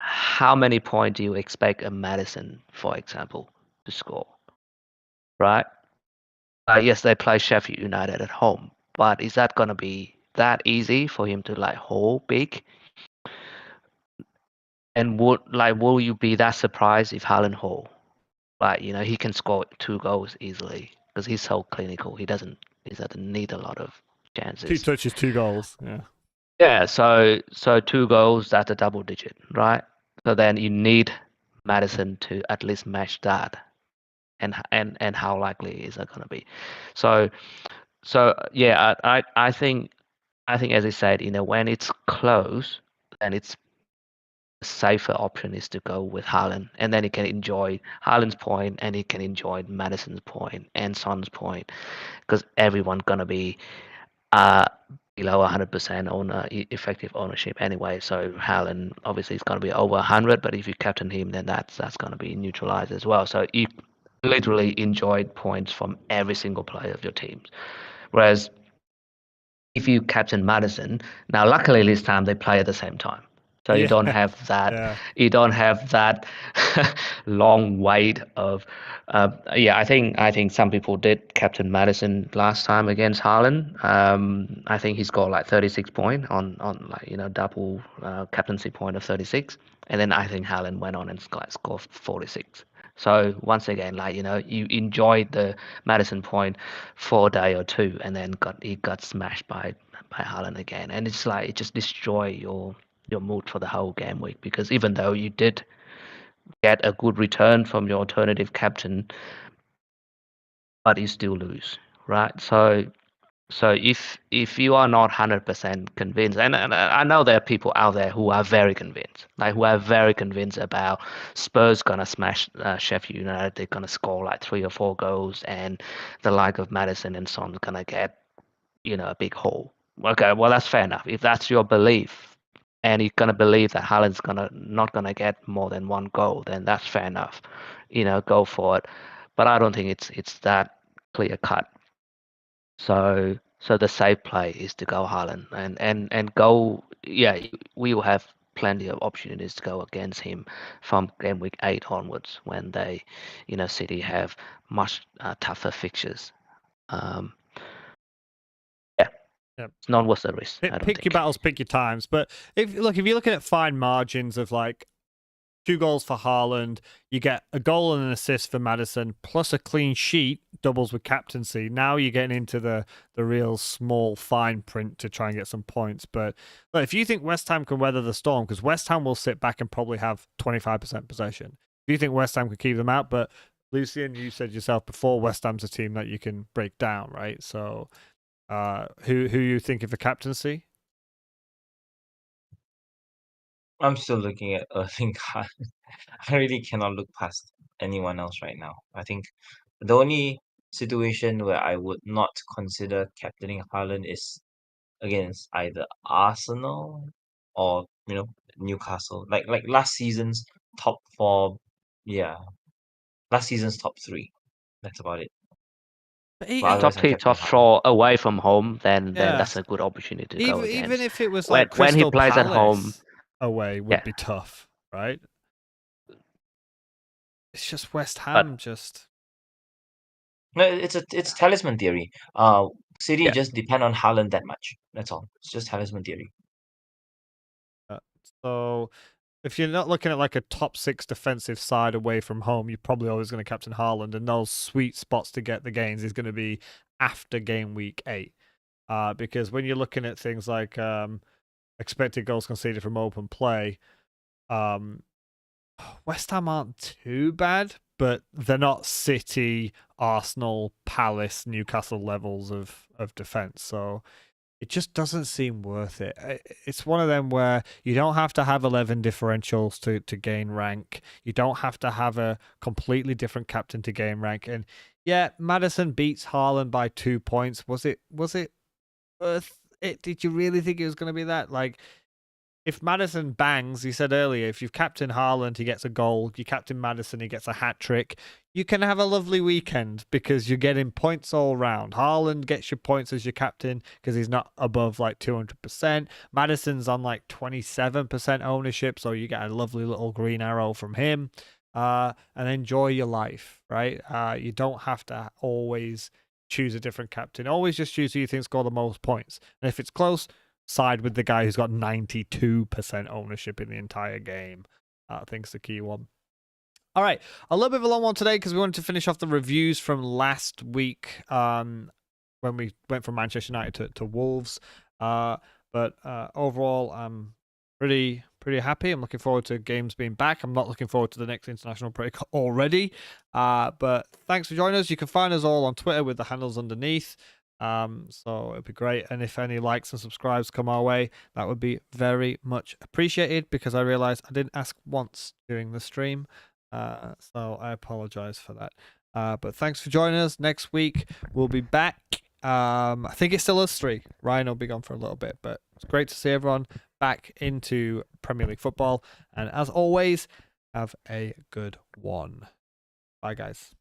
How many points do you expect a Maddison, for example, to score? Right? Yes, they play Sheffield United at home, but is that gonna be that easy for him to like hold big? And will you be that surprised if Haaland hold? Like, he can score 2 goals easily because he's so clinical. He doesn't need a lot of chances. 2 touches, 2 goals. Yeah. Yeah. So 2 goals, that's a double digit, right? So then you need Maddison to at least match that, and how likely is that going to be? So yeah, I think as I said, when it's close, then it's safer option is to go with Haaland, and then he can enjoy Haaland's point, and he can enjoy Maddison's point and Son's point, because everyone's gonna be below 100% effective ownership anyway. So Haaland obviously is going to be over 100, but if you captain him, then that's going to be neutralized as well. So you literally enjoyed points from every single player of your teams. Whereas if you captain Madison, now luckily this time they play at the same time. So you don't have that. Yeah. You don't have that long wait of. I think some people did captain Madison last time against Haaland. I think he scored like 36 point on double captaincy point of 36, and then I think Haaland went on and scored 46. So once again, you enjoyed the Madison point for a day or two, and then he got smashed by Haaland again, and it's like it just destroy your mood for the whole game week, because even though you did get a good return from your alternative captain, but you still lose, right? So if you are not 100% convinced, and I know there are people out there who are very convinced, about Spurs gonna smash Sheffield United, they're gonna score like 3 or 4 goals, and the like of Madison and Son's gonna get a big haul. Okay, well that's fair enough. If that's your belief, and you're gonna believe that Haaland's not gonna get more than 1 goal, then that's fair enough. Go for it. But I don't think it's that clear cut. So the safe play is to go Haaland and go. Yeah, we will have plenty of opportunities to go against him from game week 8 onwards, when they, City have much tougher fixtures. Yep. It's not worth the risk. Pick your battles, pick your times. But if you're looking at fine margins of like 2 goals for Haaland, you get a goal and an assist for Madison, plus a clean sheet, doubles with captaincy. Now you're getting into the real small fine print to try and get some points. But if you think West Ham can weather the storm, because West Ham will sit back and probably have 25% possession. If you think West Ham can keep them out, but Lucian, you said yourself before, West Ham's a team that you can break down, right? So who you think of the captaincy? I'm still looking at Erling Haaland. I really cannot look past anyone else right now. I think the only situation where I would not consider captaining Haaland is against either Arsenal or Newcastle. Like last season's top 4, yeah. Last season's top 3. That's about it. But But otherwise, top I'm 3, captaining top Haaland. 4 away from home, then Yeah. that's a good opportunity to go against. Even if it was when, like when he Crystal plays Palace at home away would Yeah. be tough, right? It's just West Ham. No, it's talisman theory. City just depend on Haaland that much. That's all. It's just talisman theory. So if you're not looking at like a top 6 defensive side away from home, you're probably always going to captain Haaland, and those sweet spots to get the gains is going to be after game week 8. Because when you're looking at things like expected goals conceded from open play, West Ham aren't too bad, but they're not City, Arsenal, Palace, Newcastle levels of defense. So it just doesn't seem worth it. It's one of them where you don't have to have 11 differentials to gain rank. You don't have to have a completely different captain to gain rank. And yeah, Madison beats Haaland by 2 points. Was it worth it? Did you really think it was going to be that? Like, if Madison bangs, you said earlier, if you've captain Haaland, he gets a goal. You captain Madison, he gets a hat trick. You can have a lovely weekend because you're getting points all round. Haaland gets your points as your captain because he's not above like 200%. Madison's on like 27% ownership, so you get a lovely little green arrow from him. And enjoy your life, right? You don't have to always choose a different captain. Always just choose who you think score the most points. And if it's close, side with the guy who's got 92% ownership in the entire game. I think it's the key one. All right, a little bit of a long one today because we wanted to finish off the reviews from last week when we went from Manchester United to Wolves. But overall, I'm pretty happy. I'm looking forward to games being back. I'm not looking forward to the next international break already. But thanks for joining us. You can find us all on Twitter with the handles underneath. So it'd be great, and if any likes and subscribes come our way, that would be very much appreciated, because I realized I didn't ask once during the stream, so I apologize for that. But thanks for joining us. Next week we'll be back I think it's still us three. Ryan will be gone for a little bit, but it's great to see everyone back into Premier League football. And as always, have a good one. Bye, guys.